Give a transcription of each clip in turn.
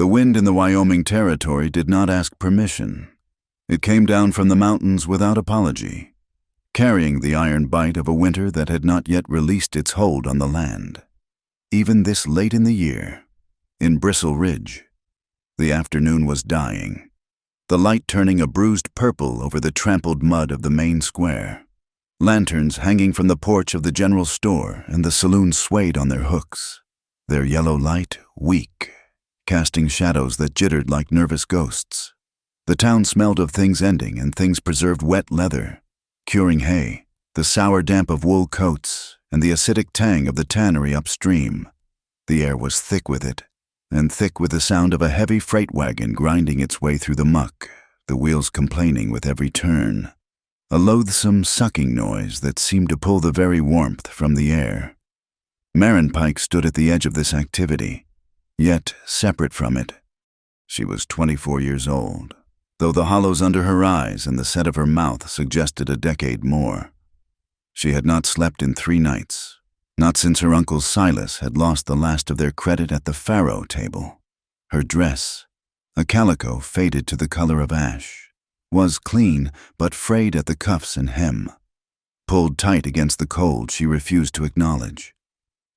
The wind in the Wyoming Territory did not ask permission. It came down from the mountains without apology, carrying the iron bite of a winter that had not yet released its hold on the land. Even this late in the year, in Bristle Ridge, the afternoon was dying, the light turning a bruised purple over the trampled mud of the main square. Lanterns hanging from the porch of the general store and the saloon swayed on their hooks, their yellow light weak, casting shadows that jittered like nervous ghosts. The town smelled of things ending and things preserved: wet leather, curing hay, the sour damp of wool coats, and the acidic tang of the tannery upstream. The air was thick with it, and thick with the sound of a heavy freight wagon grinding its way through the muck, the wheels complaining with every turn. A loathsome sucking noise that seemed to pull the very warmth from the air. Maren Pike stood at the edge of this activity, yet separate from it. She was 24 years old, though the hollows under her eyes and the set of her mouth suggested a decade more. She had not slept in 3 nights, not since her uncle Silas had lost the last of their credit at the faro table. Her dress, a calico faded to the color of ash, was clean but frayed at the cuffs and hem. Pulled tight against the cold she refused to acknowledge.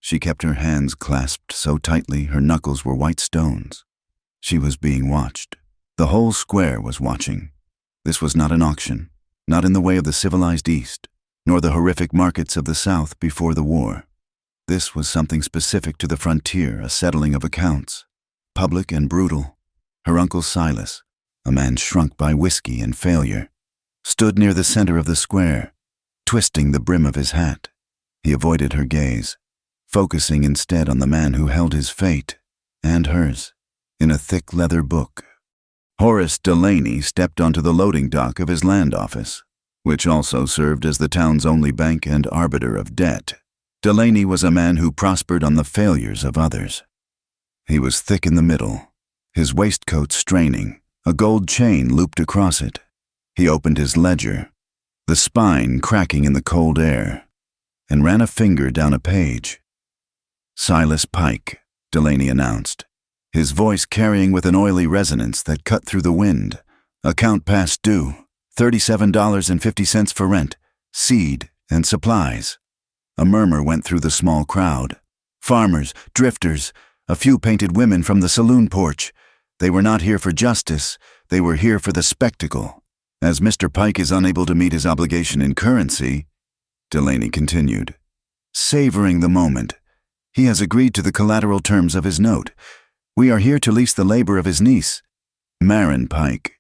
She kept her hands clasped so tightly her knuckles were white stones. She was being watched. The whole square was watching. This was not an auction, not in the way of the civilized East, nor the horrific markets of the South before the war. This was something specific to the frontier, a settling of accounts, public and brutal. Her uncle Silas, a man shrunk by whiskey and failure, stood near the center of the square, twisting the brim of his hat. He avoided her gaze, focusing instead on the man who held his fate, and hers, in a thick leather book. Horace Delaney stepped onto the loading dock of his land office, which also served as the town's only bank and arbiter of debt. Delaney was a man who prospered on the failures of others. He was thick in the middle, his waistcoat straining, a gold chain looped across it. He opened his ledger, the spine cracking in the cold air, and ran a finger down a page. "Silas Pike," Delaney announced, his voice carrying with an oily resonance that cut through the wind. "Account past due, $37.50 for rent, seed, and supplies." A murmur went through the small crowd. Farmers, drifters, a few painted women from the saloon porch. They were not here for justice, they were here for the spectacle. "As Mr. Pike is unable to meet his obligation in currency," Delaney continued, savoring the moment, "he has agreed to the collateral terms of his note. We are here to lease the labor of his niece, Maren Pike,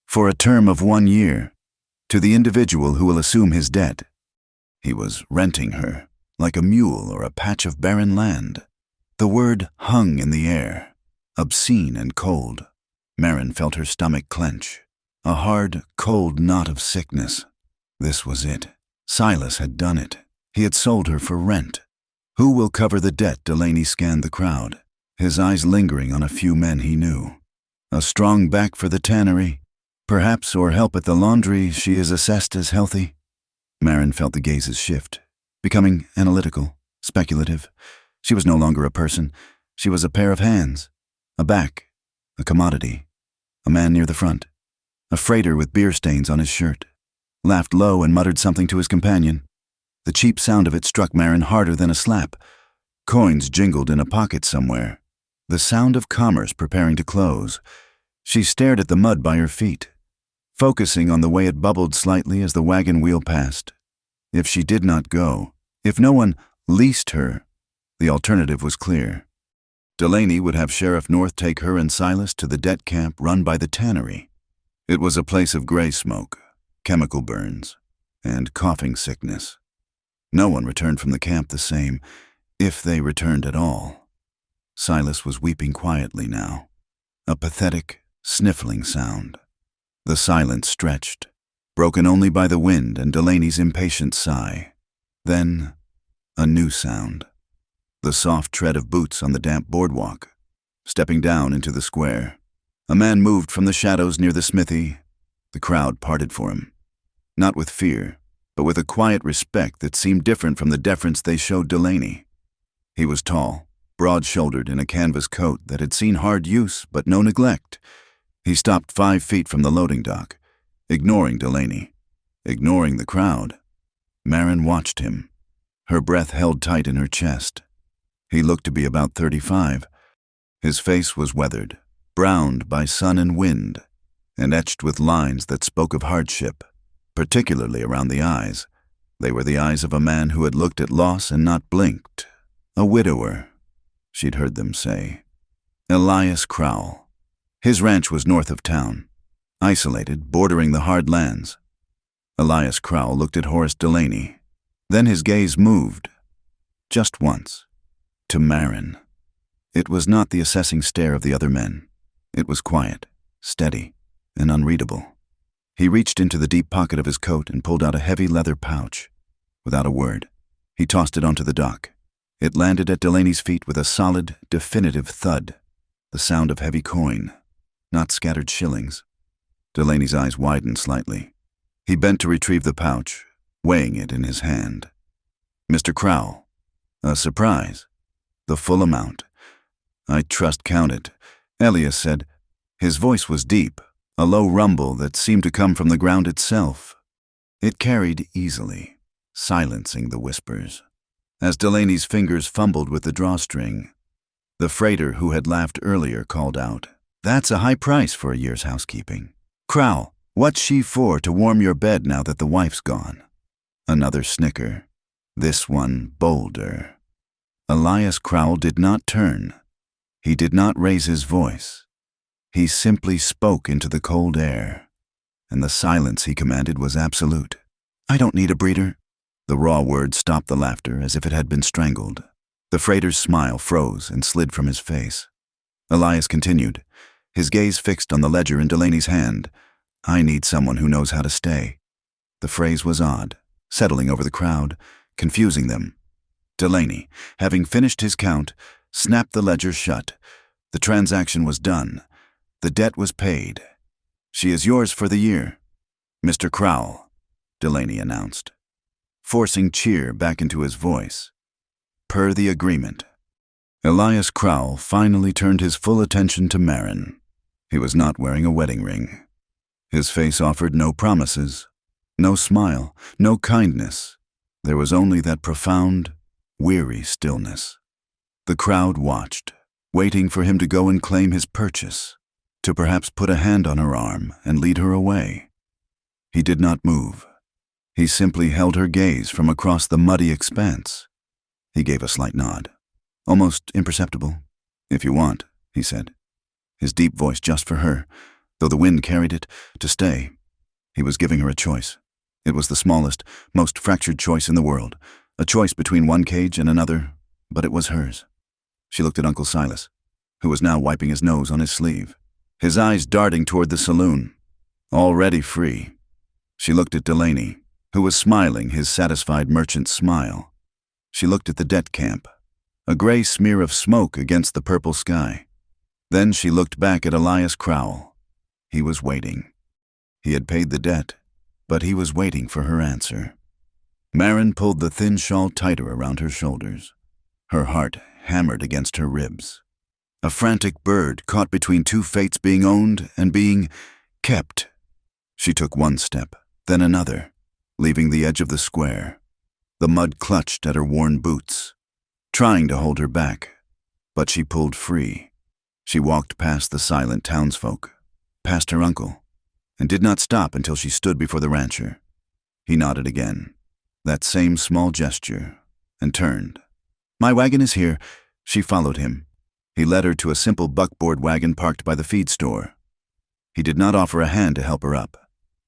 for a term of 1 year, to the individual who will assume his debt." He was renting her, like a mule or a patch of barren land. The word hung in the air, obscene and cold. Maren felt her stomach clench, a hard, cold knot of sickness. This was it. Silas had done it. He had sold her for rent. Who will cover the debt? Delaney scanned the crowd, his eyes lingering on a few men he knew. A strong back for the tannery, perhaps, or help at the laundry. She is assessed as healthy. Maren felt the gazes shift, becoming analytical, speculative. She was no longer a person. She was a pair of hands, a back, a commodity. A man near the front, a freighter with beer stains on his shirt, laughed low and muttered something to his companion. The cheap sound of it struck Maren harder than a slap. Coins jingled in a pocket somewhere, the sound of commerce preparing to close. She stared at the mud by her feet, focusing on the way it bubbled slightly as the wagon wheel passed. If she did not go, if no one leased her, the alternative was clear. Delaney would have Sheriff North take her and Silas to the debt camp run by the tannery. It was a place of gray smoke, chemical burns, and coughing sickness. No one returned from the camp the same, if they returned at all. Silas was weeping quietly now, a pathetic, sniffling sound. The silence stretched, broken only by the wind and Delaney's impatient sigh. Then, a new sound. The soft tread of boots on the damp boardwalk. Stepping down into the square, a man moved from the shadows near the smithy. The crowd parted for him, not with fear, but with a quiet respect that seemed different from the deference they showed Delaney. He was tall, broad-shouldered in a canvas coat that had seen hard use but no neglect. He stopped 5 feet from the loading dock, ignoring Delaney, ignoring the crowd. Marin watched him, her breath held tight in her chest. He looked to be about 35. His face was weathered, browned by sun and wind, and etched with lines that spoke of hardship, particularly around the eyes. They were the eyes of a man who had looked at loss and not blinked. A widower, she'd heard them say. Elias Crowell. His ranch was north of town, isolated, bordering the hard lands. Elias Crowell looked at Horace Delaney. Then his gaze moved, just once, to Marin. It was not the assessing stare of the other men. It was quiet, steady, and unreadable. He reached into the deep pocket of his coat and pulled out a heavy leather pouch. Without a word, he tossed it onto the dock. It landed at Delaney's feet with a solid, definitive thud, the sound of heavy coin, not scattered shillings. Delaney's eyes widened slightly. He bent to retrieve the pouch, weighing it in his hand. Mr. Crowell. A surprise. The full amount. I trust count it, Elias said. His voice was deep, a low rumble that seemed to come from the ground itself. It carried easily, silencing the whispers. As Delaney's fingers fumbled with the drawstring, the freighter who had laughed earlier called out, "That's a high price for a year's housekeeping. Crowell, what's she for to warm your bed now that the wife's gone?" Another snicker, this one bolder. Elias Crowell did not turn. He did not raise his voice. He simply spoke into the cold air, and the silence he commanded was absolute. "I don't need a breeder." The raw word stopped the laughter as if it had been strangled. The freighter's smile froze and slid from his face. Elias continued, his gaze fixed on the ledger in Delaney's hand. "I need someone who knows how to stay." The phrase was odd, settling over the crowd, confusing them. Delaney, having finished his count, snapped the ledger shut. The transaction was done. The debt was paid. "She is yours for the year, Mr. Crowell," Delaney announced, forcing cheer back into his voice. "Per the agreement." Elias Crowell finally turned his full attention to Marin. He was not wearing a wedding ring. His face offered no promises, no smile, no kindness. There was only that profound, weary stillness. The crowd watched, waiting for him to go and claim his purchase, to perhaps put a hand on her arm and lead her away. He did not move. He simply held her gaze from across the muddy expanse. He gave a slight nod, almost imperceptible. "If you want," he said, his deep voice just for her, though the wind carried it, to stay. He was giving her a choice. It was the smallest, most fractured choice in the world, a choice between one cage and another, but it was hers. She looked at Uncle Silas, who was now wiping his nose on his sleeve, his eyes darting toward the saloon, already free. She looked at Delaney, who was smiling his satisfied merchant smile. She looked at the debt camp, a gray smear of smoke against the purple sky. Then she looked back at Elias Crowell. He was waiting. He had paid the debt, but he was waiting for her answer. Marin pulled the thin shawl tighter around her shoulders. Her heart hammered against her ribs. A frantic bird caught between two fates being owned and being kept. She took one step, then another, leaving the edge of the square. The mud clutched at her worn boots, trying to hold her back, but she pulled free. She walked past the silent townsfolk, past her uncle, and did not stop until she stood before the rancher. He nodded again, that same small gesture, and turned. "My wagon is here." She followed him. He led her to a simple buckboard wagon parked by the feed store. He did not offer a hand to help her up.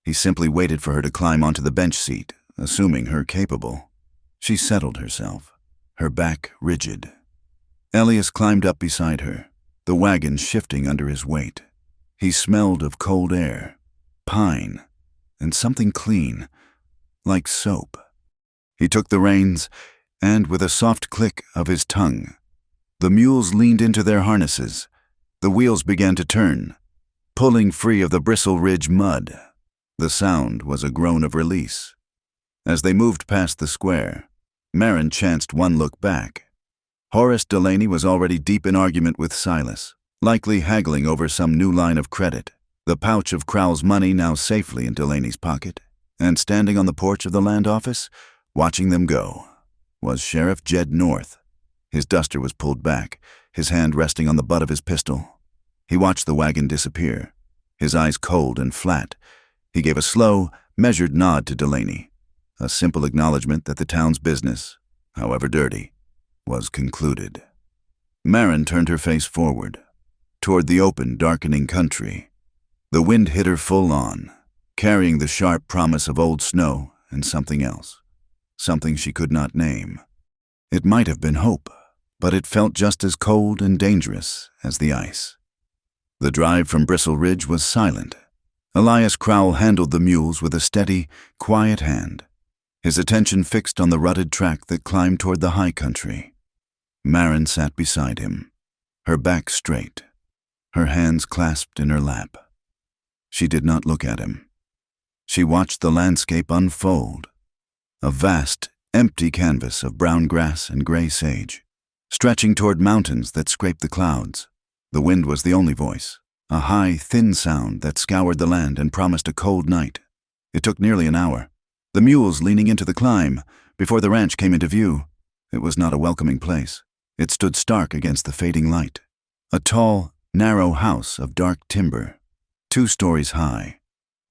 He simply waited for her to climb onto the bench seat, assuming her capable. She settled herself, her back rigid. Elias climbed up beside her, the wagon shifting under his weight. He smelled of cold air, pine, and something clean, like soap. He took the reins, and with a soft click of his tongue, the mules leaned into their harnesses. The wheels began to turn, pulling free of the Bristle Ridge mud. The sound was a groan of release. As they moved past the square, Marin chanced one look back. Horace Delaney was already deep in argument with Silas, likely haggling over some new line of credit. The pouch of Crowell's money now safely in Delaney's pocket, and standing on the porch of the land office, watching them go, was Sheriff Jed North. His duster was pulled back, his hand resting on the butt of his pistol. He watched the wagon disappear, his eyes cold and flat. He gave a slow, measured nod to Delaney, a simple acknowledgement that the town's business, however dirty, was concluded. Marin turned her face forward, toward the open, darkening country. The wind hit her full on, carrying the sharp promise of old snow and something else, something she could not name. It might have been hope, but it felt just as cold and dangerous as the ice. The drive from Bristle Ridge was silent. Elias Crowell handled the mules with a steady, quiet hand, his attention fixed on the rutted track that climbed toward the high country. Marin sat beside him, her back straight, her hands clasped in her lap. She did not look at him. She watched the landscape unfold, a vast, empty canvas of brown grass and gray sage, stretching toward mountains that scraped the clouds. The wind was the only voice, a high, thin sound that scoured the land and promised a cold night. It took nearly an hour, the mules leaning into the climb, before the ranch came into view. It was not a welcoming place. It stood stark against the fading light. A tall, narrow house of dark timber, 2 stories high,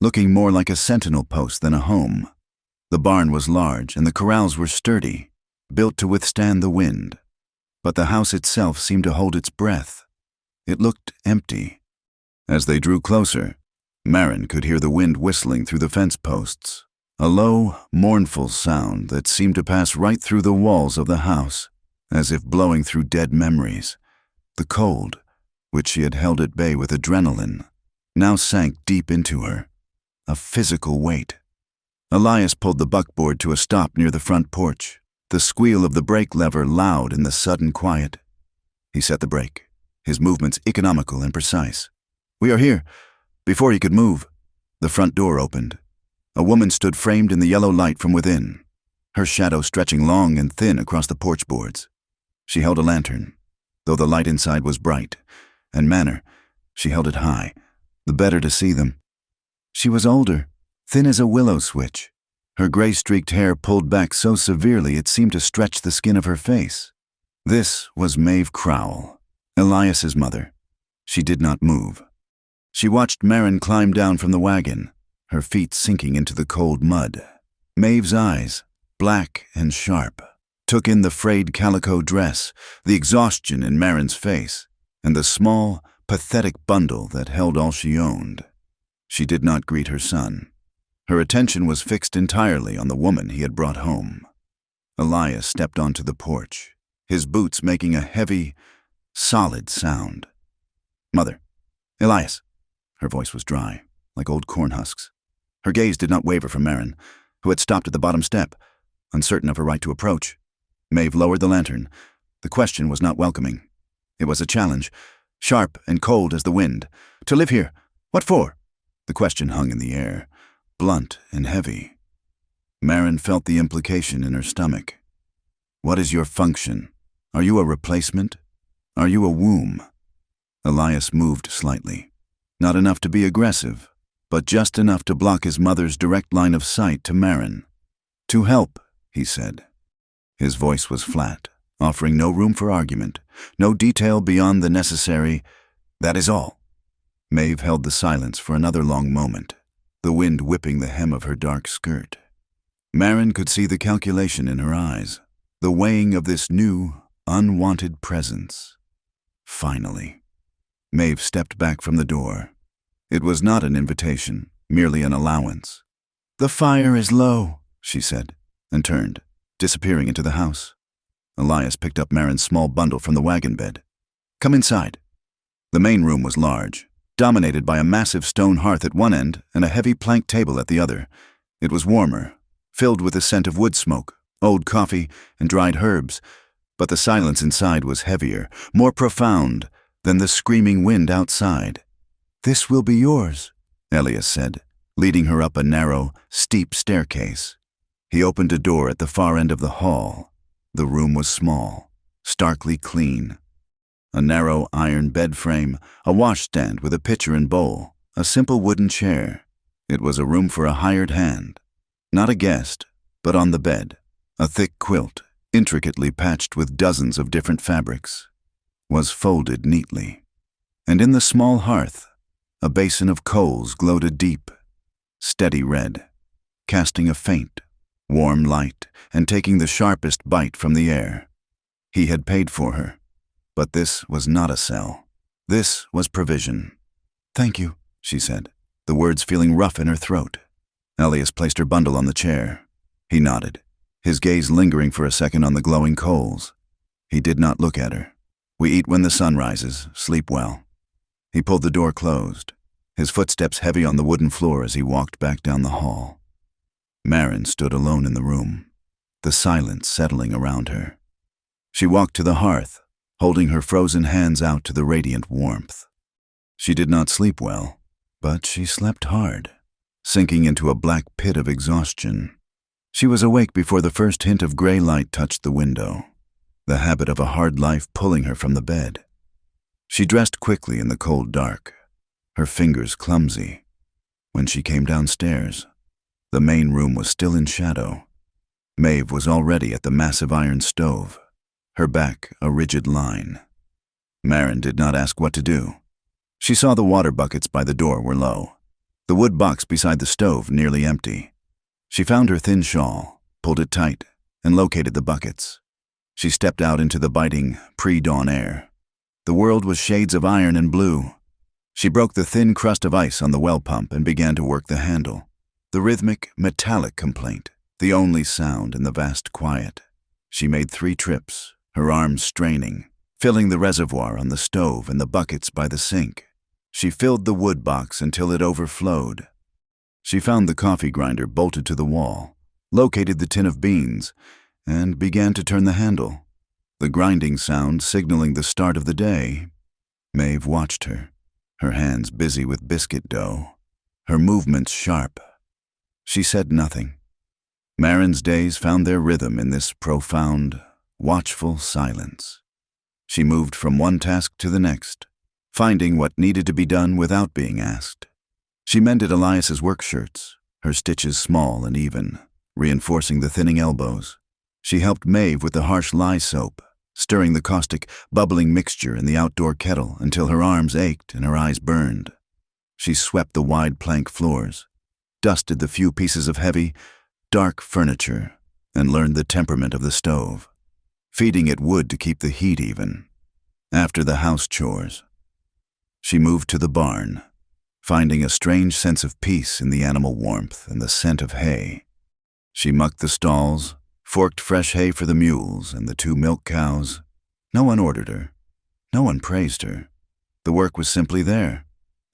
looking more like a sentinel post than a home. The barn was large and the corrals were sturdy, built to withstand the wind. But the house itself seemed to hold its breath. It looked empty. As they drew closer, Marin could hear the wind whistling through the fence posts, a low, mournful sound that seemed to pass right through the walls of the house, as if blowing through dead memories. The cold, which she had held at bay with adrenaline, now sank deep into her, a physical weight. Elias pulled the buckboard to a stop near the front porch, the squeal of the brake lever loud in the sudden quiet. He set the brake, his movements economical and precise. "We are here." Before he could move, the front door opened. A woman stood framed in the yellow light from within, her shadow stretching long and thin across the porch boards. She held a lantern, though the light inside was bright, and manner, she held it high, the better to see them. She was older, thin as a willow switch, her gray-streaked hair pulled back so severely it seemed to stretch the skin of her face. This was Maeve Crowell, Elias's mother. She did not move. She watched Marin climb down from the wagon, her feet sinking into the cold mud. Maeve's eyes, black and sharp, took in the frayed calico dress, the exhaustion in Marin's face, and the small, pathetic bundle that held all she owned. She did not greet her son. Her attention was fixed entirely on the woman he had brought home. Elias stepped onto the porch, his boots making a heavy, solid sound. "Mother, Elias." Her voice was dry, like old corn husks. Her gaze did not waver from Marin, who had stopped at the bottom step, uncertain of her right to approach. Maeve lowered the lantern. The question was not welcoming. It was a challenge, sharp and cold as the wind. "To live here? What for?" The question hung in the air, blunt and heavy. Marin felt the implication in her stomach. "What is your function? Are you a replacement? Are you a womb?" Elias moved slightly. Not enough to be aggressive, but just enough to block his mother's direct line of sight to Marin. "To help," he said. His voice was flat, offering no room for argument, no detail beyond the necessary, "That is all." Maeve held the silence for another long moment, the wind whipping the hem of her dark skirt. Marin could see the calculation in her eyes, the weighing of this new, unwanted presence. Finally, Maeve stepped back from the door. It was not an invitation, merely an allowance. "The fire is low," she said, and turned, disappearing into the house. Elias picked up Marin's small bundle from the wagon bed. "Come inside." The main room was large, dominated by a massive stone hearth at one end and a heavy plank table at the other. It was warmer, filled with the scent of wood smoke, old coffee, and dried herbs, but the silence inside was heavier, more profound than the screaming wind outside. "This will be yours," Elias said, leading her up a narrow, steep staircase. He opened a door at the far end of the hall. The room was small, starkly clean. A narrow iron bed frame, a washstand with a pitcher and bowl, a simple wooden chair. It was a room for a hired hand. Not a guest, but on the bed, a thick quilt, intricately patched with dozens of different fabrics, was folded neatly. And in the small hearth, a basin of coals glowed a deep, steady red, casting a faint, warm light and taking the sharpest bite from the air. He had paid for her, but this was not a cell. This was provision. "Thank you," she said, the words feeling rough in her throat. Elias placed her bundle on the chair. He nodded, his gaze lingering for a second on the glowing coals. He did not look at her. "We eat when the sun rises, sleep well." He pulled the door closed, his footsteps heavy on the wooden floor as he walked back down the hall. Maren stood alone in the room, the silence settling around her. She walked to the hearth, holding her frozen hands out to the radiant warmth. She did not sleep well, but she slept hard, sinking into a black pit of exhaustion. She was awake before the first hint of gray light touched the window, the habit of a hard life pulling her from the bed. She dressed quickly in the cold dark, her fingers clumsy. When she came downstairs, the main room was still in shadow. Maeve was already at the massive iron stove, her back a rigid line. Maren did not ask what to do. She saw the water buckets by the door were low, the wood box beside the stove nearly empty. She found her thin shawl, pulled it tight, and located the buckets. She stepped out into the biting, pre-dawn air. The world was shades of iron and blue. She broke the thin crust of ice on the well pump and began to work the handle. The rhythmic, metallic complaint, the only sound in the vast quiet. She made 3 trips, her arms straining, filling the reservoir on the stove and the buckets by the sink. She filled the wood box until it overflowed. She found the coffee grinder bolted to the wall, located the tin of beans, and began to turn the handle, the grinding sound signaling the start of the day. Maeve watched her, her hands busy with biscuit dough, her movements sharp. She said nothing. Maren's days found their rhythm in this profound, watchful silence. She moved from one task to the next, finding what needed to be done without being asked. She mended Elias's work shirts, her stitches small and even, reinforcing the thinning elbows. She helped Maeve with the harsh lye soap, stirring the caustic, bubbling mixture in the outdoor kettle until her arms ached and her eyes burned. She swept the wide plank floors, dusted the few pieces of heavy, dark furniture, and learned the temperament of the stove, feeding it wood to keep the heat even. After the house chores, she moved to the barn, finding a strange sense of peace in the animal warmth and the scent of hay. She mucked the stalls, forked fresh hay for the mules and the 2 milk cows. No one ordered her. No one praised her. The work was simply there,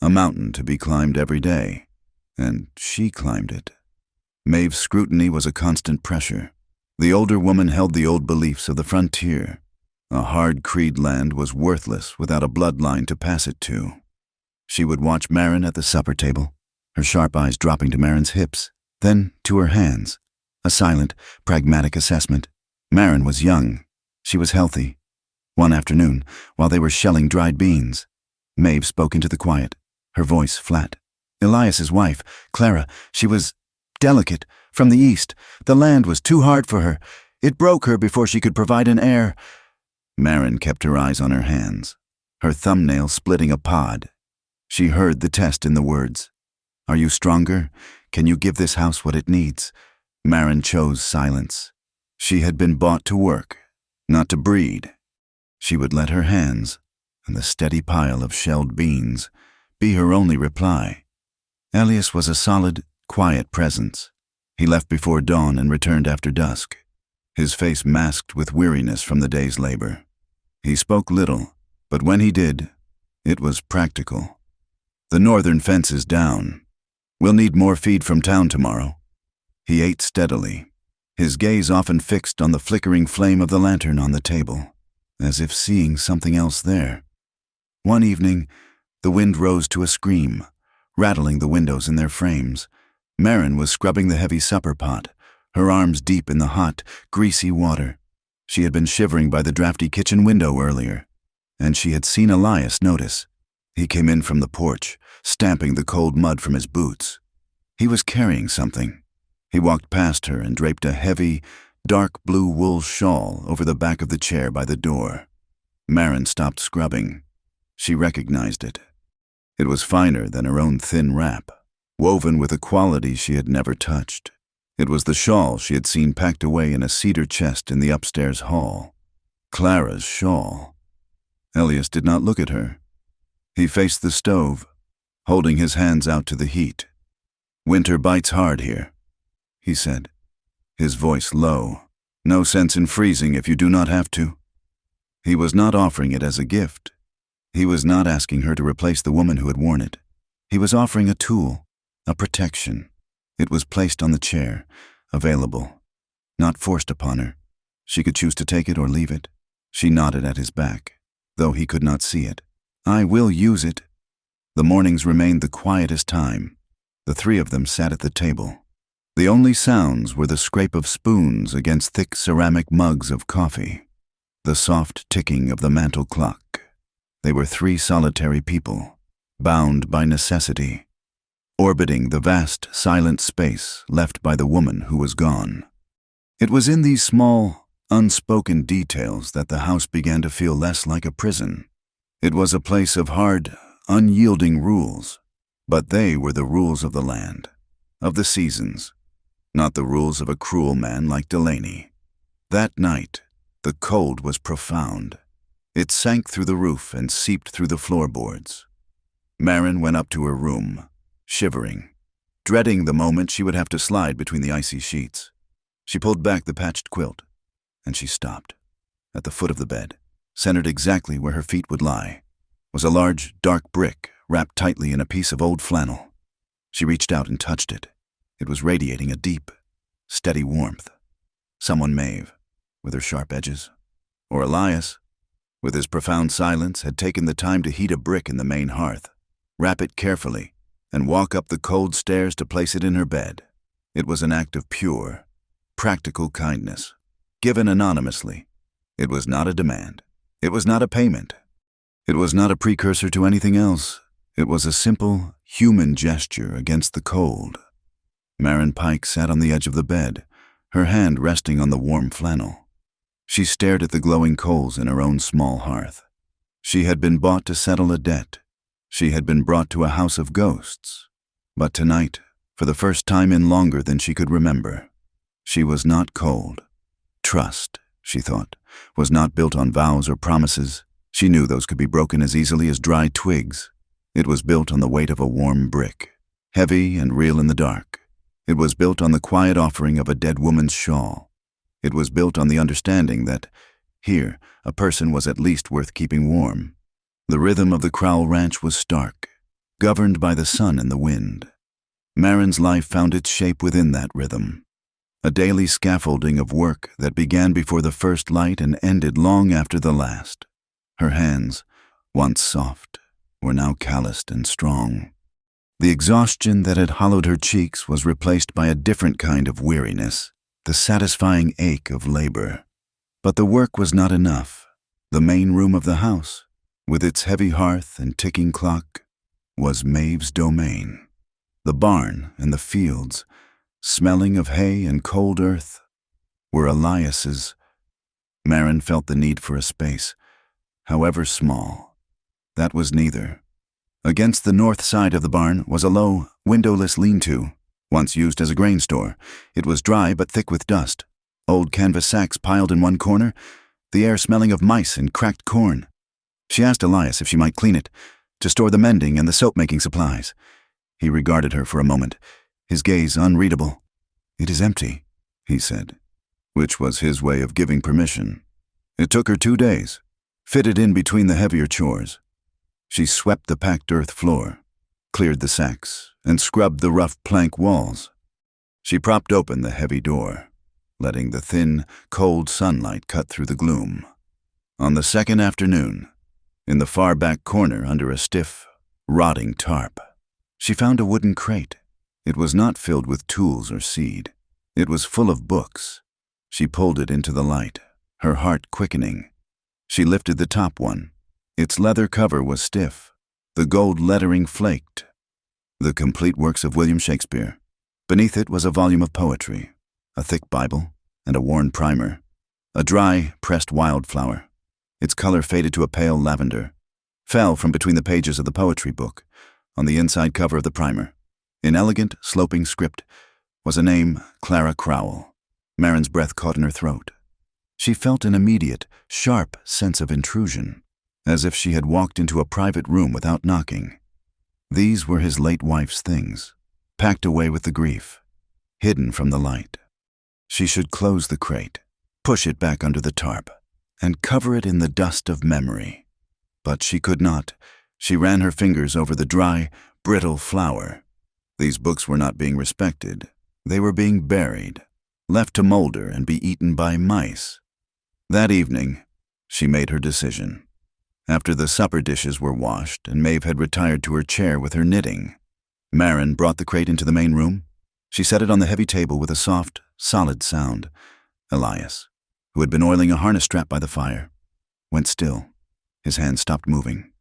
a mountain to be climbed every day, and she climbed it. Maeve's scrutiny was a constant pressure. The older woman held the old beliefs of the frontier. A hard creed land was worthless without a bloodline to pass it to. She would watch Maren at the supper table, her sharp eyes dropping to Maren's hips, then to her hands. A silent, pragmatic assessment. Maren was young. She was healthy. One afternoon, while they were shelling dried beans, Maeve spoke into the quiet, her voice flat. Elias's wife, Clara, she was delicate, from the east. The land was too hard for her. It broke her before she could provide an heir. Maren kept her eyes on her hands, her thumbnail splitting a pod. She heard the test in the words. "Are you stronger? Can you give this house what it needs?" Maren chose silence. She had been bought to work, not to breed. She would let her hands, and the steady pile of shelled beans, be her only reply. Elias was a solid, quiet presence. He left before dawn and returned after dusk, his face masked with weariness from the day's labor. He spoke little, but when he did, it was practical. "The northern fence is down. We'll need more feed from town tomorrow." He ate steadily, his gaze often fixed on the flickering flame of the lantern on the table, as if seeing something else there. One evening, the wind rose to a scream, rattling the windows in their frames. Maren was scrubbing the heavy supper pot, her arms deep in the hot, greasy water. She had been shivering by the drafty kitchen window earlier, and she had seen Elias notice. He came in from the porch, stamping the cold mud from his boots. He was carrying something. He walked past her and draped a heavy, dark blue wool shawl over the back of the chair by the door. Maren stopped scrubbing. She recognized it. It was finer than her own thin wrap, woven with a quality she had never touched. It was the shawl she had seen packed away in a cedar chest in the upstairs hall. Clara's shawl. Elias did not look at her. He faced the stove, holding his hands out to the heat. "Winter bites hard here," he said, his voice low. "No sense in freezing if you do not have to." He was not offering it as a gift. He was not asking her to replace the woman who had worn it. He was offering a tool, a protection. It was placed on the chair, available, not forced upon her. She could choose to take it or leave it. She nodded at his back, though he could not see it. "I will use it." The mornings remained the quietest time. The three of them sat at the table. The only sounds were the scrape of spoons against thick ceramic mugs of coffee, the soft ticking of the mantel clock. They were three solitary people, bound by necessity, orbiting the vast, silent space left by the woman who was gone. It was in these small, unspoken details that the house began to feel less like a prison. It was a place of hard, unyielding rules, but they were the rules of the land, of the seasons, not the rules of a cruel man like Delaney. That night, the cold was profound. It sank through the roof and seeped through the floorboards. Maren went up to her room, shivering, dreading the moment she would have to slide between the icy sheets. She pulled back the patched quilt, and she stopped. At the foot of the bed, centered exactly where her feet would lie, was a large, dark brick wrapped tightly in a piece of old flannel. She reached out and touched it. It was radiating a deep, steady warmth. Someone, Maeve, with her sharp edges, or Elias, with his profound silence, had taken the time to heat a brick in the main hearth, wrap it carefully, and walk up the cold stairs to place it in her bed. It was an act of pure, practical kindness, given anonymously. It was not a demand. It was not a payment. It was not a precursor to anything else. It was a simple, human gesture against the cold. Maren Pike sat on the edge of the bed, her hand resting on the warm flannel. She stared at the glowing coals in her own small hearth. She had been bought to settle a debt. She had been brought to a house of ghosts. But tonight, for the first time in longer than she could remember, she was not cold. Trust, she thought, was not built on vows or promises. She knew those could be broken as easily as dry twigs. It was built on the weight of a warm brick, heavy and real in the dark. It was built on the quiet offering of a dead woman's shawl. It was built on the understanding that, here, a person was at least worth keeping warm. The rhythm of the Crowell Ranch was stark, governed by the sun and the wind. Maren's life found its shape within that rhythm, a daily scaffolding of work that began before the first light and ended long after the last. Her hands, once soft, were now calloused and strong. The exhaustion that had hollowed her cheeks was replaced by a different kind of weariness, the satisfying ache of labor. But the work was not enough. The main room of the house, with its heavy hearth and ticking clock, was Maeve's domain. The barn and the fields, smelling of hay and cold earth, were Elias's. Maren felt the need for a space, however small. That was neither. Against the north side of the barn was a low, windowless lean-to, once used as a grain store. It was dry but thick with dust. Old canvas sacks piled in one corner, the air smelling of mice and cracked corn. She asked Elias if she might clean it, to store the mending and the soap-making supplies. He regarded her for a moment, his gaze unreadable. "It is empty," he said, which was his way of giving permission. It took her 2 days, fitted in between the heavier chores. She swept the packed earth floor, cleared the sacks, and scrubbed the rough plank walls. She propped open the heavy door, letting the thin, cold sunlight cut through the gloom. On the second afternoon, in the far back corner under a stiff, rotting tarp, she found a wooden crate. It was not filled with tools or seed. It was full of books. She pulled it into the light, her heart quickening. She lifted the top one. Its leather cover was stiff. The gold lettering flaked. The complete works of William Shakespeare. Beneath it was a volume of poetry, a thick Bible, and a worn primer. A dry, pressed wildflower. Its color faded to a pale lavender. Fell from between the pages of the poetry book, on the inside cover of the primer. In elegant, sloping script was a name, Clara Crowell. Marin's breath caught in her throat. She felt an immediate, sharp sense of intrusion, as if she had walked into a private room without knocking. These were his late wife's things, packed away with the grief, hidden from the light. She should close the crate, push it back under the tarp, and cover it in the dust of memory. But she could not. She ran her fingers over the dry, brittle flower. These books were not being respected. They were being buried, left to molder and be eaten by mice. That evening, she made her decision. After the supper dishes were washed and Maeve had retired to her chair with her knitting, Marin brought the crate into the main room. She set it on the heavy table with a soft, solid sound. Elias, who had been oiling a harness strap by the fire, went still. His hand stopped moving.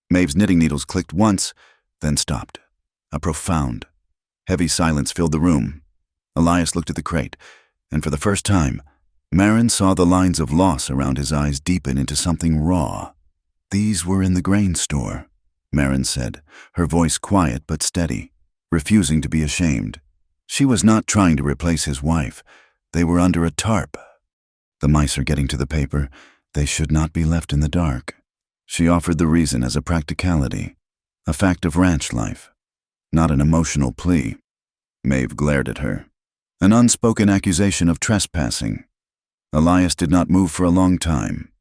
Maeve's knitting needles clicked once, then stopped. A profound, heavy silence filled the room. Elias looked at the crate, and for the first time, Marin saw the lines of loss around his eyes deepen into something raw. "These were in the grain store," Marin said, her voice quiet but steady, refusing to be ashamed. She was not trying to replace his wife. They were under a tarp. "The mice are getting to the paper. They should not be left in the dark." She offered the reason as a practicality, a fact of ranch life, not an emotional plea. Maeve glared at her. An unspoken accusation of trespassing. Elias did not move for a long time.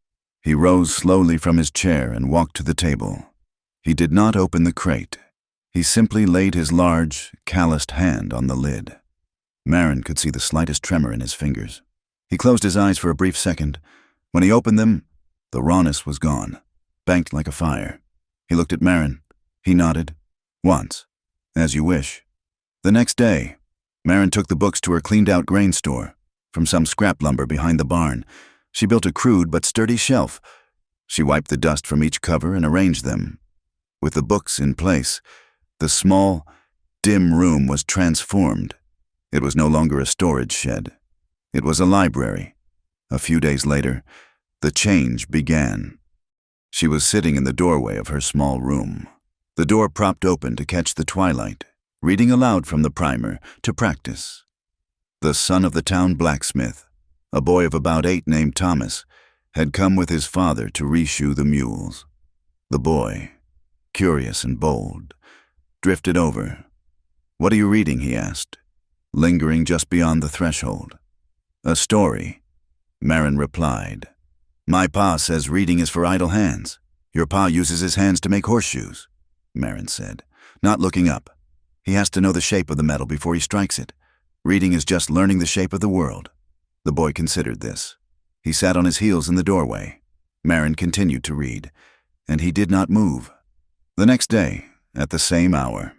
He rose slowly from his chair and walked to the table. He did not open the crate. He simply laid his large, calloused hand on the lid. Marin could see the slightest tremor in his fingers. He closed his eyes for a brief second. When he opened them, the rawness was gone, banked like a fire. He looked at Marin. He nodded. "Once. As you wish." The next day, Marin took the books to her cleaned-out grain store. From some scrap lumber behind the barn, she built a crude but sturdy shelf. She wiped the dust from each cover and arranged them. With the books in place, the small, dim room was transformed. It was no longer a storage shed. It was a library. A few days later, the change began. She was sitting in the doorway of her small room, the door propped open to catch the twilight, reading aloud from the primer to practice. The son of the town blacksmith, a boy of about 8 named Thomas, had come with his father to reshoe the mules. The boy, curious and bold, drifted over. "What are you reading?" he asked, lingering just beyond the threshold. "A story," Marin replied. "My pa says reading is for idle hands. Your pa uses his hands to make horseshoes," Marin said, not looking up. "He has to know the shape of the metal before he strikes it. Reading is just learning the shape of the world." The boy considered this. He sat on his heels in the doorway. Marin continued to read, and he did not move. The next day, at the same hour,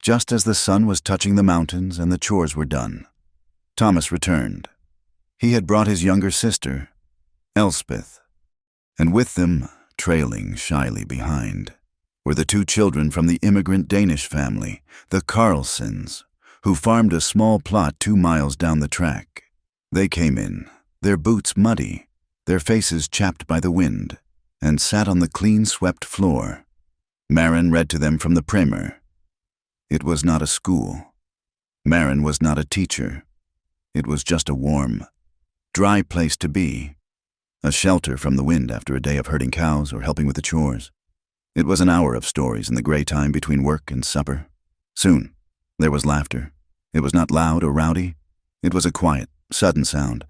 just as the sun was touching the mountains and the chores were done, Thomas returned. He had brought his younger sister, Elspeth, and with them, trailing shyly behind, were the 2 children from the immigrant Danish family, the Carlsons, who farmed a small plot 2 miles down the track. They came in, their boots muddy, their faces chapped by the wind, and sat on the clean-swept floor. Marin read to them from the primer. It was not a school. Marin was not a teacher. It was just a warm, dry place to be, a shelter from the wind after a day of herding cows or helping with the chores. It was an hour of stories in the gray time between work and supper. Soon, there was laughter. It was not loud or rowdy. It was a quiet, sudden sound,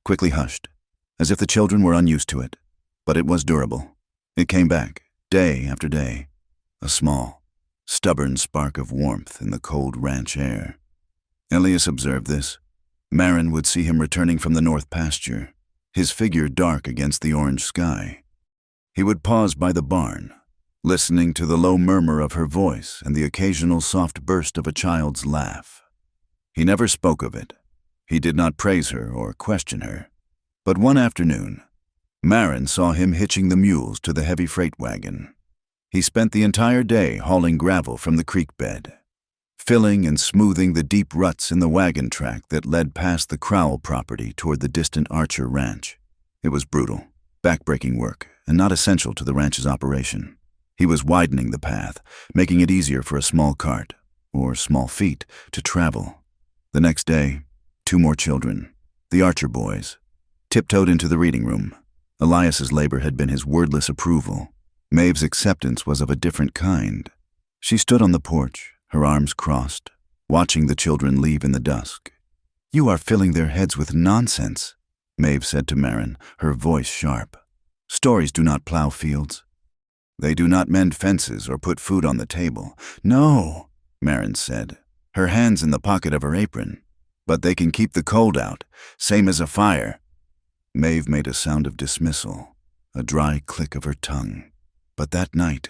quickly hushed, as if the children were unused to it. But it was durable. It came back, day after day, a small, stubborn spark of warmth in the cold ranch air. Elias observed this. Marin would see him returning from the north pasture, his figure dark against the orange sky. He would pause by the barn, listening to the low murmur of her voice and the occasional soft burst of a child's laugh. He never spoke of it. He did not praise her or question her. But one afternoon, Marin saw him hitching the mules to the heavy freight wagon. He spent the entire day hauling gravel from the creek bed, filling and smoothing the deep ruts in the wagon track that led past the Crowell property toward the distant Archer Ranch. It was brutal, backbreaking work, and not essential to the ranch's operation. He was widening the path, making it easier for a small cart, or small feet, to travel. The next day, 2 more children, the Archer boys, tiptoed into the reading room. Elias's labor had been his wordless approval. Maeve's acceptance was of a different kind. She stood on the porch, her arms crossed, watching the children leave in the dusk. "You are filling their heads with nonsense," Maeve said to Marin, her voice sharp. "Stories do not plow fields. They do not mend fences or put food on the table." "No," Marin said, her hands in the pocket of her apron. "But they can keep the cold out, same as a fire." Maeve made a sound of dismissal, a dry click of her tongue. But that night,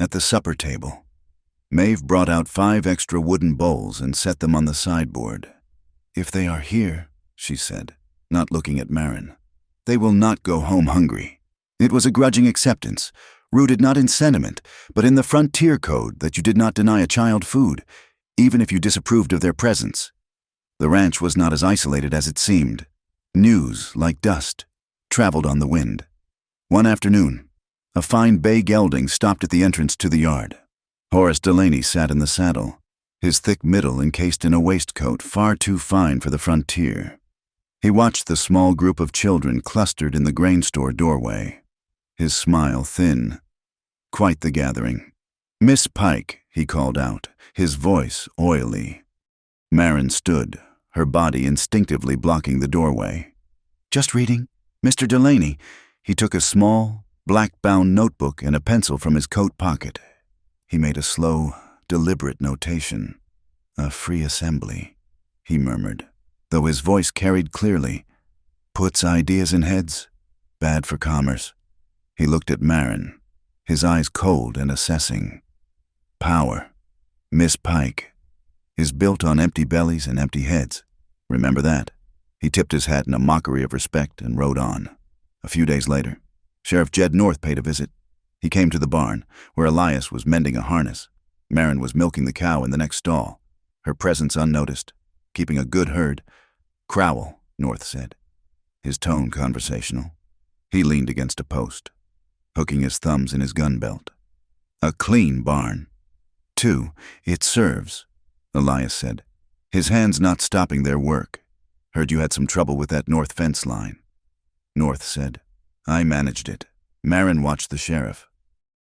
at the supper table, Maeve brought out 5 extra wooden bowls and set them on the sideboard. "If they are here," she said, not looking at Marin, "they will not go home hungry." It was a grudging acceptance, rooted not in sentiment, but in the frontier code that you did not deny a child food, even if you disapproved of their presence. The ranch was not as isolated as it seemed. News, like dust, traveled on the wind. One afternoon, a fine bay gelding stopped at the entrance to the yard. Horace Delaney sat in the saddle, his thick middle encased in a waistcoat far too fine for the frontier. He watched the small group of children clustered in the grain store doorway, his smile thin. Quite the gathering. "Miss Pike," he called out, his voice oily. Marin stood, her body instinctively blocking the doorway. "Just reading. Mr. Delaney." He took a small, black-bound notebook and a pencil from his coat pocket. He made a slow, deliberate notation. "A free assembly," he murmured, though his voice carried clearly. "Puts ideas in heads. Bad for commerce." He looked at Marin, his eyes cold and assessing. "Power. Miss Pike. Is built on empty bellies and empty heads. Remember that?" He tipped his hat in a mockery of respect and rode on. A few days later, Sheriff Jed North paid a visit. He came to the barn, where Elias was mending a harness. Marin was milking the cow in the next stall, her presence unnoticed, keeping a good herd. "Crowell," North said, his tone conversational. He leaned against a post, hooking his thumbs in his gun belt. "A clean barn. 2, it serves," Elias said, his hands not stopping their work. "Heard you had some trouble with that north fence line." North said, "I managed it." Marin watched the sheriff.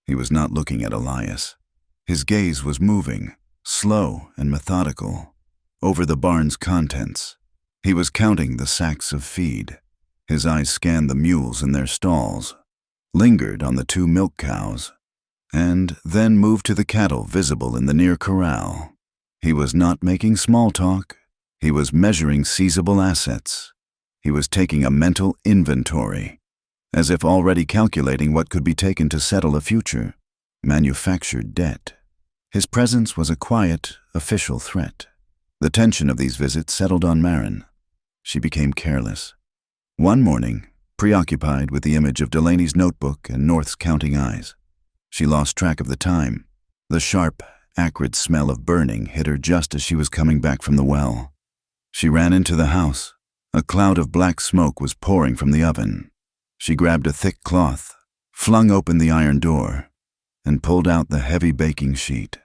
He was not looking at Elias. His gaze was moving, slow and methodical, over the barn's contents. He was counting the sacks of feed. His eyes scanned the mules in their stalls, lingered on the 2 milk cows, and then moved to the cattle visible in the near corral. He was not making small talk. He was measuring seizable assets. He was taking a mental inventory, as if already calculating what could be taken to settle a future manufactured debt. His presence was a quiet, official threat. The tension of these visits settled on Marin. She became careless. One morning, preoccupied with the image of Delaney's notebook and North's counting eyes, she lost track of the time. The sharp, acrid smell of burning hit her just as she was coming back from the well. She ran into the house. A cloud of black smoke was pouring from the oven. She grabbed a thick cloth, flung open the iron door, and pulled out the heavy baking sheet.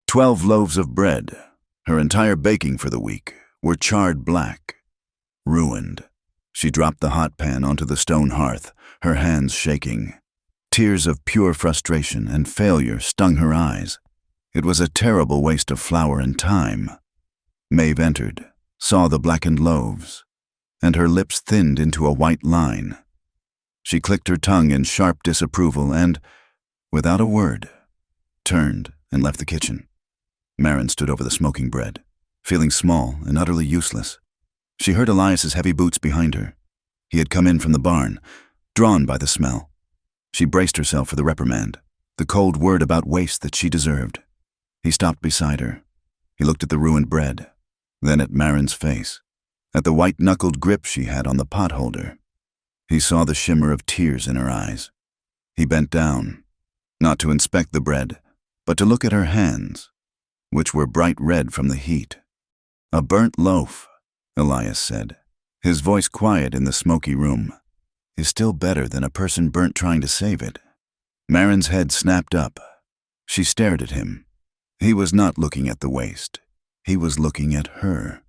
12 loaves of bread, her entire baking for the week, were charred black, ruined. She dropped the hot pan onto the stone hearth, her hands shaking. Tears of pure frustration and failure stung her eyes. It was a terrible waste of flour and time. Maeve entered, saw the blackened loaves, and her lips thinned into a white line. She clicked her tongue in sharp disapproval and, without a word, turned and left the kitchen. Marin stood over the smoking bread, feeling small and utterly useless. She heard Elias's heavy boots behind her. He had come in from the barn, drawn by the smell. She braced herself for the reprimand, the cold word about waste that she deserved. He stopped beside her. He looked at the ruined bread, then at Marin's face, at the white-knuckled grip she had on the potholder. He saw the shimmer of tears in her eyes. He bent down, not to inspect the bread, but to look at her hands, which were bright red from the heat. "A burnt loaf," Elias said, his voice quiet in the smoky room, "is still better than a person burnt trying to save it." Marin's head snapped up. She stared at him. He was not looking at the waste. He was looking at her.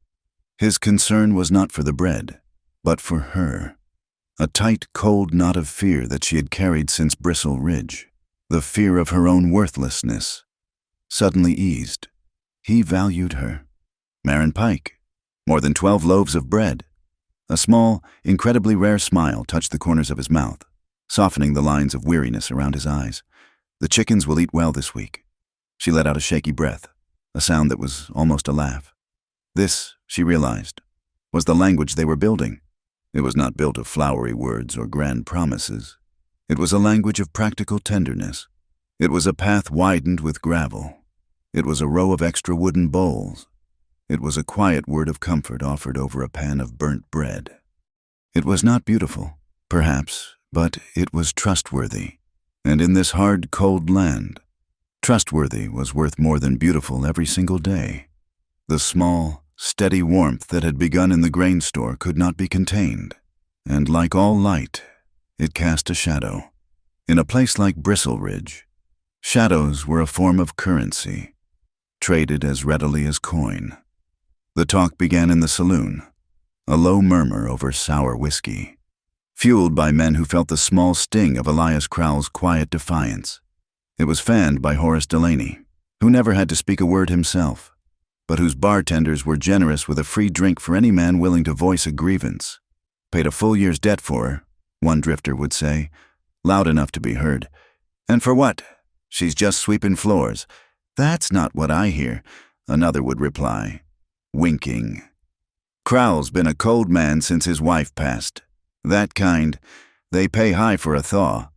His concern was not for the bread, but for her. A tight, cold knot of fear that she had carried since Bristle Ridge, the fear of her own worthlessness, suddenly eased. He valued her. Marin Pike. More than 12 loaves of bread. A small, incredibly rare smile touched the corners of his mouth, softening the lines of weariness around his eyes. "The chickens will eat well this week." She let out a shaky breath, a sound that was almost a laugh. This, she realized, was the language they were building. It was not built of flowery words or grand promises. It was a language of practical tenderness. It was a path widened with gravel. It was a row of extra wooden bowls. It was a quiet word of comfort offered over a pan of burnt bread. It was not beautiful, perhaps, but it was trustworthy. And in this hard, cold land, trustworthy was worth more than beautiful every single day. The small, steady warmth that had begun in the grain store could not be contained, and like all light, it cast a shadow. In a place like Bristle Ridge, shadows were a form of currency, traded as readily as coin. The talk began in the saloon, a low murmur over sour whiskey, fueled by men who felt the small sting of Elias Crowell's quiet defiance. It was fanned by Horace Delaney, who never had to speak a word himself, but whose bartenders were generous with a free drink for any man willing to voice a grievance. "Paid a full year's debt for her," one drifter would say, loud enough to be heard. "And for what? She's just sweeping floors." "That's not what I hear," another would reply, winking. "Crowell's been a cold man since his wife passed. That kind, they pay high for a thaw."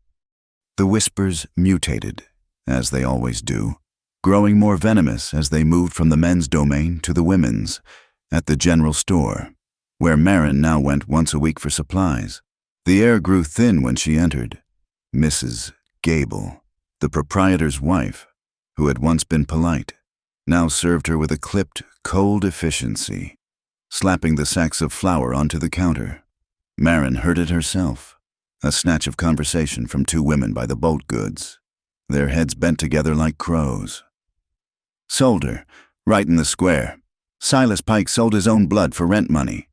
The whispers mutated, as they always do, growing more venomous as they moved from the men's domain to the women's, at the general store, where Marin now went once a week for supplies. The air grew thin when she entered. Mrs. Gable, the proprietor's wife, who had once been polite, now served her with a clipped, cold efficiency, slapping the sacks of flour onto the counter. Marin heard it herself, a snatch of conversation from two women by the bolt goods, their heads bent together like crows. "Sold her, right in the square. Silas Pike sold his own blood for rent money.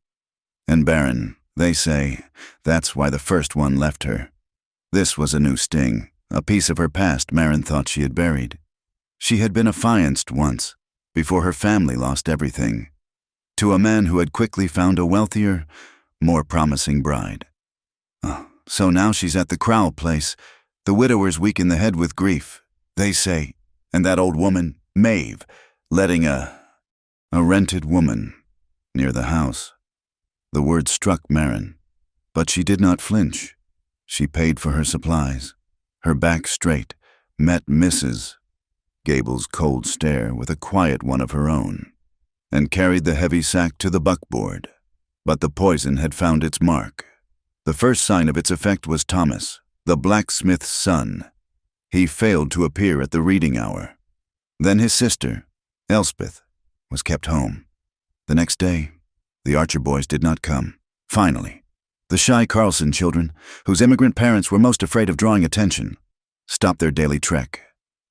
And Baron, they say, that's why the first one left her." This was a new sting, a piece of her past Marin thought she had buried. She had been affianced once, before her family lost everything, to a man who had quickly found a wealthier, more promising bride. So now she's at the Crowell place, the widower's weak in the head with grief, they say, and that old woman, Maeve, letting a rented woman near the house. The word struck Marin, but she did not flinch. She paid for her supplies, her back straight, met Mrs. Gable's cold stare with a quiet one of her own, and carried the heavy sack to the buckboard. But the poison had found its mark. The first sign of its effect was Thomas, the blacksmith's son. He failed to appear at the reading hour. Then his sister, Elspeth, was kept home. The next day, the Archer boys did not come. Finally, the shy Carlson children, whose immigrant parents were most afraid of drawing attention, stopped their daily trek.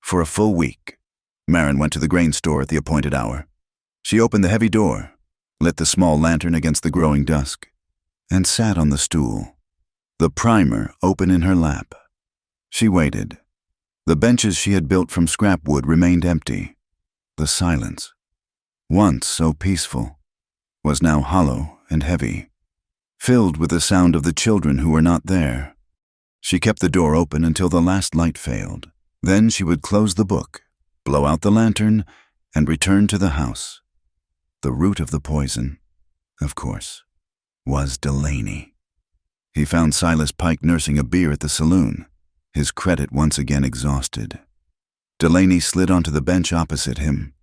For a full week, Marin went to the grain store at the appointed hour. She opened the heavy door, lit the small lantern against the growing dusk, and sat on the stool, the primer open in her lap. She waited. The benches she had built from scrap wood remained empty. The silence, once so peaceful, was now hollow and heavy, filled with the sound of the children who were not there. She kept the door open until the last light failed. Then she would close the book, blow out the lantern, and return to the house. The root of the poison, of course, was Delaney. He found Silas Pike nursing a beer at the saloon, his credit once again exhausted. Delaney slid onto the bench opposite him,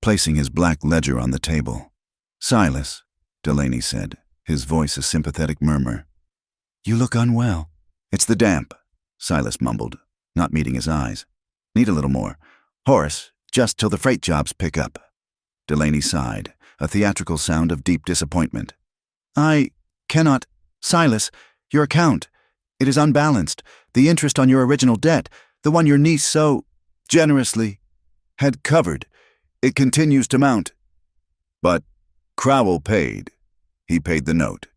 placing his black ledger on the table. "Silas," Delaney said, his voice a sympathetic murmur, You look unwell. It's the damp, Silas mumbled, not meeting his eyes. Need a little more. Horace, just till the freight jobs pick up. Delaney sighed, a theatrical sound of deep disappointment. I cannot. Silas, your account. It is unbalanced. The interest on your original debt, the one your niece so generously had covered, it continues to mount. But Crowell paid. He paid the note.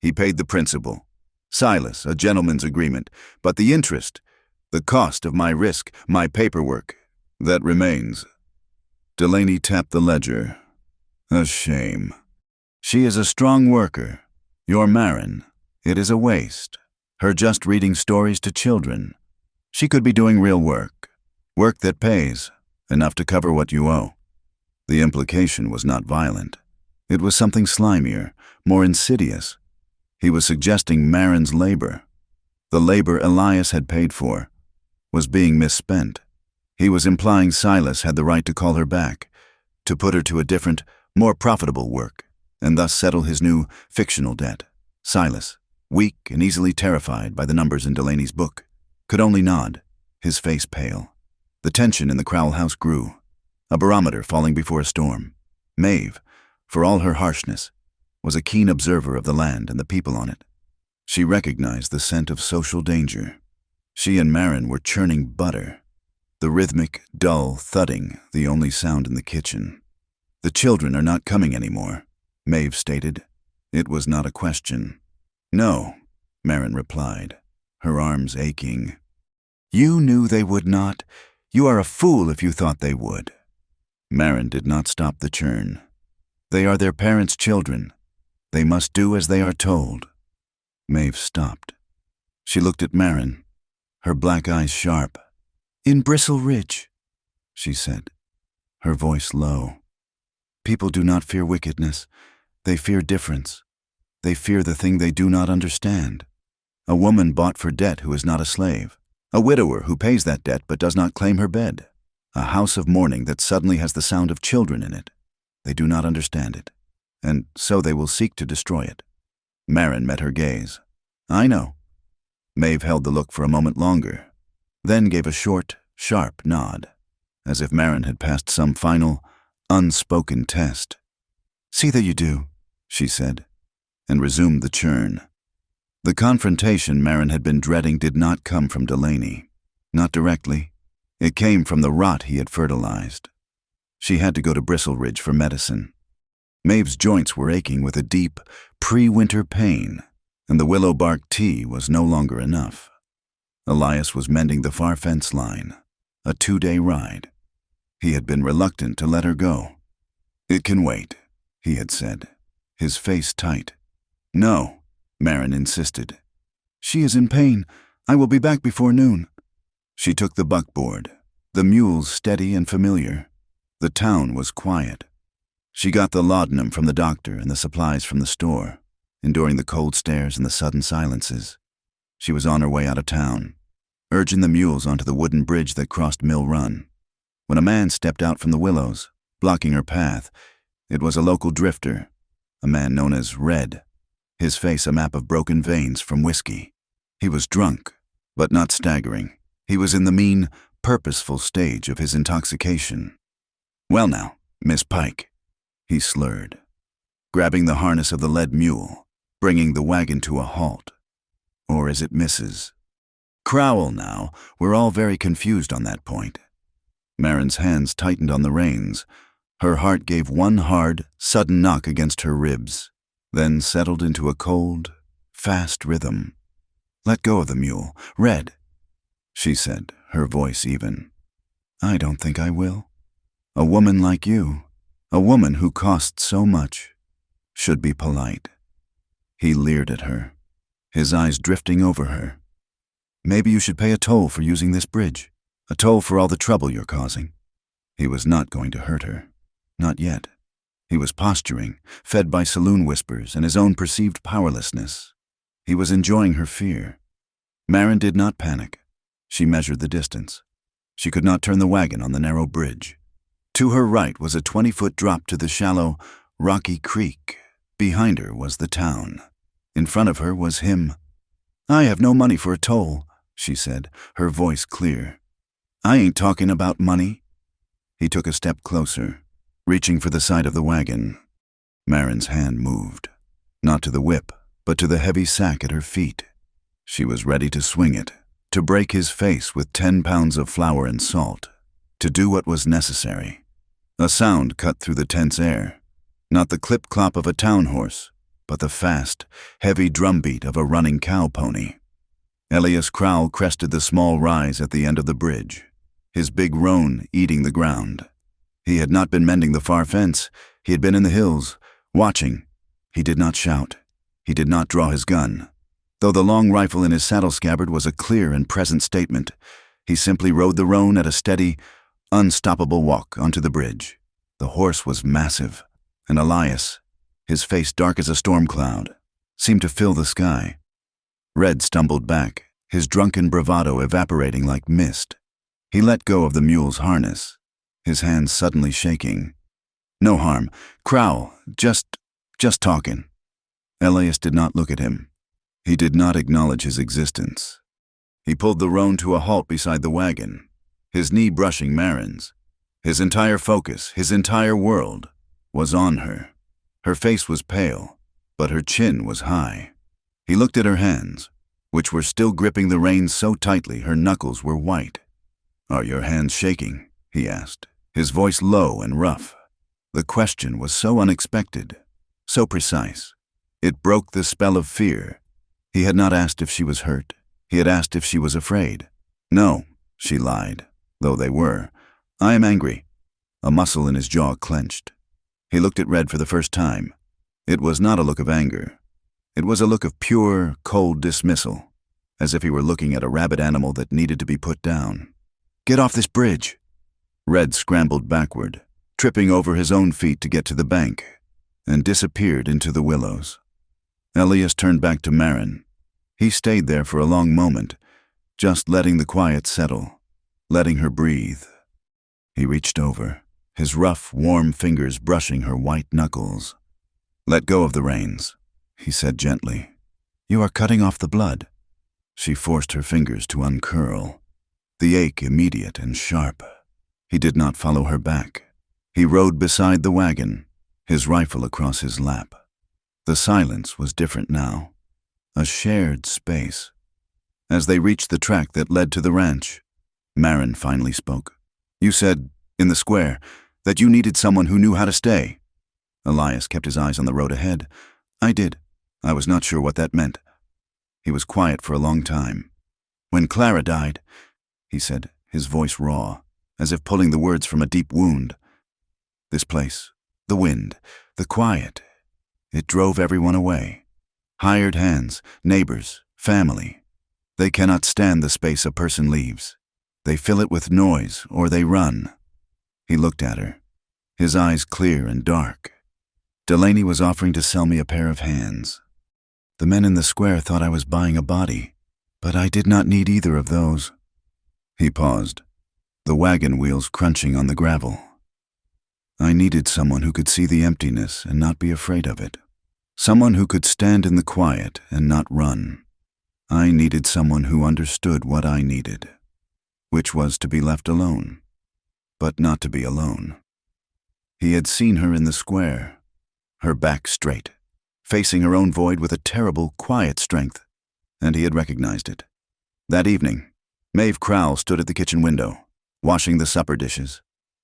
He paid the principal. Silas, a gentleman's agreement. But the interest, the cost of my risk, my paperwork, that remains. Delaney tapped the ledger. A shame. She is a strong worker. Your Marin. It is a waste. Her just reading stories to children. She could be doing real work. Work that pays. Enough to cover what you owe. The implication was not violent. It was something slimier, more insidious. He was suggesting Marin's labor. The labor Elias had paid for was being misspent. He was implying Silas had the right to call her back, to put her to a different, more profitable work, and thus settle his new fictional debt. Silas, weak and easily terrified by the numbers in Delaney's book, could only nod, his face pale. The tension in the Crowell house grew, a barometer falling before a storm. Maeve, for all her harshness, was a keen observer of the land and the people on it. She recognized the scent of social danger. She and Marin were churning butter, the rhythmic, dull thudding the only sound in the kitchen. The children are not coming anymore, Maeve stated. It was not a question. No, Marin replied, her arms aching. You knew they would not. You are a fool if you thought they would. Marin did not stop the churn. They are their parents' children. They must do as they are told. Maeve stopped. She looked at Marin, her black eyes sharp. In Bristle Ridge, she said, her voice low. People do not fear wickedness. They fear difference. They fear the thing they do not understand. A woman bought for debt who is not a slave. A widower who pays that debt but does not claim her bed. A house of mourning that suddenly has the sound of children in it. They do not understand it, and so they will seek to destroy it. Marin met her gaze. I know. Maeve held the look for a moment longer, then gave a short, sharp nod, as if Marin had passed some final, unspoken test. See that you do, she said, and resumed the churn. The confrontation Marin had been dreading did not come from Delaney. Not directly. It came from the rot he had fertilized. She had to go to Bristle Ridge for medicine. Maeve's joints were aching with a deep, pre-winter pain, and the willow bark tea was no longer enough. Elias was mending the far fence line, a 2-day ride. He had been reluctant to let her go. It can wait, he had said, his face tight. No, Marin insisted. She is in pain. I will be back before noon. She took the buckboard, the mules steady and familiar. The town was quiet. She got the laudanum from the doctor and the supplies from the store, enduring the cold stares and the sudden silences. She was on her way out of town, urging the mules onto the wooden bridge that crossed Mill Run. When a man stepped out from the willows, blocking her path, it was a local drifter, a man known as Red, his face a map of broken veins from whiskey. He was drunk, but not staggering. He was in the mean, purposeful stage of his intoxication. Well now, Miss Pike, he slurred, grabbing the harness of the led mule, bringing the wagon to a halt. Or is it Mrs. Crowell now? We're all very confused on that point. Marin's hands tightened on the reins. Her heart gave one hard, sudden knock against her ribs, then settled into a cold, fast rhythm. Let go of the mule. Red, she said, her voice even. I don't think I will. A woman like you, a woman who costs so much, should be polite. He leered at her, his eyes drifting over her. Maybe you should pay a toll for using this bridge, a toll for all the trouble you're causing. He was not going to hurt her, not yet. He was posturing, fed by saloon whispers and his own perceived powerlessness. He was enjoying her fear. Marin did not panic. She measured the distance. She could not turn the wagon on the narrow bridge. To her right was a 20-foot drop to the shallow, rocky creek. Behind her was the town. In front of her was him. I have no money for a toll, she said, her voice clear. I ain't talking about money. He took a step closer, reaching for the side of the wagon. Marin's hand moved, not to the whip, but to the heavy sack at her feet. She was ready to swing it, to break his face with 10 pounds of flour and salt, to do what was necessary. A sound cut through the tense air, not the clip-clop of a town horse, but the fast, heavy drumbeat of a running cow pony. Elias Crowell crested the small rise at the end of the bridge, his big roan eating the ground. He had not been mending the far fence. He had been in the hills, watching. He did not shout. He did not draw his gun. Though the long rifle in his saddle scabbard was a clear and present statement, he simply rode the roan at a steady, unstoppable walk onto the bridge. The horse was massive, and Elias, his face dark as a storm cloud, seemed to fill the sky. Red stumbled back, his drunken bravado evaporating like mist. He let go of the mule's harness, his hands suddenly shaking. No harm. Crowell, just talking. Elias did not look at him. He did not acknowledge his existence. He pulled the roan to a halt beside the wagon, his knee brushing Marin's. His entire focus, his entire world, was on her. Her face was pale, but her chin was high. He looked at her hands, which were still gripping the reins so tightly her knuckles were white. "Are your hands shaking?" he asked, his voice low and rough. The question was so unexpected, so precise. It broke the spell of fear. He had not asked if she was hurt. He had asked if she was afraid. "No," she lied, though they were. "I am angry." A muscle in his jaw clenched. He looked at Red for the first time. It was not a look of anger. It was a look of pure, cold dismissal, as if he were looking at a rabid animal that needed to be put down. "Get off this bridge." Red scrambled backward, tripping over his own feet to get to the bank, and disappeared into the willows. Elias turned back to Marin. He stayed there for a long moment, just letting the quiet settle, letting her breathe. He reached over, his rough, warm fingers brushing her white knuckles. "Let go of the reins," he said gently. "You are cutting off the blood." She forced her fingers to uncurl, the ache immediate and sharp. He did not follow her back. He rode beside the wagon, his rifle across his lap. The silence was different now, a shared space. As they reached the track that led to the ranch, Marin finally spoke. "You said, in the square, that you needed someone who knew how to stay." Elias kept his eyes on the road ahead. "I did. I was not sure what that meant." He was quiet for a long time. "When Clara died," he said, his voice raw, as if pulling the words from a deep wound. "This place, the wind, the quiet, it drove everyone away. Hired hands, neighbors, family. They cannot stand the space a person leaves. They fill it with noise or they run." He looked at her, his eyes clear and dark. "Delaney was offering to sell me a pair of hands. The men in the square thought I was buying a body, but I did not need either of those." He paused, the wagon wheels crunching on the gravel. "I needed someone who could see the emptiness and not be afraid of it. Someone who could stand in the quiet and not run. I needed someone who understood what I needed, which was to be left alone, but not to be alone." He had seen her in the square, her back straight, facing her own void with a terrible, quiet strength, and he had recognized it. That evening, Maeve Crowell stood at the kitchen window, washing the supper dishes.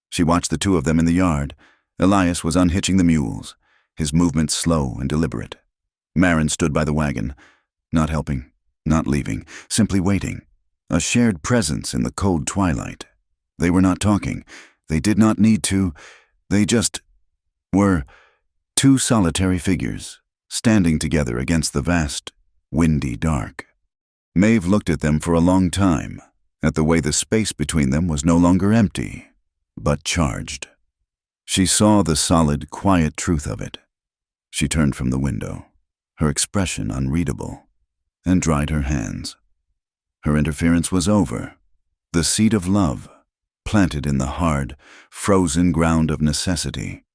She watched the two of them in the yard. Elias was unhitching the mules, his movements slow and deliberate. Marin stood by the wagon, not helping, not leaving, simply waiting, a shared presence in the cold twilight. They were not talking. They did not need to. They just were two solitary figures, standing together against the vast, windy dark. Maeve looked at them for a long time, at the way the space between them was no longer empty, but charged. She saw the solid, quiet truth of it. She turned from the window, her expression unreadable, and dried her hands. Her interference was over. The seed of love, planted in the hard, frozen ground of necessity,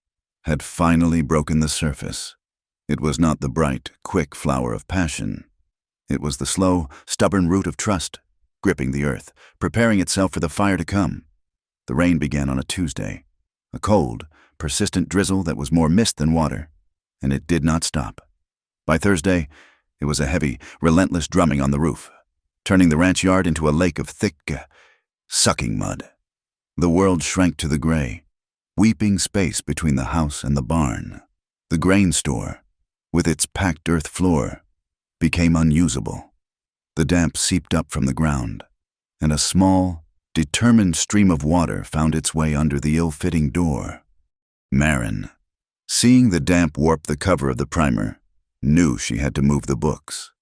had finally broken the surface. It was not the bright, quick flower of passion. It was the slow, stubborn root of trust, gripping the earth, preparing itself for the fire to come. The rain began on a Tuesday, a cold, persistent drizzle that was more mist than water, and it did not stop. By Thursday, it was a heavy, relentless drumming on the roof, turning the ranch yard into a lake of thick, sucking mud. The world shrank to the gray, weeping space between the house and the barn. The grain store, with its packed earth floor, became unusable. The damp seeped up from the ground, and a small, determined stream of water found its way under the ill-fitting door. Marin, seeing the damp warp the cover of the primer, knew she had to move the books.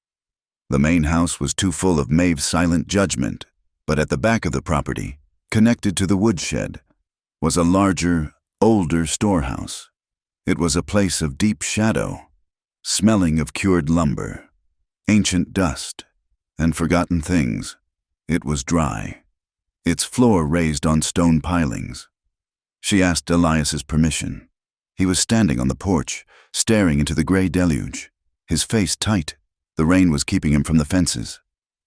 The main house was too full of Maeve's silent judgment, but at the back of the property, connected to the woodshed, was a larger, older storehouse. It was a place of deep shadow, smelling of cured lumber, ancient dust, and forgotten things. It was dry, its floor raised on stone pilings. She asked Elias's permission. He was standing on the porch, staring into the gray deluge, his face tight. The rain was keeping him from the fences,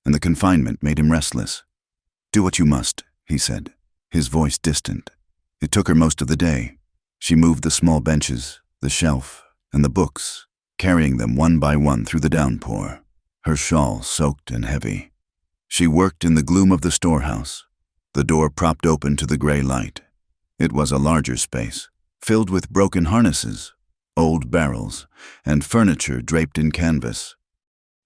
and the confinement made him restless. "Do what you must," he said, his voice distant. It took her most of the day. She moved the small benches, the shelf, and the books, carrying them one by one through the downpour, her shawl soaked and heavy. She worked in the gloom of the storehouse, the door propped open to the gray light. It was a larger space, filled with broken harnesses, old barrels, and furniture draped in canvas.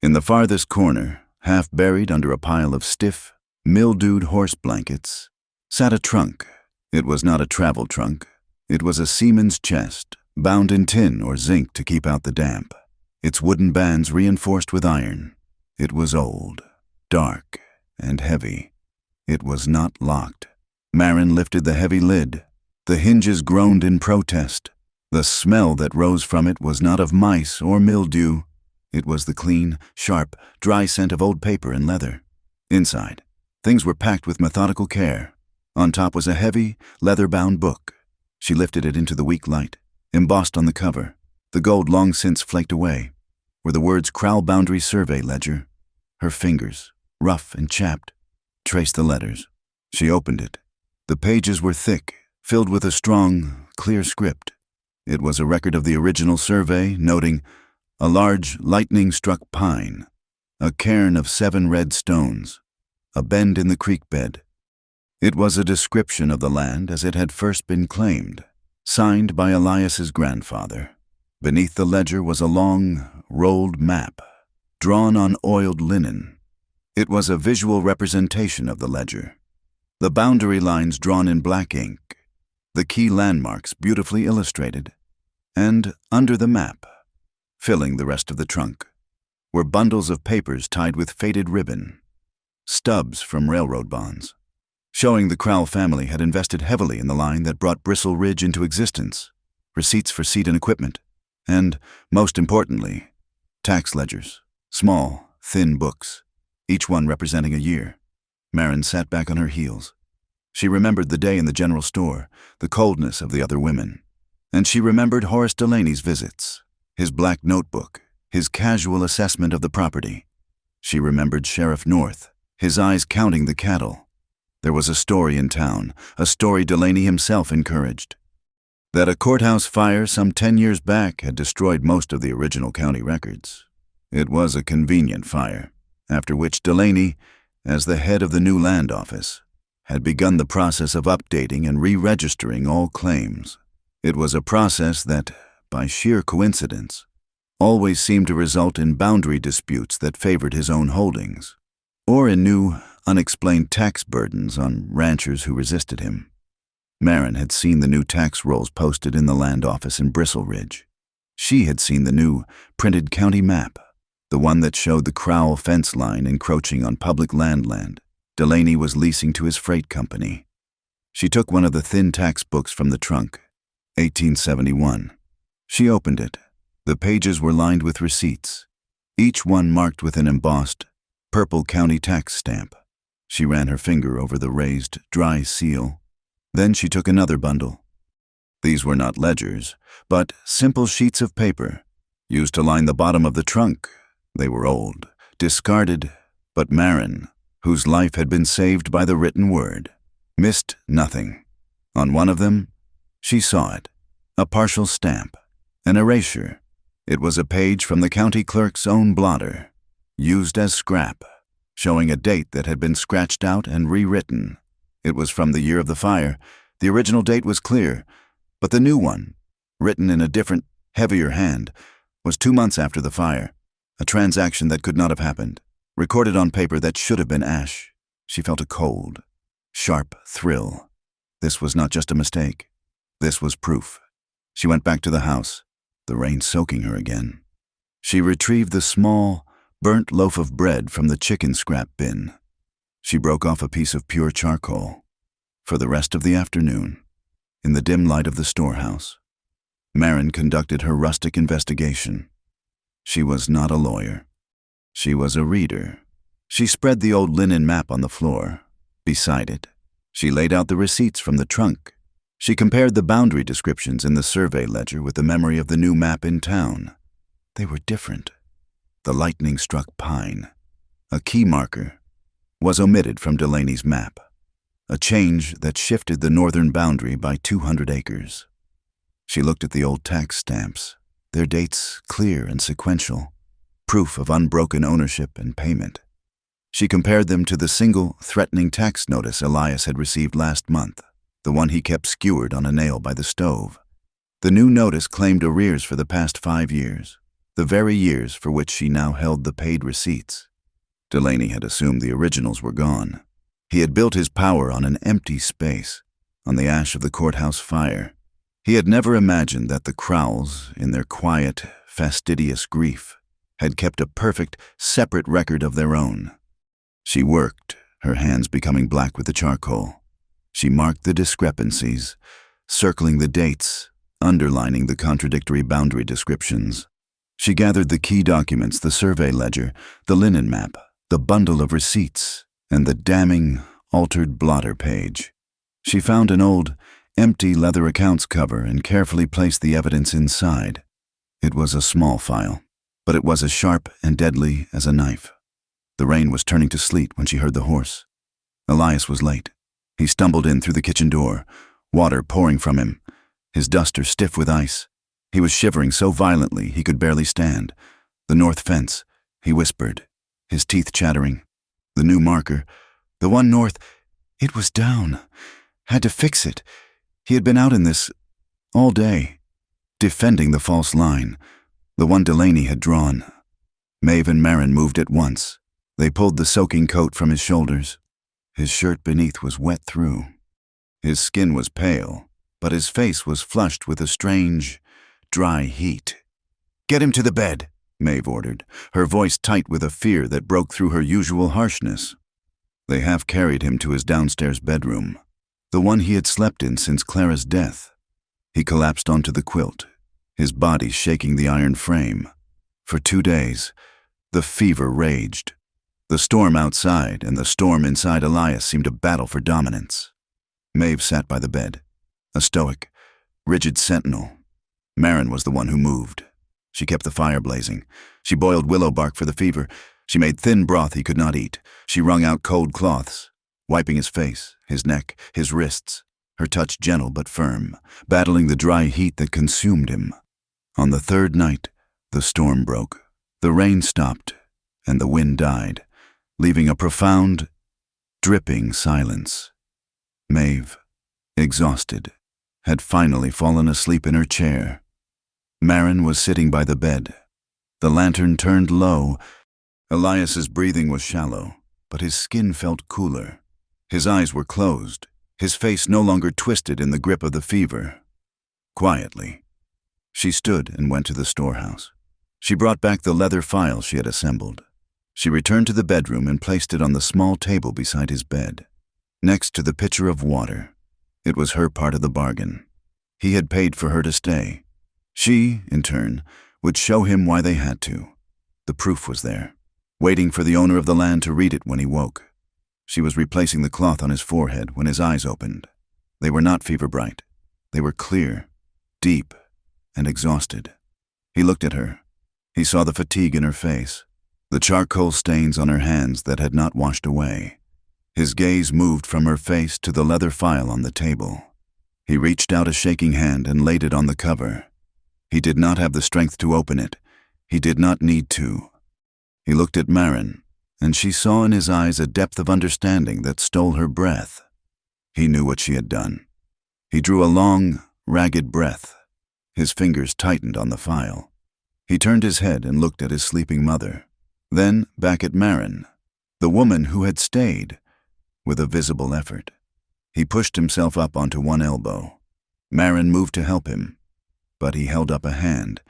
In the farthest corner, half buried under a pile of stiff, mildewed horse blankets, sat a trunk. It was not a travel trunk. It was a seaman's chest, bound in tin or zinc to keep out the damp, its wooden bands reinforced with iron. It was old, dark, and heavy. It was not locked. Marin lifted the heavy lid. The hinges groaned in protest. The smell that rose from it was not of mice or mildew. It was the clean, sharp, dry scent of old paper and leather. Inside, things were packed with methodical care. On top was a heavy, leather-bound book. She lifted it into the weak light. Embossed on the cover, the gold long since flaked away, were the words Crowell Boundary Survey Ledger. Her fingers, rough and chapped, traced the letters. She opened it. The pages were thick, filled with a strong, clear script. It was a record of the original survey, noting a large, lightning-struck pine, a cairn of 7 red stones, a bend in the creek bed. It was a description of the land as it had first been claimed, signed by Elias's grandfather. Beneath the ledger was a long, rolled map, drawn on oiled linen. It was a visual representation of the ledger. The boundary lines drawn in black ink, the key landmarks beautifully illustrated, and under the map, filling the rest of the trunk, were bundles of papers tied with faded ribbon, stubs from railroad bonds, showing the Crowell family had invested heavily in the line that brought Bristle Ridge into existence, receipts for seat and equipment, and, most importantly, tax ledgers, small, thin books, each one representing a year. Marin sat back on her heels. She remembered the day in the general store, the coldness of the other women, and she remembered Horace Delaney's visits, his black notebook, his casual assessment of the property. She remembered Sheriff North, his eyes counting the cattle. There was a story in town, a story Delaney himself encouraged, that a courthouse fire some 10 years back had destroyed most of the original county records. It was a convenient fire, after which Delaney, as the head of the new land office, had begun the process of updating and re-registering all claims. It was a process that, by sheer coincidence, always seemed to result in boundary disputes that favored his own holdings, or in new, unexplained tax burdens on ranchers who resisted him. Marin had seen the new tax rolls posted in the land office in Bristle Ridge. She had seen the new, printed county map, the one that showed the Crowell fence line encroaching on public land Delaney was leasing to his freight company. She took one of the thin tax books from the trunk, 1871. She opened it. The pages were lined with receipts, each one marked with an embossed, purple county tax stamp. She ran her finger over the raised, dry seal. Then she took another bundle. These were not ledgers, but simple sheets of paper, used to line the bottom of the trunk. They were old, discarded, but Marin, whose life had been saved by the written word, missed nothing. On one of them, she saw it, a partial stamp, an erasure. It was a page from the county clerk's own blotter, used as scrap, showing a date that had been scratched out and rewritten. It was from the year of the fire. The original date was clear, but the new one, written in a different, heavier hand, was 2 months after the fire, a transaction that could not have happened, recorded on paper that should have been ash. She felt a cold, sharp thrill. This was not just a mistake. This was proof. She went back to the house, the rain soaking her again. She retrieved the small, burnt loaf of bread from the chicken scrap bin. She broke off a piece of pure charcoal. For the rest of the afternoon, in the dim light of the storehouse, Marin conducted her rustic investigation. She was not a lawyer. She was a reader. She spread the old linen map on the floor. Beside it, she laid out the receipts from the trunk. She compared the boundary descriptions in the survey ledger with the memory of the new map in town. They were different. The lightning-struck pine, a key marker, was omitted from Delaney's map, a change that shifted the northern boundary by 200 acres. She looked at the old tax stamps, their dates clear and sequential, proof of unbroken ownership and payment. She compared them to the single, threatening tax notice Elias had received last month, the one he kept skewered on a nail by the stove. The new notice claimed arrears for the past 5 years, the very years for which she now held the paid receipts. Delaney had assumed the originals were gone. He had built his power on an empty space, on the ash of the courthouse fire. He had never imagined that the Crowells, in their quiet, fastidious grief, had kept a perfect, separate record of their own. She worked, her hands becoming black with the charcoal. She marked the discrepancies, circling the dates, underlining the contradictory boundary descriptions. She gathered the key documents, the survey ledger, the linen map, the bundle of receipts, and the damning, altered blotter page. She found an old, empty leather accounts cover and carefully placed the evidence inside. It was a small file, but it was as sharp and deadly as a knife. The rain was turning to sleet when she heard the horse. Elias was late. He stumbled in through the kitchen door, water pouring from him, his duster stiff with ice. He was shivering so violently he could barely stand. The north fence, he whispered, his teeth chattering. The new marker, the one north, it was down. Had to fix it. He had been out in this all day, defending the false line, the one Delaney had drawn. Maeve and Marin moved at once. They pulled the soaking coat from his shoulders. His shirt beneath was wet through. His skin was pale, but his face was flushed with a strange, dry heat. "Get him to the bed," Maeve ordered, her voice tight with a fear that broke through her usual harshness. They half carried him to his downstairs bedroom, the one he had slept in since Clara's death. He collapsed onto the quilt, his body shaking the iron frame. For 2 days, the fever raged. The storm outside and the storm inside Elias seemed to battle for dominance. Maeve sat by the bed, a stoic, rigid sentinel. Marin was the one who moved. She kept the fire blazing. She boiled willow bark for the fever. She made thin broth he could not eat. She wrung out cold cloths, wiping his face, his neck, his wrists, her touch gentle but firm, battling the dry heat that consumed him. On the 3rd night, the storm broke. The rain stopped, and the wind died, leaving a profound, dripping silence. Maeve, exhausted, had finally fallen asleep in her chair. Marin was sitting by the bed. The lantern turned low. Elias's breathing was shallow, but his skin felt cooler. His eyes were closed, his face no longer twisted in the grip of the fever. Quietly, she stood and went to the storehouse. She brought back the leather file she had assembled. She returned to the bedroom and placed it on the small table beside his bed, next to the pitcher of water. It was her part of the bargain. He had paid for her to stay. She, in turn, would show him why they had to. The proof was there, waiting for the owner of the land to read it when he woke. She was replacing the cloth on his forehead when his eyes opened. They were not fever-bright. They were clear, deep, and exhausted. He looked at her. He saw the fatigue in her face, the charcoal stains on her hands that had not washed away. His gaze moved from her face to the leather file on the table. He reached out a shaking hand and laid it on the cover. He did not have the strength to open it. He did not need to. He looked at Marin, and she saw in his eyes a depth of understanding that stole her breath. He knew what she had done. He drew a long, ragged breath. His fingers tightened on the file. He turned his head and looked at his sleeping mother, then back at Marin, the woman who had stayed, with a visible effort. He pushed himself up onto one elbow. Marin moved to help him, but he held up a hand.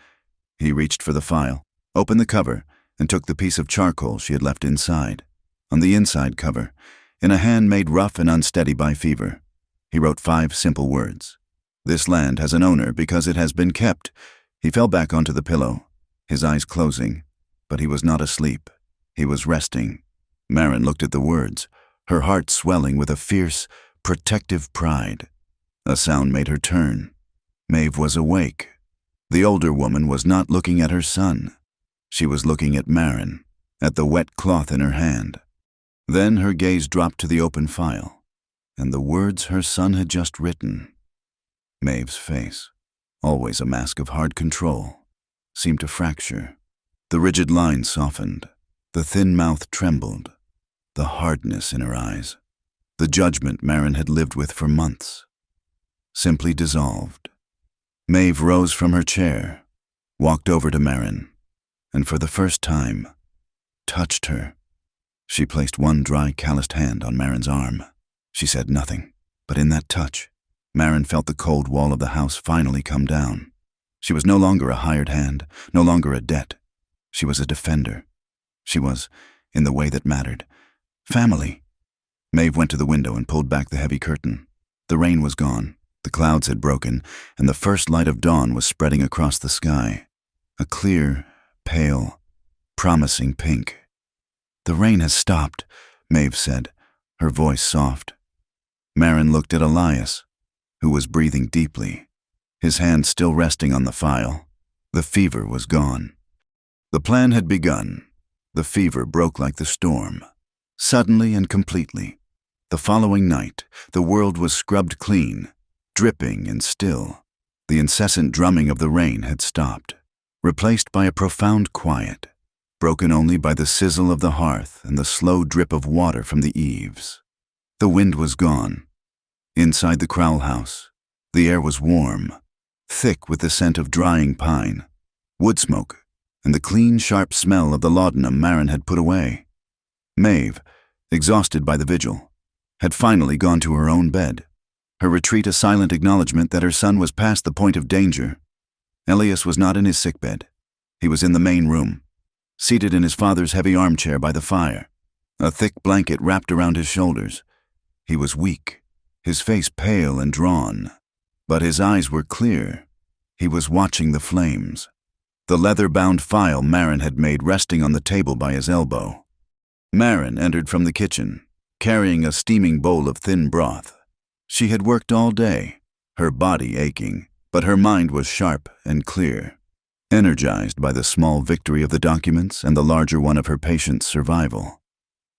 He reached for the file, opened the cover, and took the piece of charcoal she had left inside. On the inside cover, in a hand made rough and unsteady by fever, he wrote 5 simple words. "This land has an owner because it has been kept." He fell back onto the pillow, his eyes closing, but he was not asleep. He was resting. Marin looked at the words, her heart swelling with a fierce, protective pride. A sound made her turn. Maeve was awake. The older woman was not looking at her son. She was looking at Marin, at the wet cloth in her hand. Then her gaze dropped to the open file, and the words her son had just written. Maeve's face, always a mask of hard control, seemed to fracture. The rigid lines softened. The thin mouth trembled. The hardness in her eyes, the judgment Marin had lived with for months, simply dissolved. Maeve rose from her chair, walked over to Marin, and for the first time, touched her. She placed one dry, calloused hand on Marin's arm. She said nothing, but in that touch, Marin felt the cold wall of the house finally come down. She was no longer a hired hand, no longer a debt. She was a defender. She was, in the way that mattered, family. Maeve went to the window and pulled back the heavy curtain. The rain was gone, the clouds had broken, and the first light of dawn was spreading across the sky. A clear, pale, promising pink. "The rain has stopped," Maeve said, her voice soft. Marin looked at Elias, who was breathing deeply, his hand still resting on the file. The fever was gone. The plan had begun. The fever broke like the storm, suddenly and completely. The following night, the world was scrubbed clean, dripping and still. The incessant drumming of the rain had stopped, replaced by a profound quiet, broken only by the sizzle of the hearth and the slow drip of water from the eaves. The wind was gone. Inside the Crowell house, the air was warm, thick with the scent of drying pine, wood smoke, and the clean, sharp smell of the laudanum Marin had put away. Maeve, exhausted by the vigil, had finally gone to her own bed, her retreat a silent acknowledgement that her son was past the point of danger. Elias was not in his sickbed. He was in the main room, seated in his father's heavy armchair by the fire, a thick blanket wrapped around his shoulders. He was weak, his face pale and drawn, but his eyes were clear. He was watching the flames, the leather-bound file Marin had made resting on the table by his elbow. Marin entered from the kitchen, carrying a steaming bowl of thin broth. She had worked all day, her body aching, but her mind was sharp and clear, energized by the small victory of the documents and the larger one of her patient's survival.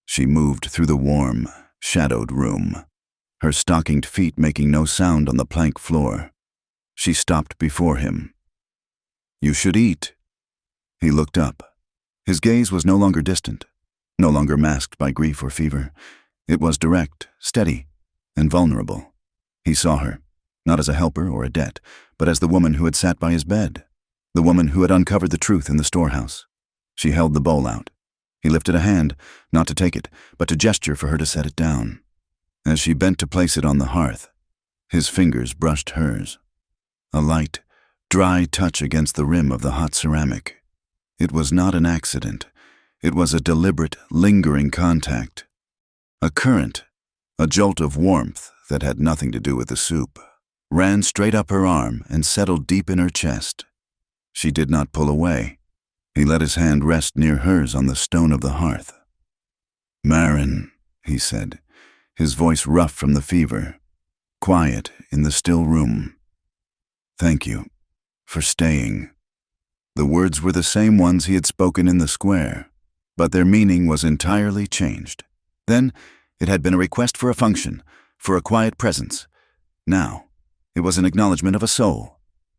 She moved through the warm, shadowed room, her stockinged feet making no sound on the plank floor. She stopped before him. "You should eat." He looked up. His gaze was no longer distant, no longer masked by grief or fever. It was direct, steady, and vulnerable. He saw her, not as a helper or a debt, but as the woman who had sat by his bed, the woman who had uncovered the truth in the storehouse. She held the bowl out. He lifted a hand, not to take it, but to gesture for her to set it down. As she bent to place it on the hearth, his fingers brushed hers. A light, dry touch against the rim of the hot ceramic. It was not an accident. It was a deliberate, lingering contact. A current, a jolt of warmth that had nothing to do with the soup, ran straight up her arm and settled deep in her chest. She did not pull away. He let his hand rest near hers on the stone of the hearth. "Marin," he said, his voice rough from the fever, quiet in the still room. "Thank you for staying." The words were the same ones he had spoken in the square, but their meaning was entirely changed. Then, it had been a request for a function, for a quiet presence. Now, it was an acknowledgement of a soul.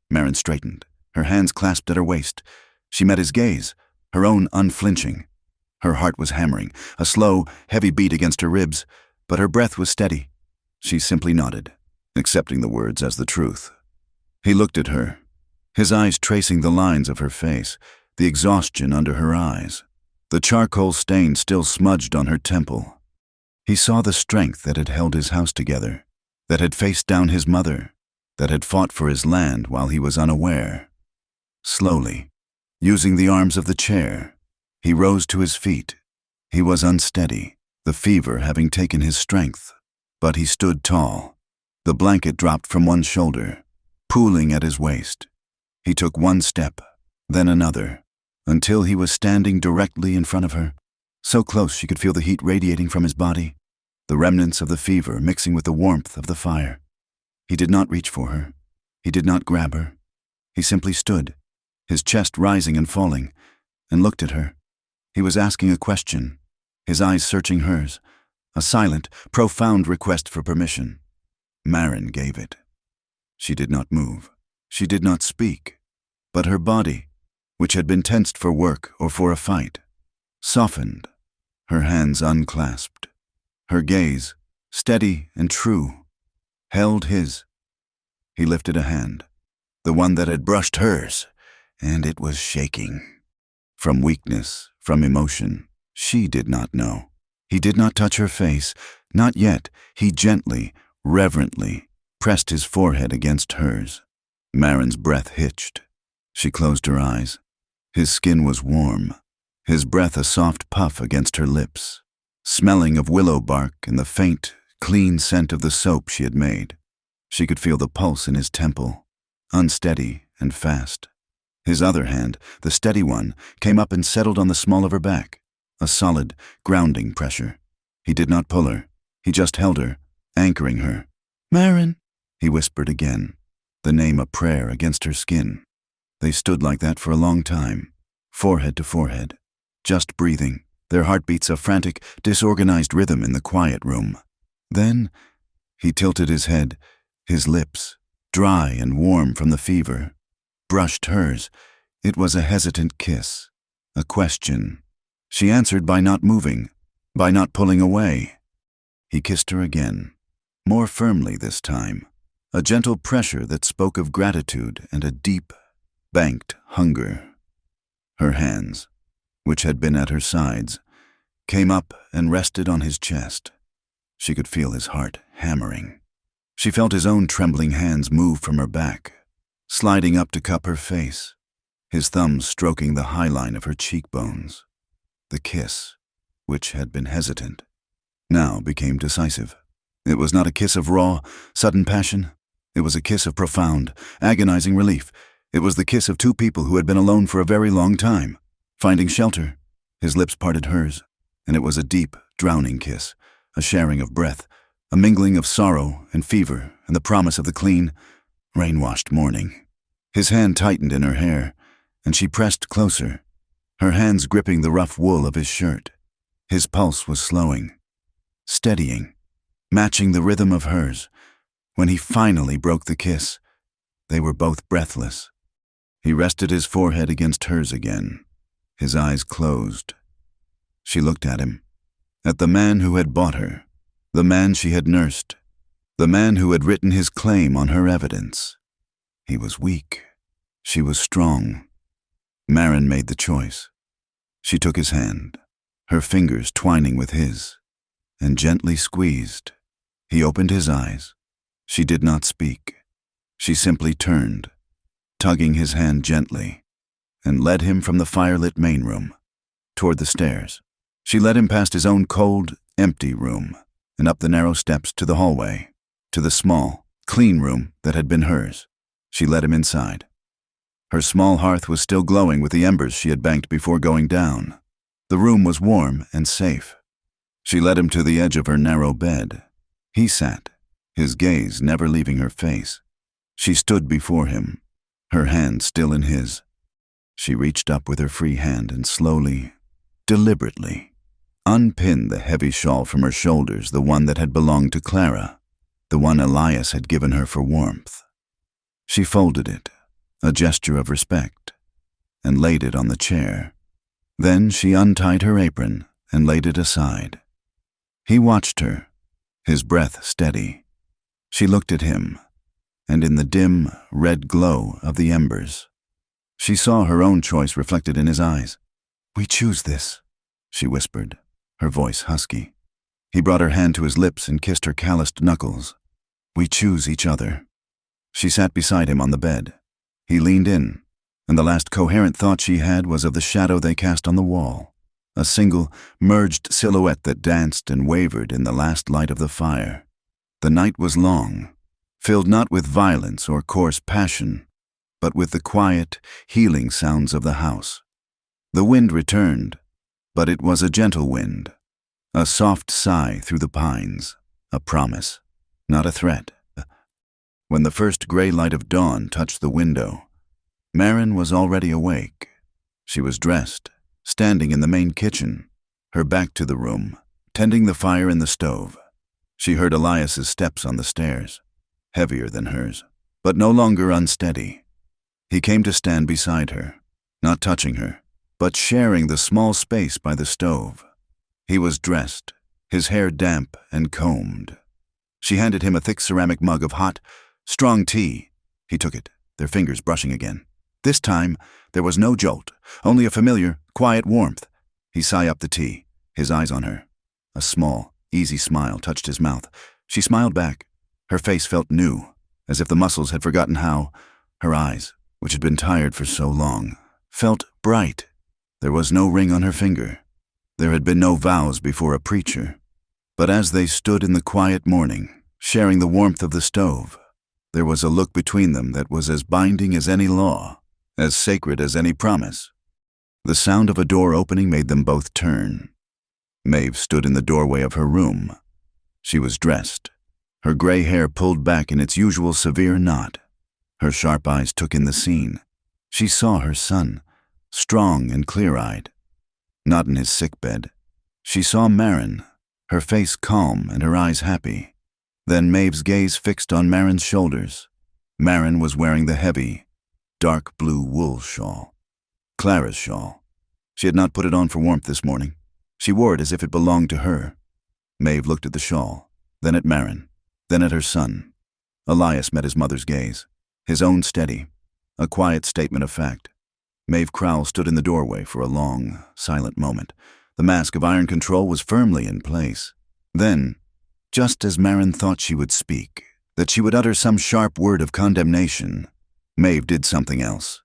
Marin straightened, her hands clasped at her waist. She met his gaze, her own unflinching. Her heart was hammering, a slow, heavy beat against her ribs, but her breath was steady. She simply nodded, accepting the words as the truth. He looked at her, his eyes tracing the lines of her face, the exhaustion under her eyes, the charcoal stain still smudged on her temple. He saw the strength that had held his house together, that had faced down his mother, that had fought for his land while he was unaware. Slowly, using the arms of the chair, he rose to his feet. He was unsteady, the fever having taken his strength, but he stood tall. The blanket dropped from one shoulder, pooling at his waist. He took one step, then another, until he was standing directly in front of her, so close she could feel the heat radiating from his body, the remnants of the fever mixing with the warmth of the fire. He did not reach for her. He did not grab her. He simply stood, his chest rising and falling, and looked at her. He was asking a question, his eyes searching hers, a silent, profound request for permission. Marin gave it. She did not move. She did not speak. But her body, which had been tensed for work or for a fight, softened, her hands unclasped. Her gaze, steady and true, held his. He lifted a hand, the one that had brushed hers, and it was shaking. From weakness, from emotion, she did not know. He did not touch her face, not yet. He gently, reverently, pressed his forehead against hers. Marin's breath hitched. She closed her eyes. His skin was warm, his breath a soft puff against her lips, smelling of willow bark and the faint, clean scent of the soap she had made. She could feel the pulse in his temple, unsteady and fast. His other hand, the steady one, came up and settled on the small of her back, a solid, grounding pressure. He did not pull her. He just held her, anchoring her. "Marin," he whispered again, the name a prayer against her skin. They stood like that for a long time, forehead to forehead, just breathing, their heartbeats a frantic, disorganized rhythm in the quiet room. Then he tilted his head, his lips, dry and warm from the fever, brushed hers. It was a hesitant kiss, a question. She answered by not moving, by not pulling away. He kissed her again, more firmly this time, a gentle pressure that spoke of gratitude and a deep, banked hunger. Her hands, which had been at her sides, came up and rested on his chest. She could feel his heart hammering. She felt his own trembling hands move from her back, sliding up to cup her face, his thumbs stroking the high line of her cheekbones. The kiss, which had been hesitant, now became decisive. It was not a kiss of raw, sudden passion. It was a kiss of profound, agonizing relief. It was the kiss of two people who had been alone for a very long time, finding shelter. His lips parted hers, and it was a deep, drowning kiss, a sharing of breath, a mingling of sorrow and fever and the promise of the clean, rain-washed morning. His hand tightened in her hair, and she pressed closer, her hands gripping the rough wool of his shirt. His pulse was slowing, steadying, matching the rhythm of hers. When he finally broke the kiss, they were both breathless. He rested his forehead against hers again, his eyes closed. She looked at him, at the man who had bought her, the man she had nursed, the man who had written his claim on her evidence. He was weak. She was strong. Marin made the choice. She took his hand, her fingers twining with his, and gently squeezed. He opened his eyes. She did not speak. She simply turned, tugging his hand gently, and led him from the firelit main room, toward the stairs. She led him past his own cold, empty room, and up the narrow steps to the hallway, to the small, clean room that had been hers. She led him inside. Her small hearth was still glowing with the embers she had banked before going down. The room was warm and safe. She led him to the edge of her narrow bed. He sat, his gaze never leaving her face. She stood before him, her hand still in his. She reached up with her free hand and slowly, deliberately, unpinned the heavy shawl from her shoulders, the one that had belonged to Clara, the one Elias had given her for warmth. She folded it, a gesture of respect, and laid it on the chair. Then she untied her apron and laid it aside. He watched her, his breath steady. She looked at him, and in the dim, red glow of the embers, she saw her own choice reflected in his eyes. "We choose this," she whispered, her voice husky. He brought her hand to his lips and kissed her calloused knuckles. "We choose each other." She sat beside him on the bed. He leaned in, and the last coherent thought she had was of the shadow they cast on the wall, a single, merged silhouette that danced and wavered in the last light of the fire. The night was long, filled not with violence or coarse passion, but with the quiet, healing sounds of the house. The wind returned, but it was a gentle wind, a soft sigh through the pines, a promise, not a threat. When the first gray light of dawn touched the window, Marin was already awake. She was dressed, standing in the main kitchen, her back to the room, tending the fire in the stove. She heard Elias's steps on the stairs, heavier than hers, but no longer unsteady. He came to stand beside her, not touching her, but sharing the small space by the stove. He was dressed, his hair damp and combed. She handed him a thick ceramic mug of hot, strong tea. He took it, their fingers brushing again. This time, there was no jolt, only a familiar, quiet warmth. He sighed up the tea, his eyes on her. A small, easy smile touched his mouth. She smiled back. Her face felt new, as if the muscles had forgotten how. Her eyes, which had been tired for so long, felt bright. There was no ring on her finger. There had been no vows before a preacher. But as they stood in the quiet morning, sharing the warmth of the stove, there was a look between them that was as binding as any law, as sacred as any promise. The sound of a door opening made them both turn. Maeve stood in the doorway of her room. She was dressed, her gray hair pulled back in its usual severe knot. Her sharp eyes took in the scene. She saw her son, strong and clear-eyed, not in his sickbed. She saw Marin, her face calm and her eyes happy. Then Maeve's gaze fixed on Marin's shoulders. Marin was wearing the heavy, dark blue wool shawl. Clara's shawl. She had not put it on for warmth this morning. She wore it as if it belonged to her. Maeve looked at the shawl, then at Marin, then at her son. Elias met his mother's gaze, his own steady, a quiet statement of fact. Maeve Crowell stood in the doorway for a long, silent moment. The mask of iron control was firmly in place. Then, just as Marin thought she would speak, that she would utter some sharp word of condemnation, Maeve did something else.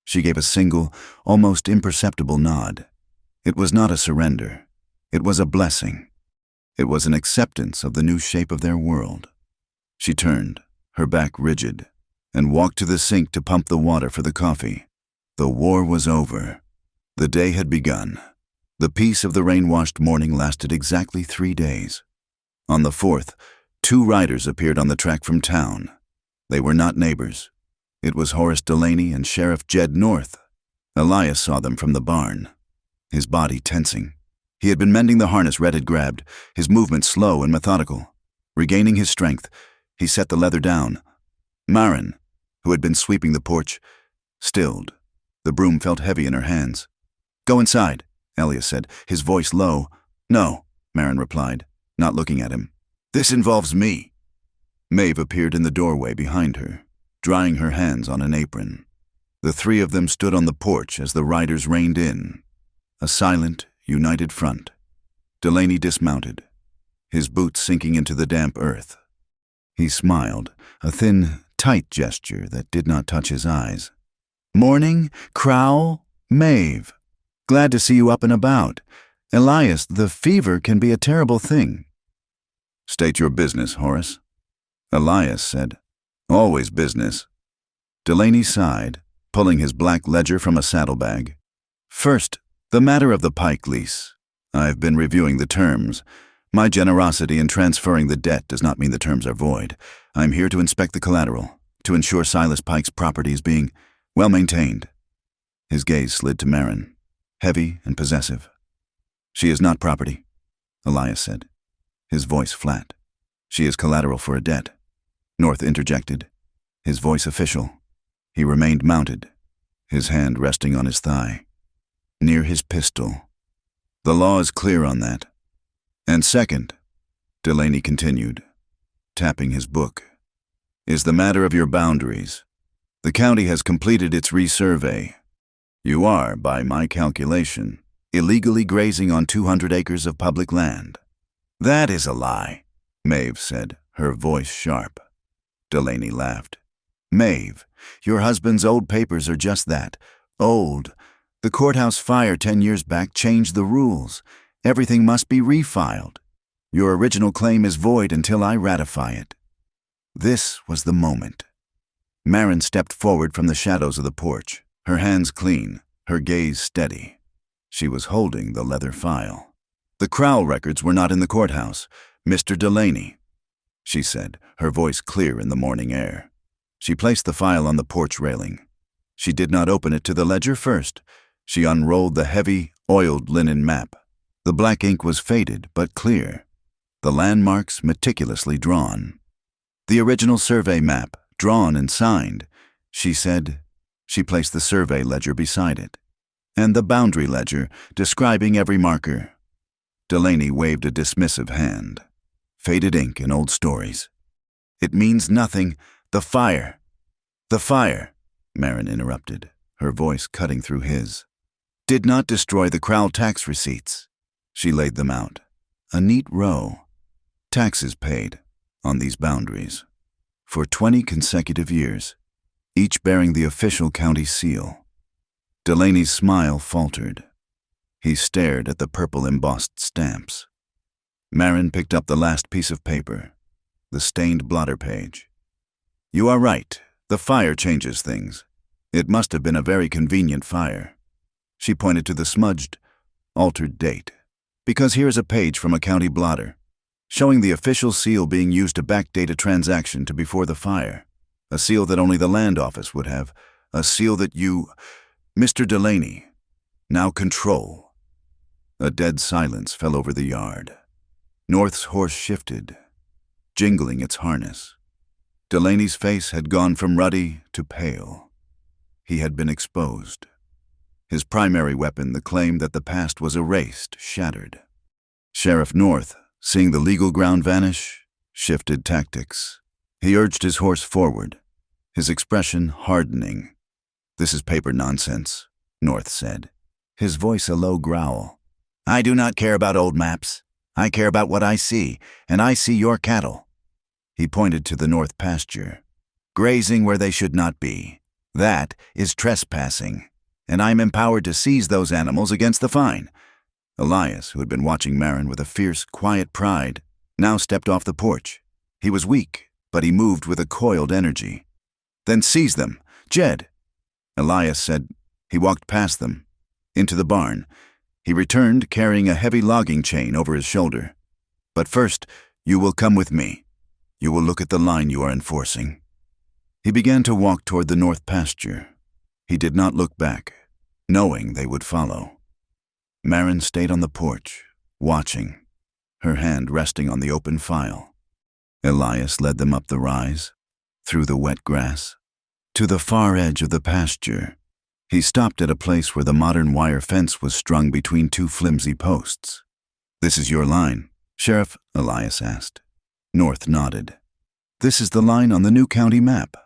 She gave a single, almost imperceptible nod. It was not a surrender. It was a blessing. It was an acceptance of the new shape of their world. She turned, her back rigid, and walked to the sink to pump the water for the coffee. The war was over. The day had begun. The peace of the rain-washed morning lasted exactly 3 days. On the 4th, 2 riders appeared on the track from town. They were not neighbors. It was Horace Delaney and Sheriff Jed North. Elias saw them from the barn, his body tensing. He had been mending the harness Red had grabbed, his movements slow and methodical. Regaining his strength, he set the leather down. Marin, who had been sweeping the porch, stilled. The broom felt heavy in her hands. "Go inside," Elias said, his voice low. "No," Marin replied, not looking at him. "This involves me." Maeve appeared in the doorway behind her, drying her hands on an apron. The 3 of them stood on the porch as the riders reined in, a silent, united front. Delaney dismounted, his boots sinking into the damp earth. He smiled, a thin, tight gesture that did not touch his eyes. "Morning, Crowell, Maeve. Glad to see you up and about. Elias, the fever can be a terrible thing." "State your business, Horace." Elias said, "Always business." Delaney sighed, pulling his black ledger from a saddlebag. "First, the matter of the Pike lease. I've been reviewing the terms. My generosity in transferring the debt does not mean the terms are void. I'm here to inspect the collateral, to ensure Silas Pike's property is being, well maintained." His gaze slid to Marin, heavy and possessive. She is not property, Elias said, his voice flat. She is collateral for a debt. North interjected, his voice official. He remained mounted, his hand resting on his thigh, near his pistol. The law is clear on that. And second, Delaney continued, tapping his book, is the matter of your boundaries. The county has completed its resurvey. You are, by my calculation, illegally grazing on 200 acres of public land. That is a lie, Maeve said, her voice sharp. Delaney laughed. Maeve, your husband's old papers are just that, old. The courthouse fire 10 years back changed the rules. Everything must be refiled. Your original claim is void until I ratify it. This was the moment. Marin stepped forward from the shadows of the porch, her hands clean, her gaze steady. She was holding the leather file. The Crowell records were not in the courthouse. Mr. Delaney, she said, her voice clear in the morning air. She placed the file on the porch railing. She did not open it to the ledger first. She unrolled the heavy, oiled linen map. The black ink was faded but clear, the landmarks meticulously drawn. The original survey map, drawn and signed, she said. She placed the survey ledger beside it, and the boundary ledger, describing every marker. Delaney waved a dismissive hand. Faded ink in old stories. It means nothing. The fire, Marin interrupted, her voice cutting through his, did not destroy the Crowell tax receipts. She laid them out. A neat row. Taxes paid on these boundaries for 20 consecutive years, each bearing the official county seal. Delaney's smile faltered. He stared at the purple embossed stamps. Marin picked up the last piece of paper, the stained blotter page. You are right. The fire changes things. It must have been a very convenient fire. She pointed to the smudged, altered date. Because here's a page from a county blotter, showing the official seal being used to backdate a transaction to before the fire. A seal that only the land office would have. A seal that you, Mr. Delaney, now control. A dead silence fell over the yard. North's horse shifted, jingling its harness. Delaney's face had gone from ruddy to pale. He had been exposed. His primary weapon, the claim that the past was erased, shattered. Sheriff North, seeing the legal ground vanish, shifted tactics. He urged his horse forward, his expression hardening. This is paper nonsense, North said, his voice a low growl. I do not care about old maps. I care about what I see, and I see your cattle. He pointed to the north pasture, grazing where they should not be. That is trespassing, and I am empowered to seize those animals against the fine. Elias, who had been watching Marin with a fierce, quiet pride, now stepped off the porch. He was weak, but he moved with a coiled energy. Then seize them, Jed, Elias said. He walked past them, into the barn. He returned carrying a heavy logging chain over his shoulder. But first, you will come with me. You will look at the line you are enforcing. He began to walk toward the north pasture. He did not look back, knowing they would follow. Marin stayed on the porch, watching, her hand resting on the open file. Elias led them up the rise, through the wet grass, to the far edge of the pasture. He stopped at a place where the modern wire fence was strung between two flimsy posts. This is your line, Sheriff? Elias asked. North nodded. This is the line on the new county map.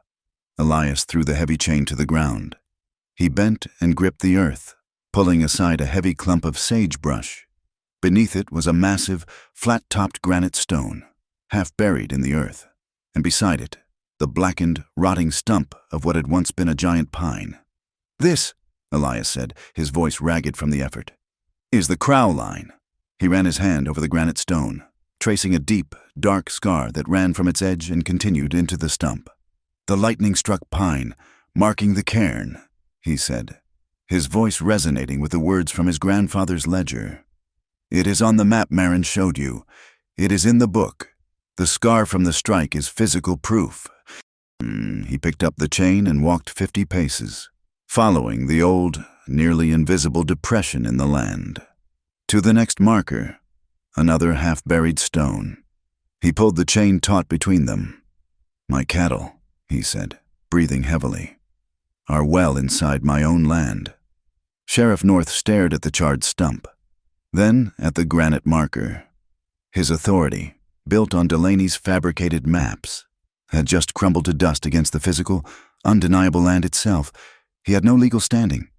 Elias threw the heavy chain to the ground. He bent and gripped the earth, pulling aside a heavy clump of sagebrush. Beneath it was a massive, flat-topped granite stone, half buried in the earth, and beside it, the blackened, rotting stump of what had once been a giant pine. This, Elias said, his voice ragged from the effort, is the Crowell line. He ran his hand over the granite stone, tracing a deep, dark scar that ran from its edge and continued into the stump. The lightning-struck pine, marking the cairn, he said, his voice resonating with the words from his grandfather's ledger. It is on the map Marin showed you. It is in the book. The scar from the strike is physical proof. He picked up the chain and walked 50 paces, following the old, nearly invisible depression in the land. To the next marker, another half-buried stone. He pulled the chain taut between them. "My cattle," he said, breathing heavily, "are well inside my own land." Sheriff North stared at the charred stump, then at the granite marker. His authority, built on Delaney's fabricated maps, had just crumbled to dust against the physical, undeniable land itself. He had no legal standing.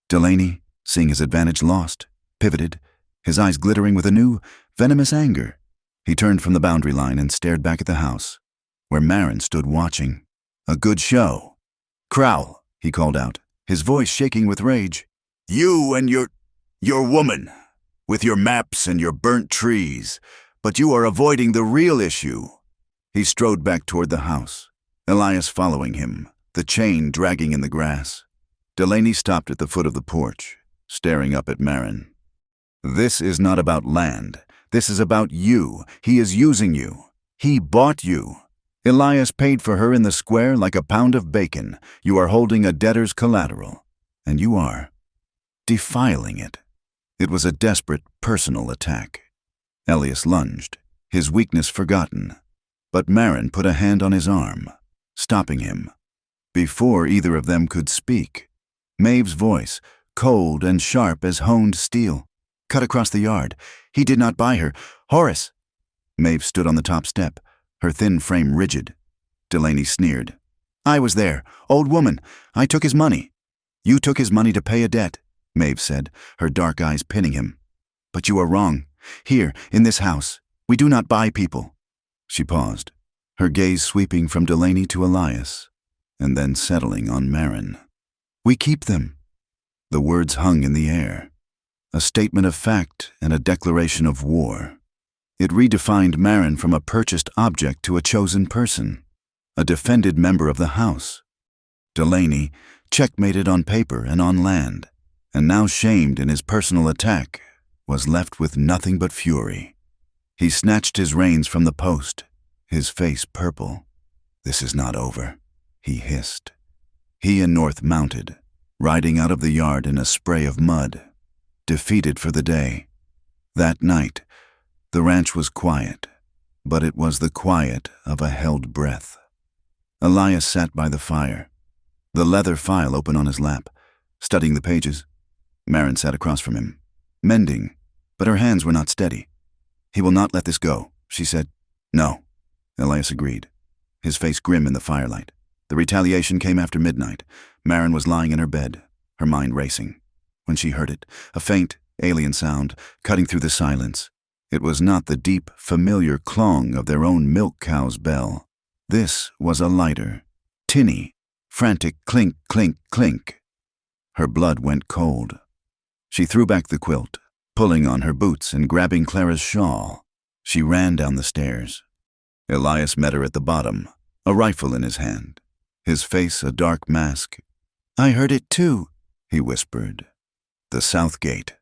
Delaney, seeing his advantage lost, pivoted, his eyes glittering with a new, venomous anger. He turned from the boundary line and stared back at the house, where Marin stood watching. "A good show." "Crowell," he called out, his voice shaking with rage. "You and your woman, with your maps and your burnt trees, but you are avoiding the real issue." He strode back toward the house, Elias following him, the chain dragging in the grass. Delaney stopped at the foot of the porch, staring up at Marin. "This is not about land. This is about you. He is using you. He bought you. Elias paid for her in the square like a pound of bacon. You are holding a debtor's collateral, and you are defiling it." It was a desperate, personal attack. Elias lunged, his weakness forgotten, but Marin put a hand on his arm, stopping him. Before either of them could speak, Maeve's voice, cold and sharp as honed steel, cut across the yard. "He did not buy her. Horace!" Maeve stood on the top step, her thin frame rigid. Delaney sneered. "I was there. Old woman. I took his money." "You took his money to pay a debt," Maeve said, her dark eyes pinning him. "But you are wrong. Here, in this house, we do not buy people." She paused, her gaze sweeping from Delaney to Elias, and then settling on Marin. "We keep them." The words hung in the air, a statement of fact and a declaration of war. It redefined Marin from a purchased object to a chosen person, a defended member of the house. Delaney, checkmated on paper and on land, and now shamed in his personal attack, was left with nothing but fury. He snatched his reins from the post, his face purple. "This is not over," he hissed. He and North mounted, riding out of the yard in a spray of mud, defeated for the day. That night, the ranch was quiet, but it was the quiet of a held breath. Elias sat by the fire, the leather file open on his lap, studying the pages. Marin sat across from him, mending, but her hands were not steady. "He will not let this go," she said. "No," Elias agreed, his face grim in the firelight. The retaliation came after midnight. Marin was lying in her bed, her mind racing, when she heard it, a faint, alien sound cutting through the silence. It was not the deep, familiar clong of their own milk cow's bell. This was a lighter, tinny, frantic clink, clink, clink. Her blood went cold. She threw back the quilt, pulling on her boots and grabbing Clara's shawl. She ran down the stairs. Elias met her at the bottom, a rifle in his hand, his face a dark mask. "I heard it too," he whispered. The south gate.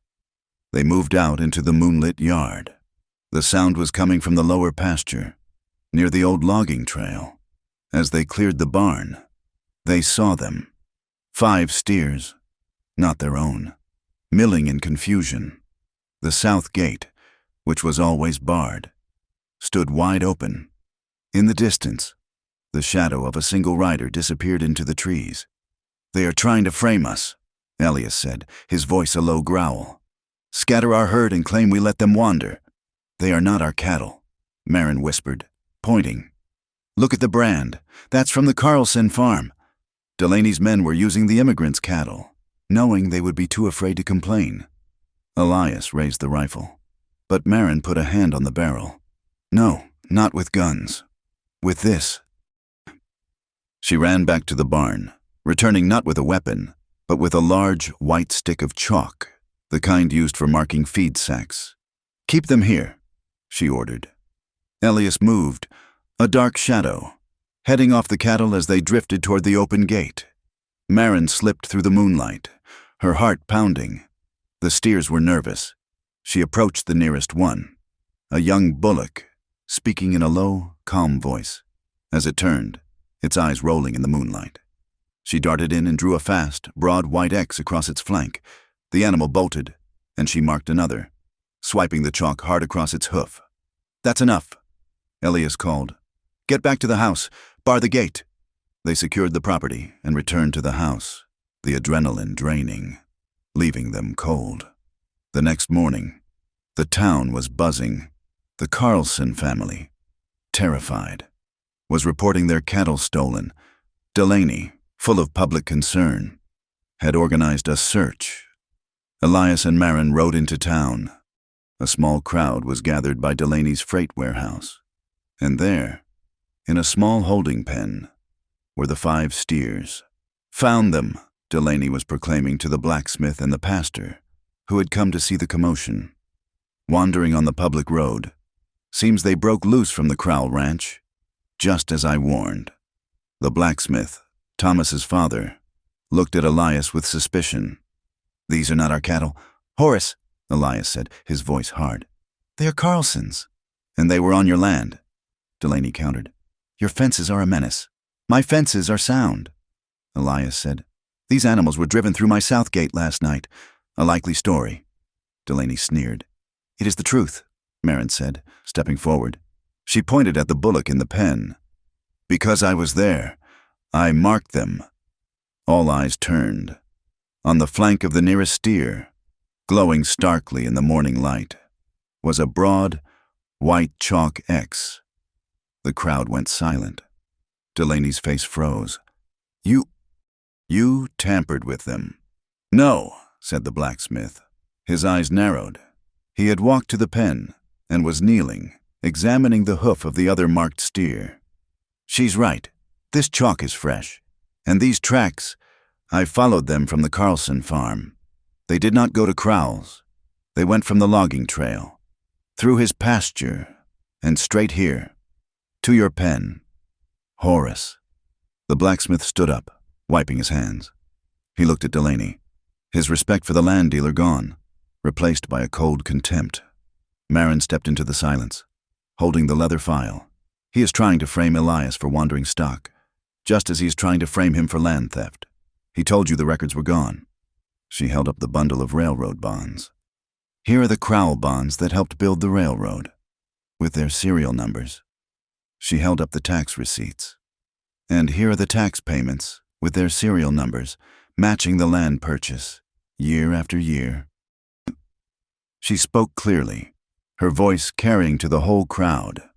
They moved out into the moonlit yard. The sound was coming from the lower pasture, near the old logging trail. As they cleared the barn, they saw them. 5 steers, not their own, milling in confusion. The south gate, which was always barred, stood wide open. In the distance, the shadow of a single rider disappeared into the trees. "They are trying to frame us," Elias said, his voice a low growl. "Scatter our herd and claim we let them wander." "They are not our cattle," Marin whispered, pointing. "Look at the brand. That's from the Carlson farm." Delaney's men were using the immigrants' cattle, knowing they would be too afraid to complain. Elias raised the rifle, but Marin put a hand on the barrel. "No, not with guns. With this." She ran back to the barn, returning not with a weapon, but with a large, white stick of chalk, the kind used for marking feed sacks. "Keep them here," she ordered. Elias moved, a dark shadow, heading off the cattle as they drifted toward the open gate. Marin slipped through the moonlight, her heart pounding. The steers were nervous. She approached the nearest one, a young bullock, speaking in a low, calm voice. As it turned, its eyes rolling in the moonlight, she darted in and drew a fast, broad white X across its flank. The animal bolted, and she marked another. swiping the chalk hard across its hoof. "That's enough," Elias called. "Get back to the house. Bar the gate." They secured the property and returned to the house, the adrenaline draining, leaving them cold. The next morning, the town was buzzing. The Carlson family, terrified, was reporting their cattle stolen. Delaney, full of public concern, had organized a search. Elias and Marin rode into town. A small crowd was gathered by Delaney's freight warehouse. And there, in a small holding pen, were the 5 steers. "Found them," Delaney was proclaiming to the blacksmith and the pastor, who had come to see the commotion. "Wandering on the public road. Seems they broke loose from the Crowell ranch, just as I warned." The blacksmith, Thomas's father, looked at Elias with suspicion. "These are not our cattle." "Horace," Elias said, his voice hard. "They are Carlson's." "And they were on your land," Delaney countered. "Your fences are a menace." "My fences are sound," Elias said. "These animals were driven through my south gate last night." "A likely story," Delaney sneered. "It is the truth," Marin said, stepping forward. She pointed at the bullock in the pen. "Because I was there, I marked them." All eyes turned. On the flank of the nearest steer, glowing starkly in the morning light, was a broad, white chalk X. The crowd went silent. Delaney's face froze. You tampered with them." "No," said the blacksmith. His eyes narrowed. He had walked to the pen and was kneeling, examining the hoof of the other marked steer. "She's right. This chalk is fresh. And these tracks, I followed them from the Carlson farm. They did not go to Crowell's. They went from the logging trail, through his pasture, and straight here, to your pen. Horace." The blacksmith stood up, wiping his hands. He looked at Delaney, his respect for the land dealer gone, replaced by a cold contempt. Marin stepped into the silence, holding the leather file. He is trying to frame Elias for wandering stock, just as he is trying to frame him for land theft. He told you the records were gone. She held up the bundle of railroad bonds. "Here are the Crowell bonds that helped build the railroad, with their serial numbers." She held up the tax receipts. "And here are the tax payments, with their serial numbers, matching the land purchase, year after year." She spoke clearly, her voice carrying to the whole crowd.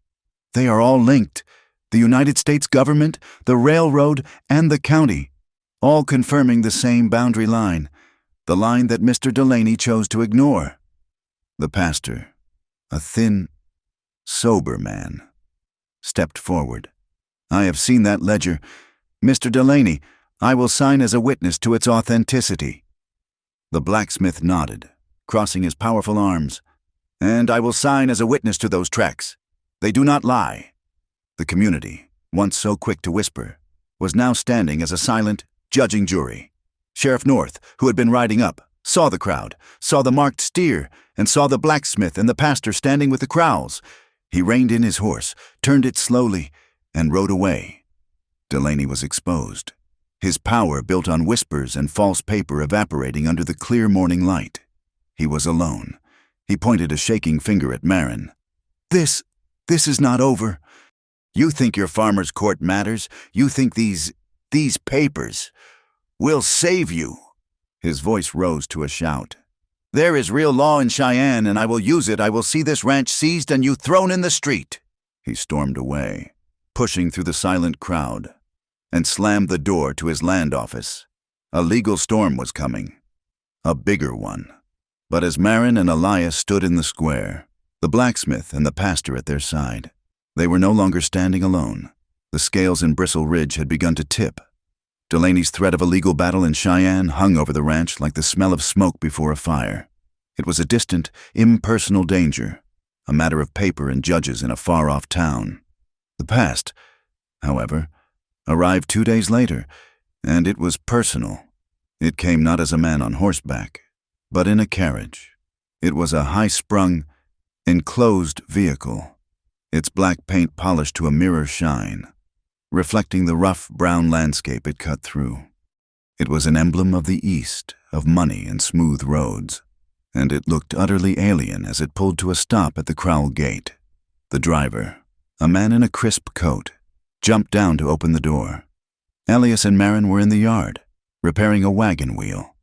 "They are all linked. The United States government, the railroad, and the county, all confirming the same boundary line, the line that Mr. Delaney chose to ignore." The pastor, a thin, sober man, stepped forward. "I have seen that ledger. Mr. Delaney, I will sign as a witness to its authenticity." The blacksmith nodded, crossing his powerful arms. "And I will sign as a witness to those tracks. They do not lie." The community, once so quick to whisper, was now standing as a silent, judging jury. Sheriff North, who had been riding up, saw the crowd, saw the marked steer, and saw the blacksmith and the pastor standing with the Crowells. He reined in his horse, turned it slowly, and rode away. Delaney was exposed, his power built on whispers and false paper evaporating under the clear morning light. He was alone. He pointed a shaking finger at Marin. This is not over. You think your farmer's court matters? You think these papers will save you?" His voice rose to a shout. "There is real law in Cheyenne, and I will use it. I will see this ranch seized and you thrown in the street." He stormed away, pushing through the silent crowd, and slammed the door to his land office. A legal storm was coming, a bigger one. But as Marin and Elias stood in the square, the blacksmith and the pastor at their side, they were no longer standing alone. The scales in Bristle Ridge had begun to tip. Delaney's threat of a legal battle in Cheyenne hung over the ranch like the smell of smoke before a fire. It was a distant, impersonal danger, a matter of paper and judges in a far-off town. The past, however, arrived 2 days later, and it was personal. It came not as a man on horseback, but in a carriage. It was a high-sprung, enclosed vehicle, its black paint polished to a mirror shine, reflecting the rough brown landscape it cut through. It was an emblem of the East, of money and smooth roads. and it looked utterly alien as it pulled to a stop at the kraal gate. The driver, a man in a crisp coat, jumped down to open the door. Elias and Maren were in the yard, repairing a wagon wheel.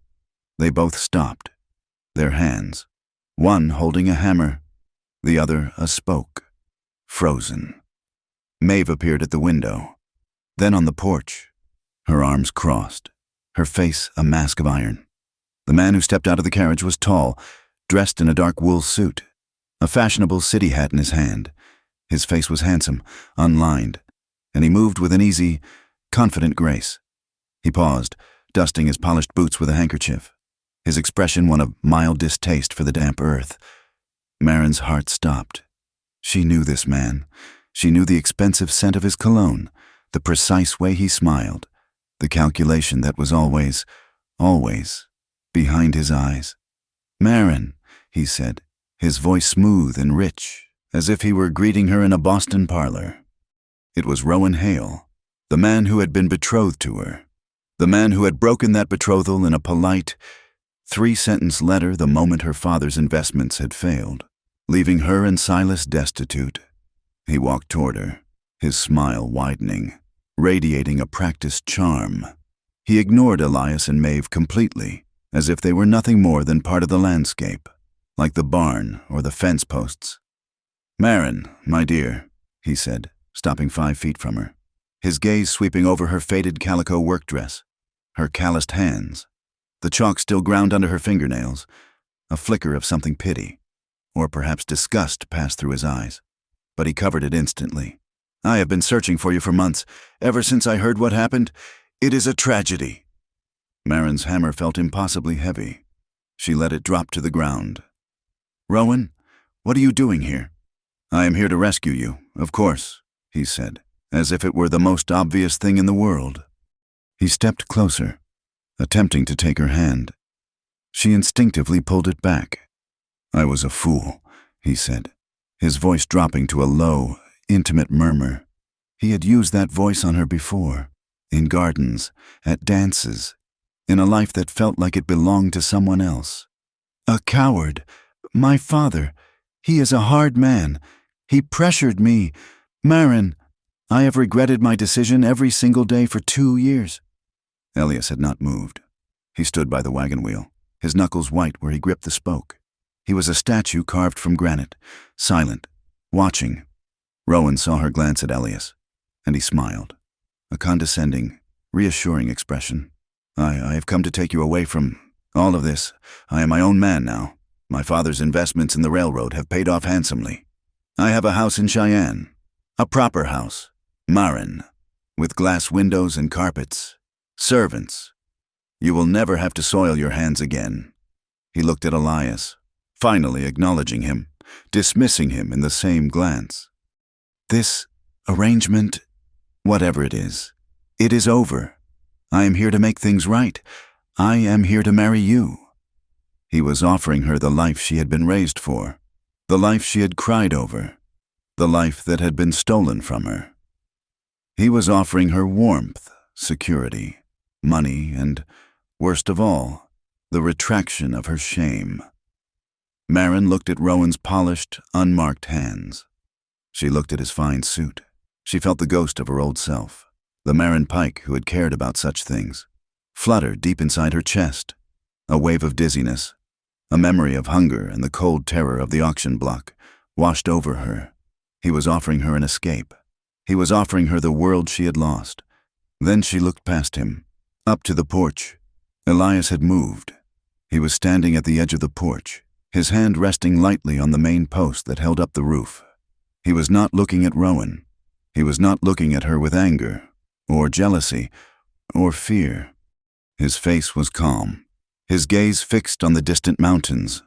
They both stopped, their hands, one holding a hammer, the other a spoke, frozen. Maeve appeared at the window, then on the porch, her arms crossed, her face a mask of iron. The man who stepped out of the carriage was tall, dressed in a dark wool suit, a fashionable city hat in his hand. His face was handsome, unlined, and he moved with an easy, confident grace. He paused, dusting his polished boots with a handkerchief, his expression one of mild distaste for the damp earth. Maren's heart stopped. She knew this man. She knew the expensive scent of his cologne, the precise way he smiled, the calculation that was always behind his eyes. "Maren," he said, his voice smooth and rich, as if he were greeting her in a Boston parlor. It was Rowan Hale, the man who had been betrothed to her, the man who had broken that betrothal in a polite, 3-sentence letter the moment her father's investments had failed, leaving her and Silas destitute. He walked toward her, his smile widening, radiating a practiced charm. He ignored Elias and Maeve completely, as if they were nothing more than part of the landscape, like the barn or the fence posts. "Maren, my dear," he said, stopping 5 feet from her, his gaze sweeping over her faded calico work dress, her calloused hands, the chalk still ground under her fingernails. A flicker of something pity, or perhaps disgust, passed through his eyes, but he covered it instantly. "I have been searching for you for months, ever since I heard what happened. It is a tragedy." Maren's hammer felt impossibly heavy. She let it drop to the ground. "Rowan, what are you doing here?" "I am here to rescue you, of course," he said, as if it were the most obvious thing in the world. He stepped closer, attempting to take her hand. She instinctively pulled it back. "I was a fool," he said, his voice dropping to a low, intimate murmur. He had used that voice on her before, in gardens, at dances, in a life that felt like it belonged to someone else. "A coward. My father. He is a hard man. He pressured me. Maren, I have regretted my decision every single day for 2 years." Elias had not moved. He stood by the wagon wheel, his knuckles white where he gripped the spoke. He was a statue carved from granite, silent, watching. Rowan saw her glance at Elias, and he smiled, a condescending, reassuring expression. I have come to take you away from all of this. I am my own man now. My father's investments in the railroad have paid off handsomely. I have a house in Cheyenne, a proper house, Maren, with glass windows and carpets, servants. You will never have to soil your hands again." He looked at Elias, finally acknowledging him, dismissing him in the same glance. "This arrangement, whatever it is over. I am here to make things right. I am here to marry you." He was offering her the life she had been raised for, the life she had cried over, the life that had been stolen from her. He was offering her warmth, security, money, and, worst of all, the retraction of her shame. Maren looked at Rowan's polished, unmarked hands. She looked at his fine suit. She felt the ghost of her old self, the Maren Pike who had cared about such things, flutter deep inside her chest. A wave of dizziness, a memory of hunger and the cold terror of the auction block, washed over her. He was offering her an escape. He was offering her the world she had lost. Then she looked past him, up to the porch. Elias had moved. He was standing at the edge of the porch, his hand resting lightly on the main post that held up the roof. He was not looking at Rowan. He was not looking at her with anger, or jealousy, or fear. His face was calm, his gaze fixed on the distant mountains.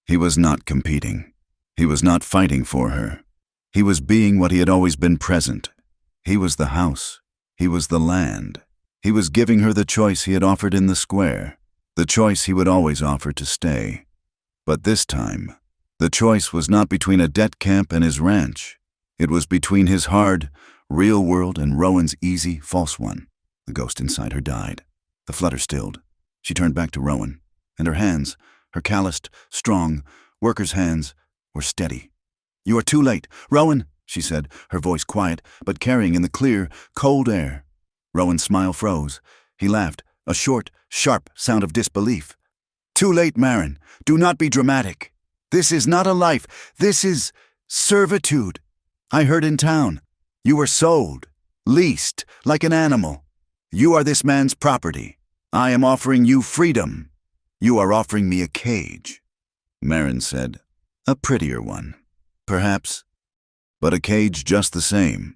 He was not competing. He was not fighting for her. He was being what he had always been present. He was the house. He was the land. He was giving her the choice he had offered in the square, the choice he would always offer to stay. But this time, the choice was not between a debt camp and his ranch. It was between his hard, real world and Rowan's easy, false one. The ghost inside her died. The flutter stilled. She turned back to Rowan, and her Her calloused, strong, worker's hands were steady. "You are too late. Rowan," she said, her voice quiet, but carrying in the clear, cold air. Rowan's smile froze. He laughed, a short, sharp sound of disbelief. "Too late, Marin. Do not be dramatic. This is not a life. This is servitude. I heard in town. You were sold, leased, like an animal. You are this man's property. I am offering you freedom. You are offering me a cage." Marin said, "A prettier one, perhaps, but a cage just the same.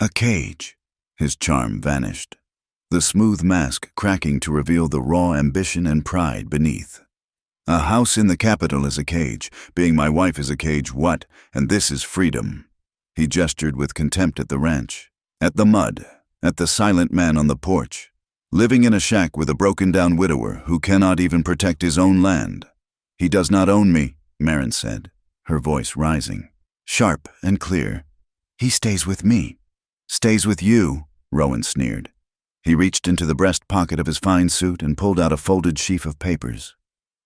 A cage." His charm vanished, the smooth mask cracking to reveal the raw ambition and pride beneath. "A house in the capital is a cage. Being my wife is a cage, what? And this is freedom." He gestured with contempt at the ranch, at the mud, at the silent man on the porch, living in a shack with a broken-down widower who cannot even protect his own land. "He does not own me," Marin said, her voice rising, sharp and clear. "He stays with me." "Stays with you," Rowan sneered. He reached into the breast pocket of his fine suit and pulled out a folded sheaf of papers.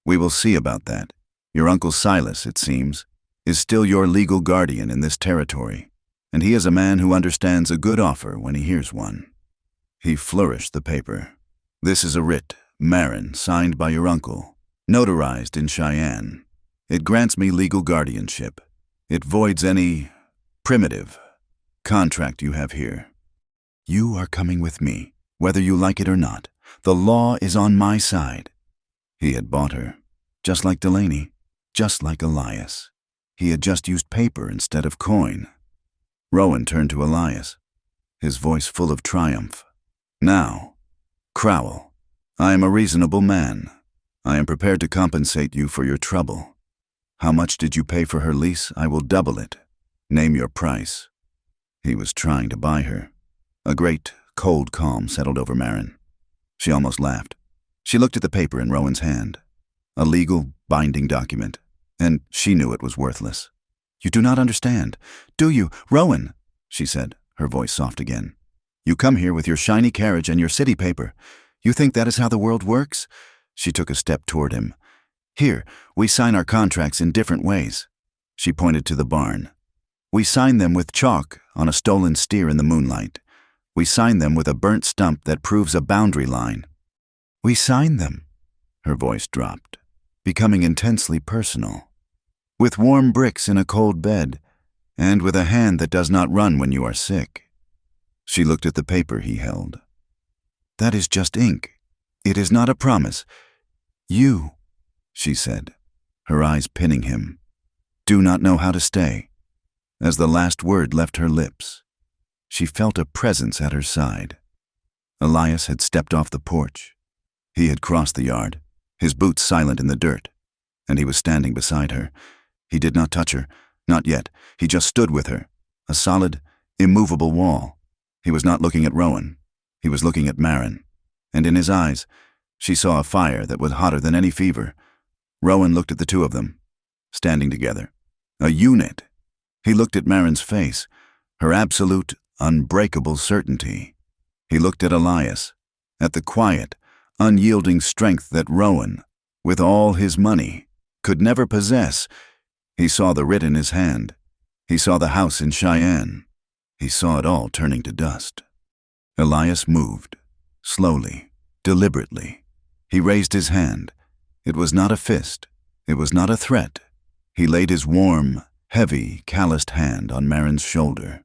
"We will see about that. Your Uncle Silas, it seems, is still your legal guardian in this territory, and he is a man who understands a good offer when he hears one." He flourished the paper. "This is a writ, Marin, signed by your uncle, notarized in Cheyenne. It grants me legal guardianship. It voids any primitive contract you have here. You are coming with me, whether you like it or not. The law is on my side." He had bought her, just like Delaney, just like Elias. He had just used paper instead of coin. Rowan turned to Elias, his voice full of triumph. "Now, Crowell, I am a reasonable man. I am prepared to compensate you for your trouble. How much did you pay for her lease? I will double it. Name your price." He was trying to buy her. A great, cold calm settled over Marin. She almost laughed. She looked at the paper in Rowan's hand. A legal, binding document, and she knew it was worthless. "You do not understand, do you, Rowan?" she said, her voice soft again. "You come here with your shiny carriage and your city paper. You think that is how the world works?" She took a step toward him. "Here, we sign our contracts in different ways." She pointed to the barn. "We sign them with chalk on a stolen steer in the moonlight. We sign them with a burnt stump that proves a boundary line. We sign them," her voice dropped, becoming intensely personal, "with warm bricks in a cold bed, and with a hand that does not run when you are sick." She looked at the paper he held. "That is just ink. It is not a promise. You," she said, her eyes pinning him, "do not know how to stay." As the last word left her lips, she felt a presence at her side. Elias had stepped off the porch. He had crossed the yard, his boots silent in the dirt, and he was standing beside her. He did not touch her, not yet. He just stood with her, a solid, immovable wall. He was not looking at Rowan. He was looking at Marin, and in his eyes, she saw a fire that was hotter than any fever. Rowan looked at the two of them, standing together, a unit. He looked at Marin's face, her absolute, unbreakable certainty. He looked at Elias, at the quiet, unyielding strength that Rowan, with all his money, could never possess. He saw the writ in his hand. He saw the house in Cheyenne. He saw it all turning to dust. Elias moved, slowly, deliberately. He raised his hand. It was not a fist. It was not a threat. He laid his warm, heavy, calloused hand on Marin's shoulder.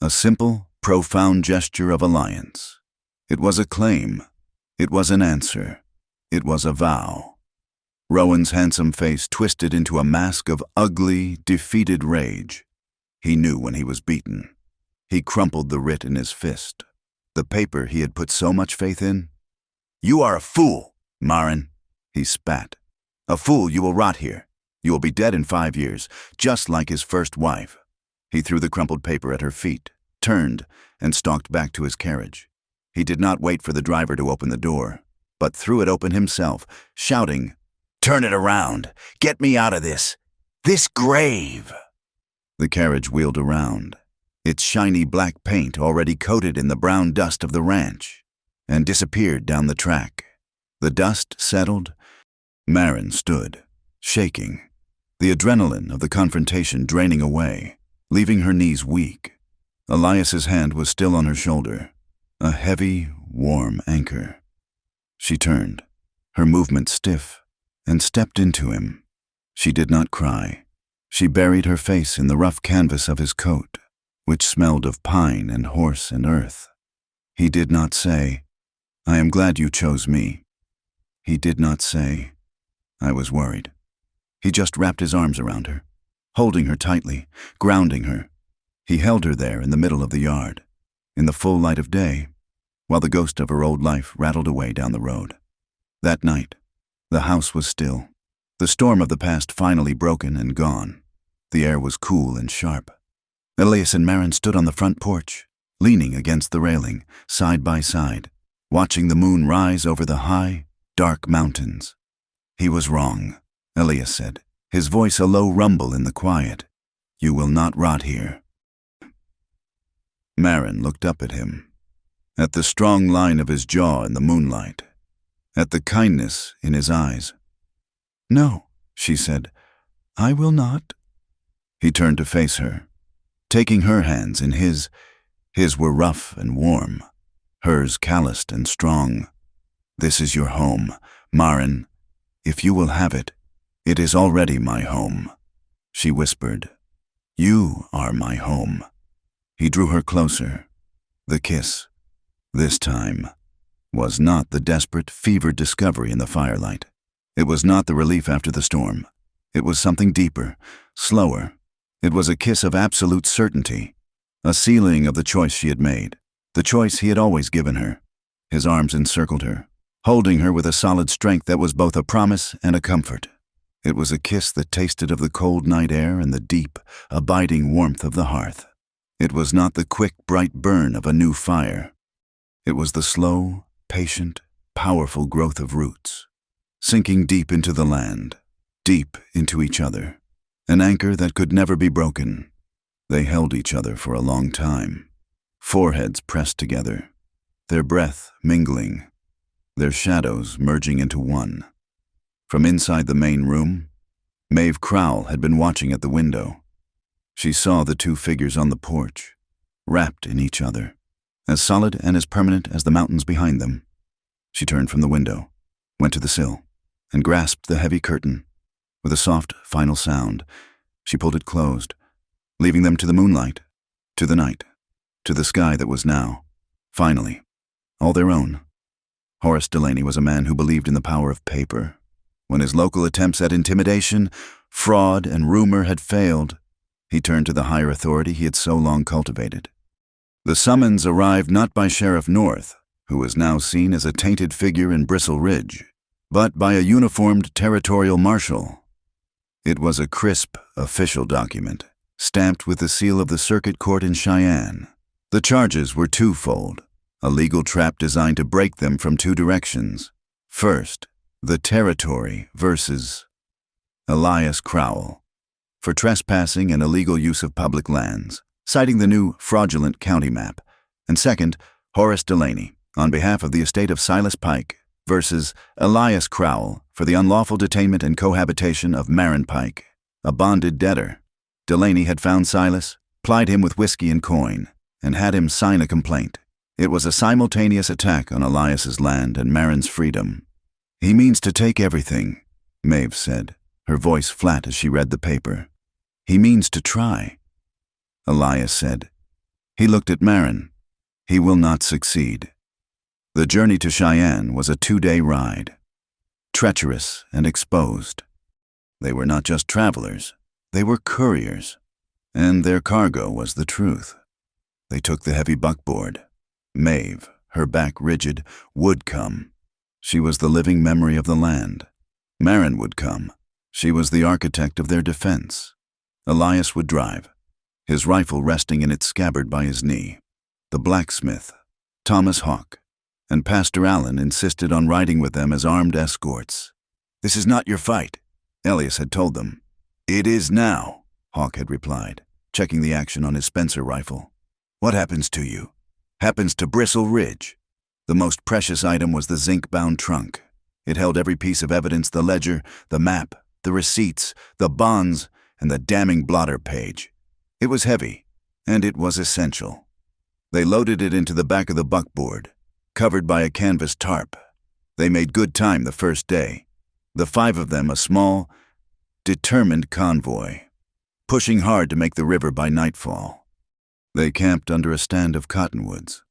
A simple, profound gesture of alliance. It was a claim. It was an answer. It was a vow. Rowan's handsome face twisted into a mask of ugly, defeated rage. He knew when he was beaten. He crumpled the writ in his fist. The paper he had put so much faith in. "You are a fool, Marin," he spat. "A fool, you will rot here. You will be dead in 5 years, just like his first wife." He threw the crumpled paper at her feet, turned, and stalked back to his carriage. He did not wait for the driver to open the door, but threw it open himself, shouting, "Turn it around! Get me out of this grave!" The carriage wheeled around, its shiny black paint already coated in the brown dust of the ranch, and disappeared down the track. The dust settled. Marin stood, shaking, the adrenaline of the confrontation draining away, leaving her knees weak. Elias's hand was still on her shoulder, a heavy, warm anchor. She turned, her movement stiff, and stepped into him. She did not cry. She buried her face in the rough canvas of his coat, which smelled of pine and horse and earth. He did not say, "I am glad you chose me." He did not say, "I was worried." He just wrapped his arms around her, holding her tightly, grounding her. He held her there in the middle of the yard, in the full light of day, while the ghost of her old life rattled away down the road. That night, the house was still. The storm of the past finally broken and gone. The air was cool and sharp. Elias and Maren stood on the front porch, leaning against the railing, side by side, watching the moon rise over the high, dark mountains. "He was wrong," Elias said, his voice a low rumble in the quiet. "You will not rot here." Maren looked up at him, at the strong line of his jaw in the moonlight, at the kindness in his eyes. "No," she said, "I will not." He turned to face her, taking her hands in his. His were rough and warm, hers calloused and strong. "This is your home, Maren. If you will have it, it is already my home," she whispered. "You are my home." He drew her closer. The kiss, this time, was not the desperate, fevered discovery in the firelight. It was not the relief after the storm. It was something deeper, slower. It was a kiss of absolute certainty, a sealing of the choice she had made, the choice he had always given her. His arms encircled her, holding her with a solid strength that was both a promise and a comfort. It was a kiss that tasted of the cold night air and the deep, abiding warmth of the hearth. It was not the quick, bright burn of a new fire. It was the slow, patient, powerful growth of roots, sinking deep into the land, deep into each other, an anchor that could never be broken. They held each other for a long time, foreheads pressed together, their breath mingling, their shadows merging into one. From inside the main room, Maeve Crowell had been watching at the window. She saw the two figures on the porch, wrapped in each other, as solid and as permanent as the mountains behind them. She turned from the window, went to the sill, and grasped the heavy curtain. With a soft, final sound, she pulled it closed, leaving them to the moonlight, to the night, to the sky that was now, finally, all their own. Horace Delaney was a man who believed in the power of paper. When his local attempts at intimidation, fraud, and rumor had failed, he turned to the higher authority he had so long cultivated. The summons arrived not by Sheriff North, who was now seen as a tainted figure in Bristle Ridge, but by a uniformed territorial marshal. It was a crisp, official document, stamped with the seal of the Circuit Court in Cheyenne. The charges were twofold, a legal trap designed to break them from two directions. First, the territory versus Elias Crowell, for trespassing and illegal use of public lands, citing the new fraudulent county map. And second, Horace Delaney, on behalf of the estate of Silas Pike, versus Elias Crowell for the unlawful detainment and cohabitation of Maren Pike, a bonded debtor. Delaney had found Silas, plied him with whiskey and coin, and had him sign a complaint. It was a simultaneous attack on Elias's land and Maren's freedom. "He means to take everything," Maeve said, her voice flat as she read the paper. "He means to try." Elias said. He looked at Maren. "He will not succeed." The journey to Cheyenne was a 2-day ride, treacherous and exposed. They were not just travelers, they were couriers, and their cargo was the truth. They took the heavy buckboard. Maeve, her back rigid, would come. She was the living memory of the land. Maren would come. She was the architect of their defense. Elias would drive, his rifle resting in its scabbard by his knee. The blacksmith, Thomas Hawk, and Pastor Allen insisted on riding with them as armed escorts. "This is not your fight," Elias had told them. "It is now," Hawk had replied, checking the action on his Spencer rifle. "What happens to you? Happens to Bristle Ridge." The most precious item was the zinc-bound trunk. It held every piece of evidence, the ledger, the map, the receipts, the bonds, and the damning blotter page. It was heavy, and it was essential. They loaded it into the back of the buckboard, covered by a canvas tarp. They made good time the first day, the 5 of them a small, determined convoy, pushing hard to make the river by nightfall. They camped under a stand of cottonwoods,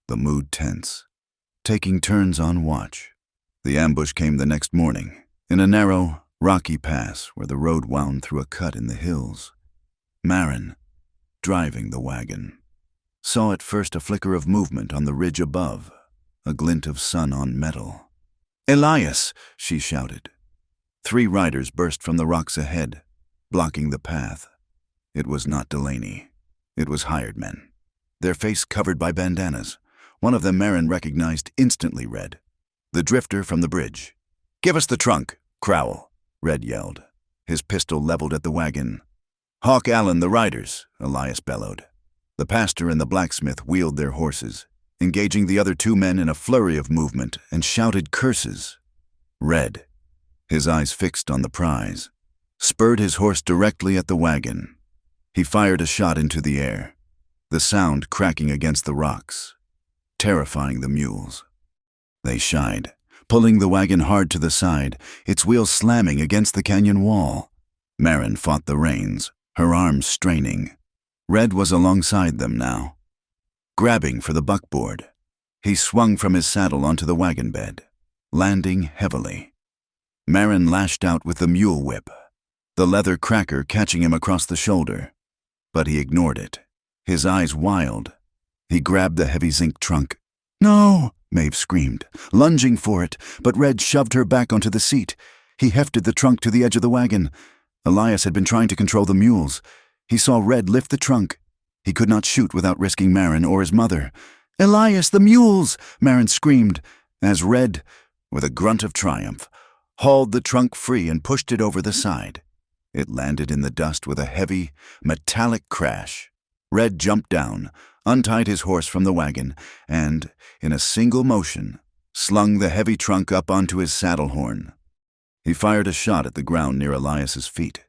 the mood tense, taking turns on watch. The ambush came the next morning, in a narrow, rocky pass where the road wound through a cut in the hills. Marin, driving the wagon, saw at first a flicker of movement on the ridge above, a glint of sun on metal. "Elias!" she shouted. 3 riders burst from the rocks ahead, blocking the path. It was not Delaney. It was hired men, their face covered by bandanas. One of them Marin recognized instantly. Red, the drifter from the bridge. "Give us the trunk, Crowell," Red yelled, his pistol leveled at the wagon. "Hawk Allen, the riders," Elias bellowed. The pastor and the blacksmith wheeled their horses, engaging the other 2 men in a flurry of movement, and shouted curses. Red, his eyes fixed on the prize, spurred his horse directly at the wagon. He fired a shot into the air, the sound cracking against the rocks, terrifying the mules. They shied, pulling the wagon hard to the side, its wheels slamming against the canyon wall. Marin fought the reins, her arms straining. Red was alongside them now, grabbing for the buckboard. He swung from his saddle onto the wagon bed, landing heavily. Marin lashed out with the mule whip, the leather cracker catching him across the shoulder. But he ignored it, his eyes wild. He grabbed the heavy zinc trunk. "No!" Maeve screamed, lunging for it, but Red shoved her back onto the seat. He hefted the trunk to the edge of the wagon. Elias had been trying to control the mules. He saw Red lift the trunk. He could not shoot without risking Marin or his mother. "Elias, the mules!" Marin screamed, as Red, with a grunt of triumph, hauled the trunk free and pushed it over the side. It landed in the dust with a heavy, metallic crash. Red jumped down, untied his horse from the wagon, and, in a single motion, slung the heavy trunk up onto his saddle horn. He fired a shot at the ground near Elias's feet,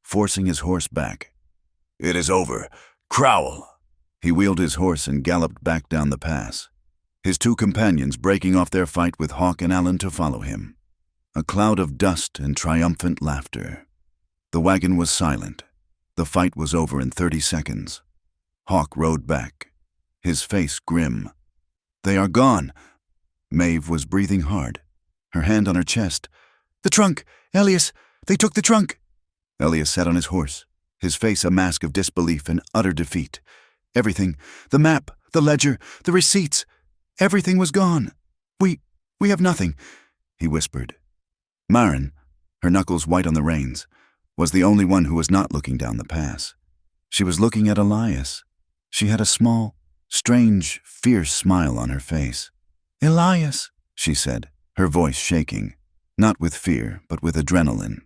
forcing his horse back. "It is over. Crowell!" He wheeled his horse and galloped back down the pass, his 2 companions breaking off their fight with Hawk and Allen to follow him. A cloud of dust and triumphant laughter. The wagon was silent. The fight was over in 30 seconds. Hawk rode back, his face grim. "They are gone." Maeve was breathing hard, her hand on her chest. "The trunk! Elias! They took the trunk!" Elias sat on his horse, his face a mask of disbelief and utter defeat. Everything, the map, the ledger, the receipts, everything was gone. We have nothing," he whispered. Marin, her knuckles white on the reins, was the only one who was not looking down the pass. She was looking at Elias. She had a small, strange, fierce smile on her face. "Elias," she said, her voice shaking, not with fear, but with adrenaline.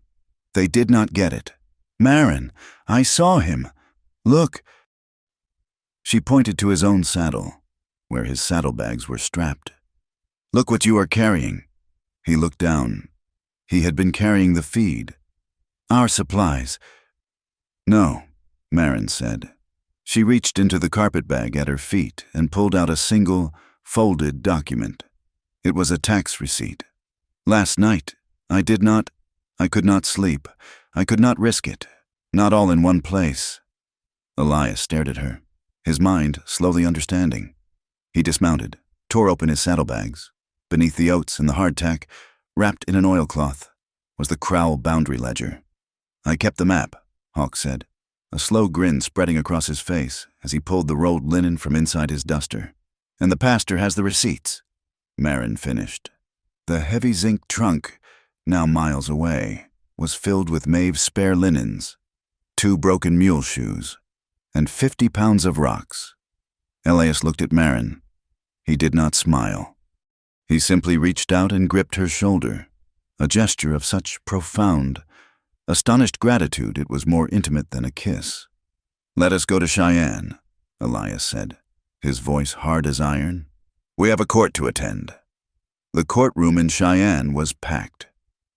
They did not get it. "Marin, I saw him. Look." She pointed to his own saddle, where his saddlebags were strapped. "Look what you are carrying." He looked down. He had been carrying the feed. "Our supplies." "No," Marin said. She reached into the carpetbag at her feet and pulled out a single, folded document. It was a tax receipt. "Last night, I could not sleep. I could not risk it. Not all in one place." Elias stared at her, his mind slowly understanding. He dismounted, tore open his saddlebags. Beneath the oats and the hardtack, wrapped in an oilcloth, was the Crowell boundary ledger. "I kept the map," Hawk said, a slow grin spreading across his face as he pulled the rolled linen from inside his duster. "And the pastor has the receipts," Marin finished. The heavy zinc trunk, now miles away, was filled with Maeve's spare linens, 2 broken mule shoes, and 50 pounds of rocks. Elias looked at Marin. He did not smile. He simply reached out and gripped her shoulder, a gesture of such profound, astonished gratitude it was more intimate than a kiss. "Let us go to Cheyenne," Elias said, his voice hard as iron. "We have a court to attend." The courtroom in Cheyenne was packed.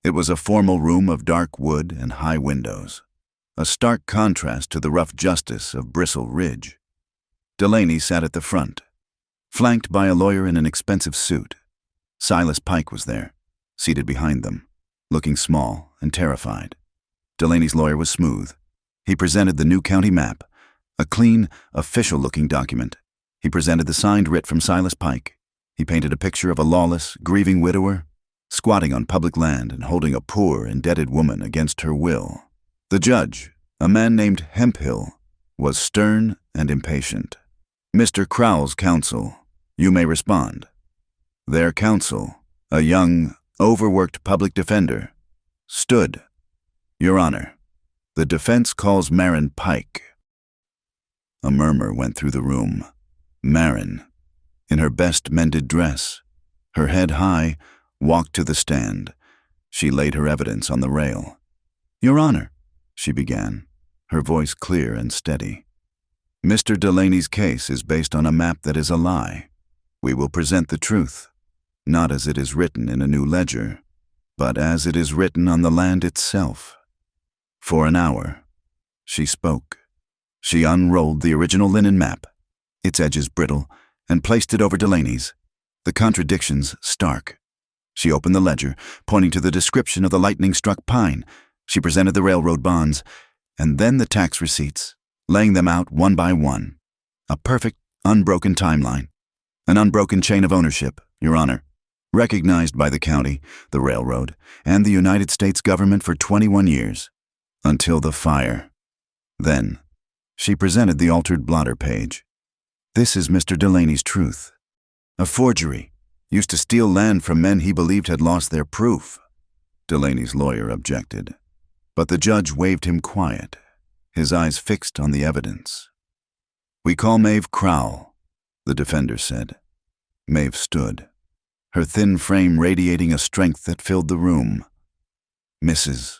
It was a formal room of dark wood and high windows, a stark contrast to the rough justice of Bristle Ridge. Delaney sat at the front, flanked by a lawyer in an expensive suit. Silas Pike was there, seated behind them, looking small and terrified. Delaney's lawyer was smooth. He presented the new county map, a clean, official-looking document. He presented the signed writ from Silas Pike. He painted a picture of a lawless, grieving widower, squatting on public land and holding a poor, indebted woman against her will. The judge, a man named Hemphill, was stern and impatient. "Mr. Crowell's counsel, you may respond." Their counsel, a young, overworked public defender, stood. "Your Honor, the defense calls Marin Pike." A murmur went through the room. Marin, in her best mended dress, her head high, walked to the stand. She laid her evidence on the rail. "Your Honor," she began, her voice clear and steady. "Mr. Delaney's case is based on a map that is a lie. We will present the truth, not as it is written in a new ledger, but as it is written on the land itself." For an hour, she spoke. She unrolled the original linen map, its edges brittle, and placed it over Delaney's, the contradictions stark. She opened the ledger, pointing to the description of the lightning-struck pine. She presented the railroad bonds, and then the tax receipts, laying them out one by one. A perfect, unbroken timeline. An unbroken chain of ownership, Your Honor, recognized by the county, the railroad, and the United States government for 21 years, until the fire. Then, she presented the altered blotter page. "This is Mr. Delaney's truth. A forgery, used to steal land from men he believed had lost their proof." Delaney's lawyer objected, but the judge waved him quiet, his eyes fixed on the evidence. "We call Maeve Crowell," the defender said. Maeve stood, her thin frame radiating a strength that filled the room. "Mrs.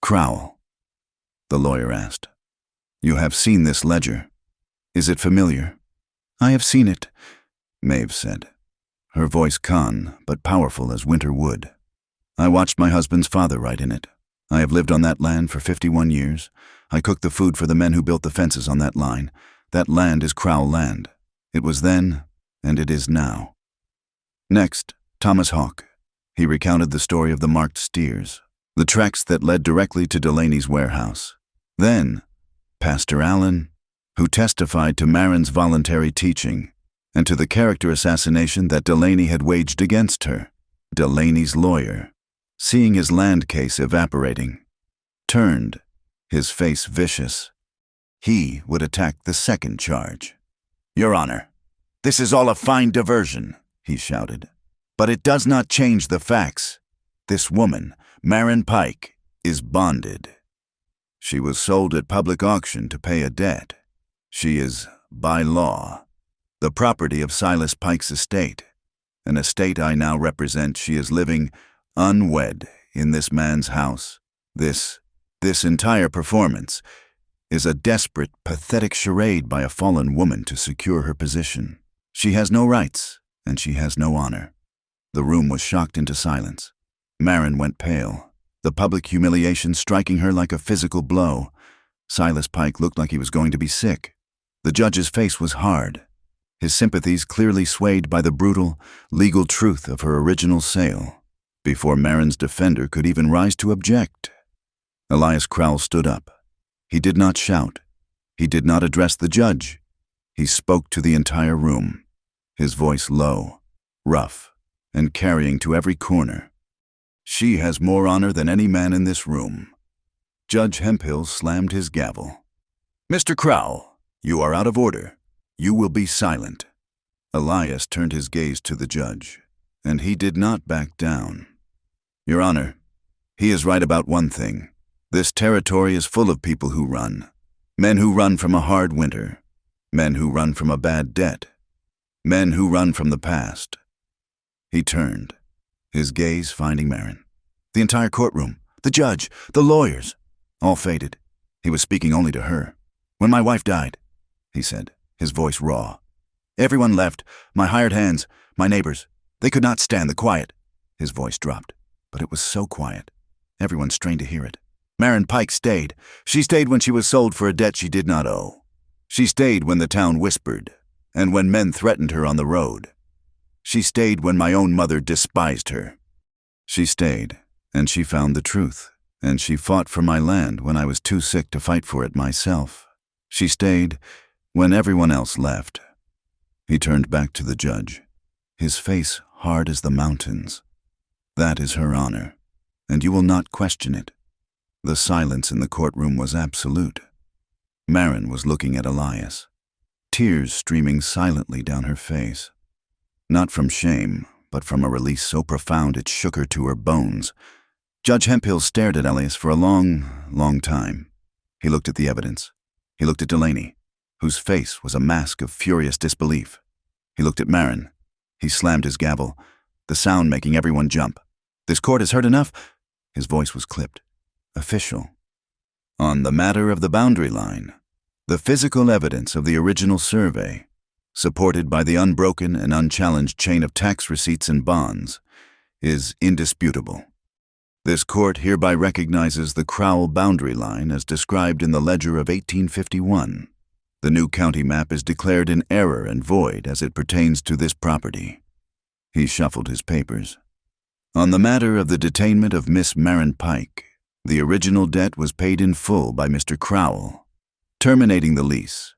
Crowell," the lawyer asked, "you have seen this ledger. Is it familiar?" "I have seen it," Maeve said, her voice calm but powerful as winter wood. "I watched my husband's father write in it. I have lived on that land for 51 years. I cooked the food for the men who built the fences on that line. That land is Crowell land. It was then, and it is now." Next, Thomas Hawke. He recounted the story of the marked steers, the tracks that led directly to Delaney's warehouse. Then, Pastor Allen, who testified to Marin's voluntary teaching and to the character assassination that Delaney had waged against her. Delaney's lawyer, seeing his land case evaporating, turned, his face vicious. He would attack the second charge. "Your Honor, this is all a fine diversion," he shouted. "But it does not change the facts. This woman, Marin Pike, is bonded. She was sold at public auction to pay a debt. She is, by law, the property of Silas Pike's estate, an estate I now represent. She is living, unwed, in this man's house. This entire performance is a desperate, pathetic charade by a fallen woman to secure her position. She has no rights, and she has no honor." The room was shocked into silence. Marin went pale, the public humiliation striking her like a physical blow. Silas Pike looked like he was going to be sick. The judge's face was hard, his sympathies clearly swayed by the brutal, legal truth of her original sale. Before Marin's defender could even rise to object, Elias Crowell stood up. He did not shout. He did not address the judge. He spoke to the entire room, his voice low, rough, and carrying to every corner. "She has more honor than any man in this room." Judge Hemphill slammed his gavel. "Mr. Crowell, you are out of order. You will be silent." Elias turned his gaze to the judge, and he did not back down. "Your Honor, he is right about one thing. This territory is full of people who run. Men who run from a hard winter. Men who run from a bad debt. Men who run from the past." He turned, his gaze finding Marin. The entire courtroom, the judge, the lawyers, all faded. He was speaking only to her. "When my wife died," he said, his voice raw, "everyone left, my hired hands, my neighbors. They could not stand the quiet." His voice dropped. but it was so quiet. Everyone strained to hear it. Marin Pike stayed. She stayed when she was sold for a debt she did not owe. She stayed when the town whispered, and when men threatened her on the road. She stayed when my own mother despised her. She stayed, and she found the truth, and she fought for my land when I was too sick to fight for it myself. She stayed when everyone else left. He turned back to the judge, his face hard as the mountains. That is her honor, and you will not question it. The silence in the courtroom was absolute. Marin was looking at Elias, tears streaming silently down her face. Not from shame, but from a release so profound it shook her to her bones. Judge Hemphill stared at Elias for a long time. He looked at the evidence. He looked at Delaney, whose face was a mask of furious disbelief. He looked at Marin. He slammed his gavel, the sound making everyone jump. "This court has heard enough." His voice was clipped. Official. On the matter of the boundary line, the physical evidence of the original survey, supported by the unbroken and unchallenged chain of tax receipts and bonds, is indisputable. This court hereby recognizes the Crowell boundary line as described in the ledger of 1851. The new county map is declared in error and void as it pertains to this property. He shuffled his papers. On the matter of the detainment of Miss Marin Pike, the original debt was paid in full by Mr. Crowell, terminating the lease.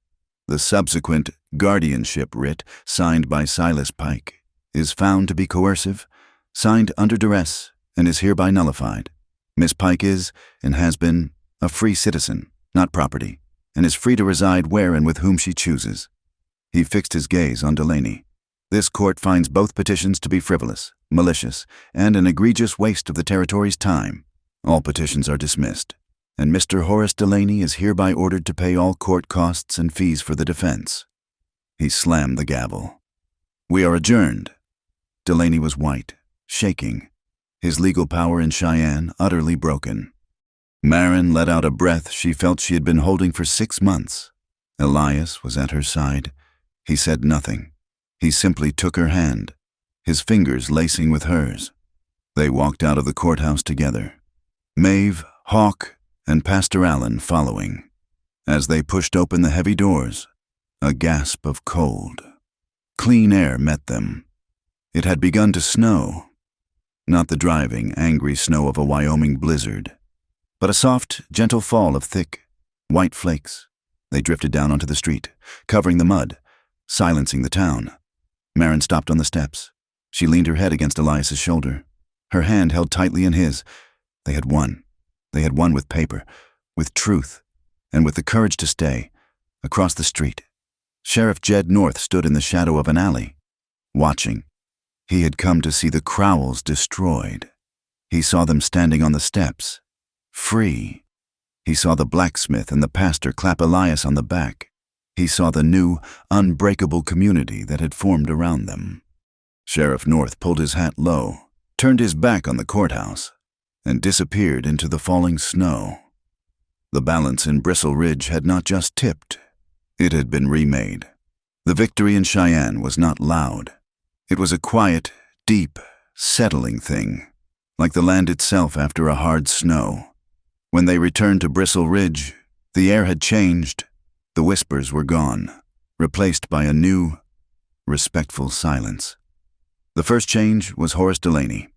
The subsequent guardianship writ signed by Silas Pike is found to be coercive, signed under duress, and is hereby nullified. Miss Pike is, and has been, a free citizen, not property, and is free to reside where and with whom she chooses. He fixed his gaze on Delaney. This court finds both petitions to be frivolous, malicious, and an egregious waste of the territory's time. All petitions are dismissed, and Mr. Horace Delaney is hereby ordered to pay all court costs and fees for the defense. He slammed the gavel. We are adjourned. Delaney was white, shaking, his legal power in Cheyenne utterly broken. Marin let out a breath she felt she had been holding for 6 months. Elias was at her side. He said nothing. He simply took her hand, his fingers lacing with hers. They walked out of the courthouse together, Maeve, Hawk, and Pastor Allen following. As they pushed open the heavy doors, a gasp of cold, clean air met them. It had begun to snow, not the driving, angry snow of a Wyoming blizzard, but a soft, gentle fall of thick, white flakes. They drifted down onto the street, covering the mud, silencing the town. Marin stopped on the steps. She leaned her head against Elias's shoulder, her hand held tightly in his. They had won. They had won with paper, with truth, and with the courage to stay. Across the street, Sheriff Jed North stood in the shadow of an alley, watching. He had come to see the Crowells destroyed. He saw them standing on the steps, free. He saw the blacksmith and the pastor clap Elias on the back. He saw the new, unbreakable community that had formed around them. Sheriff North pulled his hat low, turned his back on the courthouse, and disappeared into the falling snow. The balance in Bristle Ridge had not just tipped, it had been remade. The victory in Cheyenne was not loud. It was a quiet, deep, settling thing, like the land itself after a hard snow. When they returned to Bristle Ridge, the air had changed. The whispers were gone, replaced by a new, respectful silence. The first change was Horace Delaney.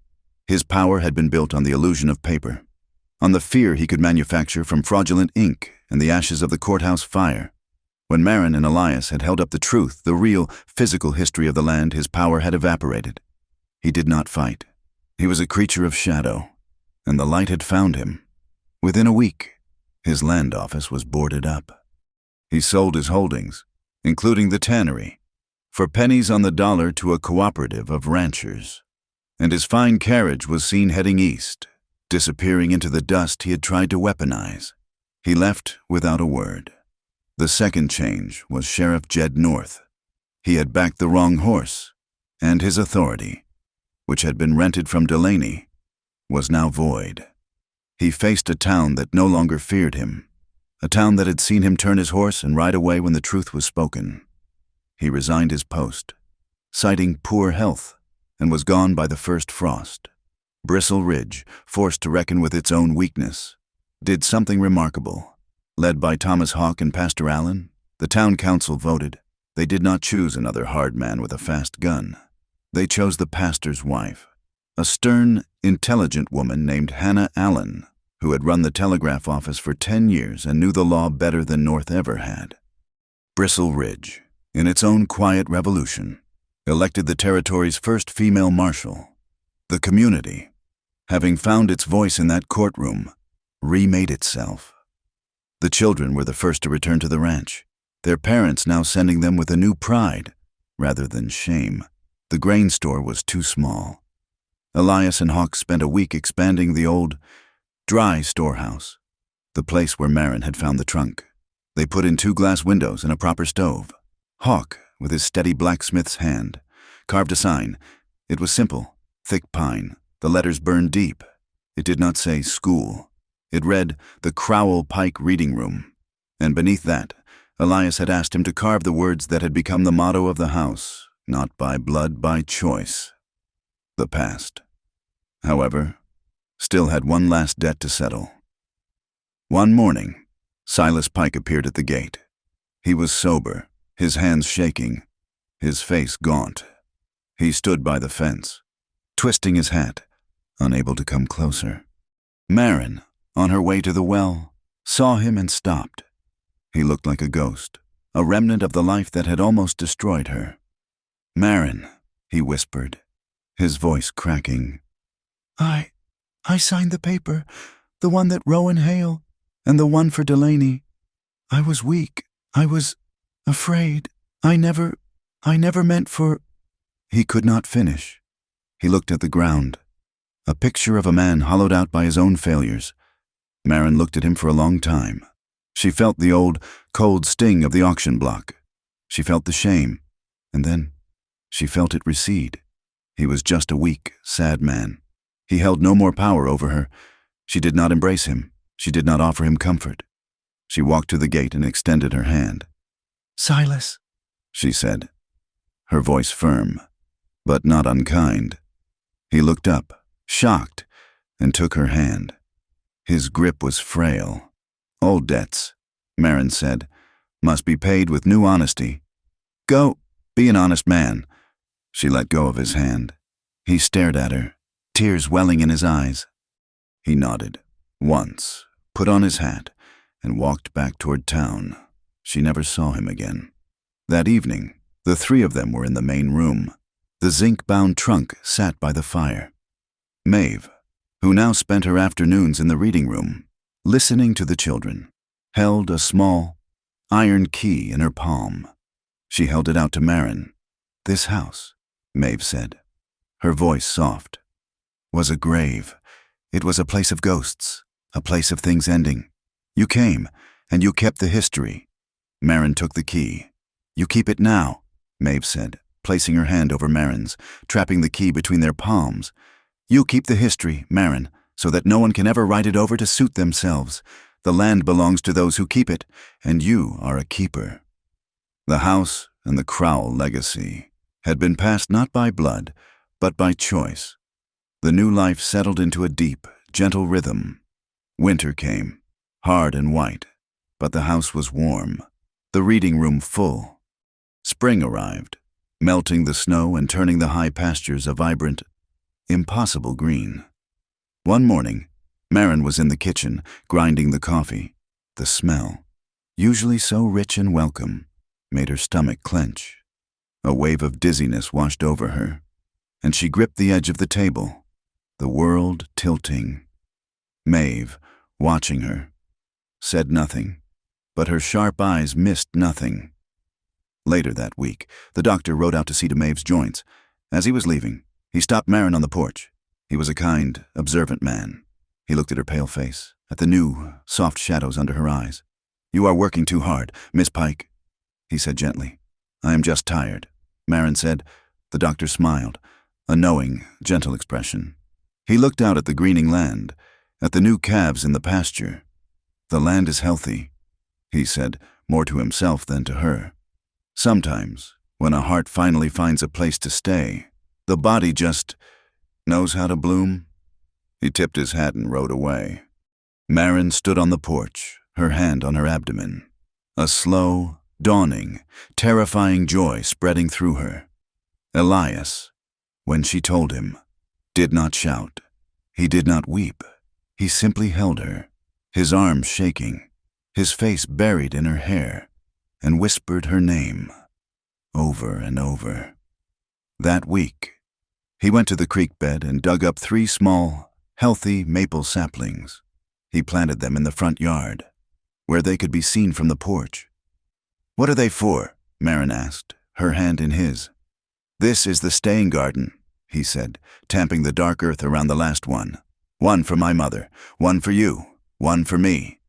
His power had been built on the illusion of paper, on the fear he could manufacture from fraudulent ink and the ashes of the courthouse fire. When Marin and Elias had held up the truth, the real, physical history of the land, his power had evaporated. He did not fight. He was a creature of shadow, and the light had found him. Within a week, his land office was boarded up. He sold his holdings, including the tannery, for pennies on the dollar to a cooperative of ranchers. And his fine carriage was seen heading east, disappearing into the dust he had tried to weaponize. He left without a word. The second change was Sheriff Jed North. He had backed the wrong horse, and his authority, which had been rented from Delaney, was now void. He faced a town that no longer feared him, a town that had seen him turn his horse and ride away when the truth was spoken. He resigned his post, citing poor health, and was gone by the first frost. Bristle Ridge, forced to reckon with its own weakness, did something remarkable. Led by Thomas Hawke and Pastor Allen, the town council voted. They did not choose another hard man with a fast gun. They chose the pastor's wife, a stern, intelligent woman named Hannah Allen, who had run the telegraph office for 10 years and knew the law better than North ever had. Bristle Ridge, in its own quiet revolution, elected the territory's first female marshal. The community, having found its voice in that courtroom, remade itself. The children were the first to return to the ranch, their parents now sending them with a new pride rather than shame. The grain store was too small. Elias and Hawke spent a week expanding the old, dry storehouse, the place where Marin had found the trunk. They put in 2 glass windows and a proper stove. Hawke, with his steady blacksmith's hand, carved a sign. It was simple, thick pine, the letters burned deep. It did not say school. It read, the Crowell Pike Reading Room. And beneath that, Elias had asked him to carve the words that had become the motto of the house, not by blood, by choice. The past, however, still had one last debt to settle. One morning, Silas Pike appeared at the gate. He was sober, his hands shaking, his face gaunt. He stood by the fence, twisting his hat, unable to come closer. Marin, on her way to the well, saw him and stopped. He looked like a ghost, a remnant of the life that had almost destroyed her. "Marin," he whispered, his voice cracking. I signed the paper, the one that Rowan Hale, and the one for Delaney. I was weak. I was afraid. I never meant for—" He could not finish. He looked at the ground, a picture of a man hollowed out by his own failures. Marin looked at him for a long time. She felt the old, cold sting of the auction block. She felt the shame, and then she felt it recede. He was just a weak, sad man. He held no more power over her. She did not embrace him. She did not offer him comfort. She walked to the gate and extended her hand. "Silas," she said, her voice firm, but not unkind. He looked up, shocked, and took her hand. His grip was frail. "Old debts," Marin said, "must be paid with new honesty. Go, be an honest man." She let go of his hand. He stared at her, tears welling in his eyes. He nodded, once, put on his hat, and walked back toward town. She never saw him again. That evening, the 3 of them were in the main room. The zinc-bound trunk sat by the fire. Maeve, who now spent her afternoons in the reading room, listening to the children, held a small, iron key in her palm. She held it out to Marin. "This house," Maeve said, her voice soft, "was a grave. It was a place of ghosts, a place of things ending. You came, and you kept the history." Marin took the key. "You keep it now," Maeve said, placing her hand over Marin's, trapping the key between their palms. "You keep the history, Marin, so that no one can ever write it over to suit themselves. The land belongs to those who keep it, and you are a keeper." The house and the Crowell legacy had been passed not by blood, but by choice. The new life settled into a deep, gentle rhythm. Winter came, hard and white, but the house was warm, the reading room full. Spring arrived, melting the snow and turning the high pastures a vibrant, impossible green. One morning, Marin was in the kitchen, grinding the coffee. The smell, usually so rich and welcome, made her stomach clench. A wave of dizziness washed over her, and she gripped the edge of the table, the world tilting. Maeve, watching her, said nothing, but her sharp eyes missed nothing. Later that week, the doctor rode out to see to Maeve's joints. As he was leaving, he stopped Marin on the porch. He was a kind, observant man. He looked at her pale face, at the new, soft shadows under her eyes. "You are working too hard, Miss Pike," he said gently. "I am just tired," Marin said. The doctor smiled, a knowing, gentle expression. He looked out at the greening land, at the new calves in the pasture. "The land is healthy," he said, more to himself than to her. "Sometimes, when a heart finally finds a place to stay, the body just knows how to bloom." He tipped his hat and rode away. Marin stood on the porch, her hand on her abdomen. A slow, dawning, terrifying joy spreading through her. Elias, when she told him, did not shout. He did not weep. He simply held her, his arms shaking, his face buried in her hair, and whispered her name, over and over. That week, he went to the creek bed and dug up 3 small, healthy maple saplings. He planted them in the front yard, where they could be seen from the porch. "What are they for?" Marin asked, her hand in his. "This is the staying garden," he said, tamping the dark earth around the last one. "One for my mother, one for you, one for me."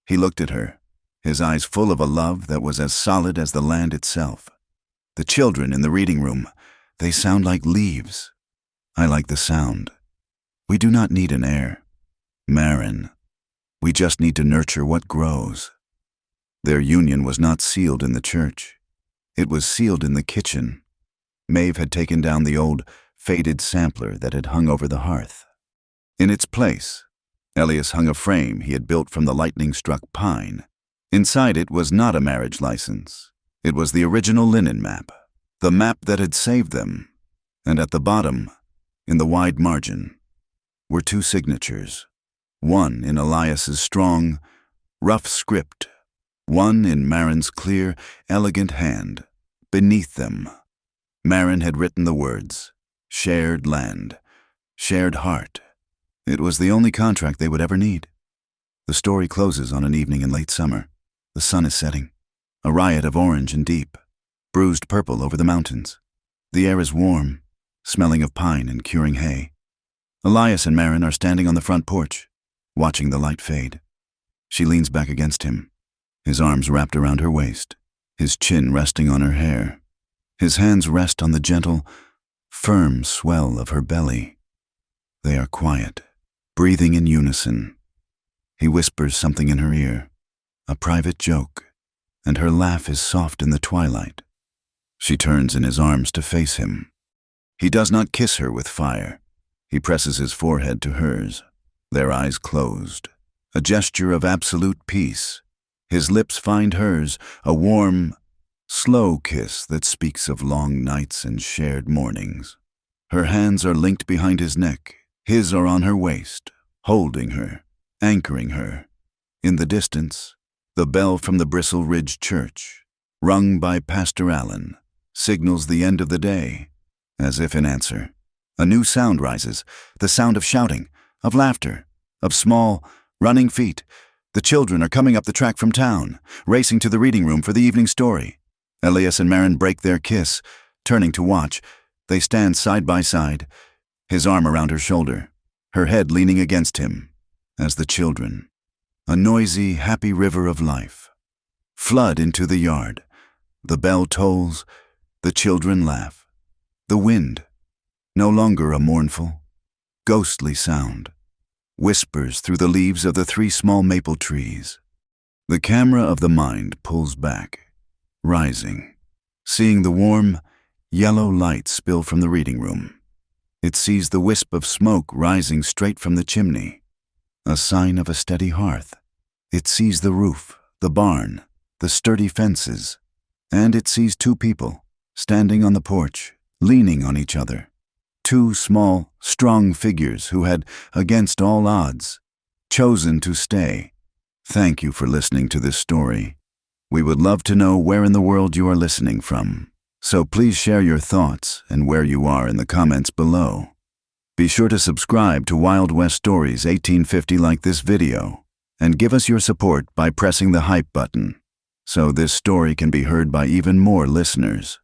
He looked at her, his eyes full of a love that was as solid as the land itself. "The children in the reading room, they sound like leaves. I like the sound. We do not need an heir, Marin. We just need to nurture what grows." Their union was not sealed in the church. It was sealed in the kitchen. Maeve had taken down the old, faded sampler that had hung over the hearth. In its place, Elias hung a frame he had built from the lightning-struck pine. Inside it was not a marriage license. It was the original linen map, the map that had saved them. And at the bottom, in the wide margin, were 2 signatures. One in Elias's strong, rough script, one in Marin's clear, elegant hand. Beneath them, Marin had written the words, shared land, shared heart. It was the only contract they would ever need. The story closes on an evening in late summer. The sun is setting, a riot of orange and deep, bruised purple over the mountains. The air is warm, smelling of pine and curing hay. Elias and Marin are standing on the front porch, watching the light fade. She leans back against him, his arms wrapped around her waist, his chin resting on her hair. His hands rest on the gentle, firm swell of her belly. They are quiet, breathing in unison. He whispers something in her ear, a private joke, and her laugh is soft in the twilight. She turns in his arms to face him. He does not kiss her with fire. He presses his forehead to hers, their eyes closed, a gesture of absolute peace. His lips find hers, a warm, slow kiss that speaks of long nights and shared mornings. Her hands are linked behind his neck. His are on her waist, holding her, anchoring her. In the distance, the bell from the Bristle Ridge Church, rung by Pastor Allen, signals the end of the day. As if in answer, a new sound rises, the sound of shouting, of laughter, of small, running feet. The children are coming up the track from town, racing to the reading room for the evening story. Elias and Marin break their kiss, turning to watch. They stand side by side, his arm around her shoulder, her head leaning against him, as the children, a noisy, happy river of life, flood into the yard. The bell tolls, the children laugh. The wind, no longer a mournful, ghostly sound, whispers through the leaves of the 3 small maple trees. The camera of the mind pulls back, rising, seeing the warm, yellow light spill from the reading room. It sees the wisp of smoke rising straight from the chimney, a sign of a steady hearth. It sees the roof, the barn, the sturdy fences, and it sees 2 people standing on the porch, leaning on each other. 2 small, strong figures who had, against all odds, chosen to stay. Thank you for listening to this story. We would love to know where in the world you are listening from, so please share your thoughts and where you are in the comments below. Be sure to subscribe to Wild West Stories 1850 like this video, and give us your support by pressing the hype button, so this story can be heard by even more listeners.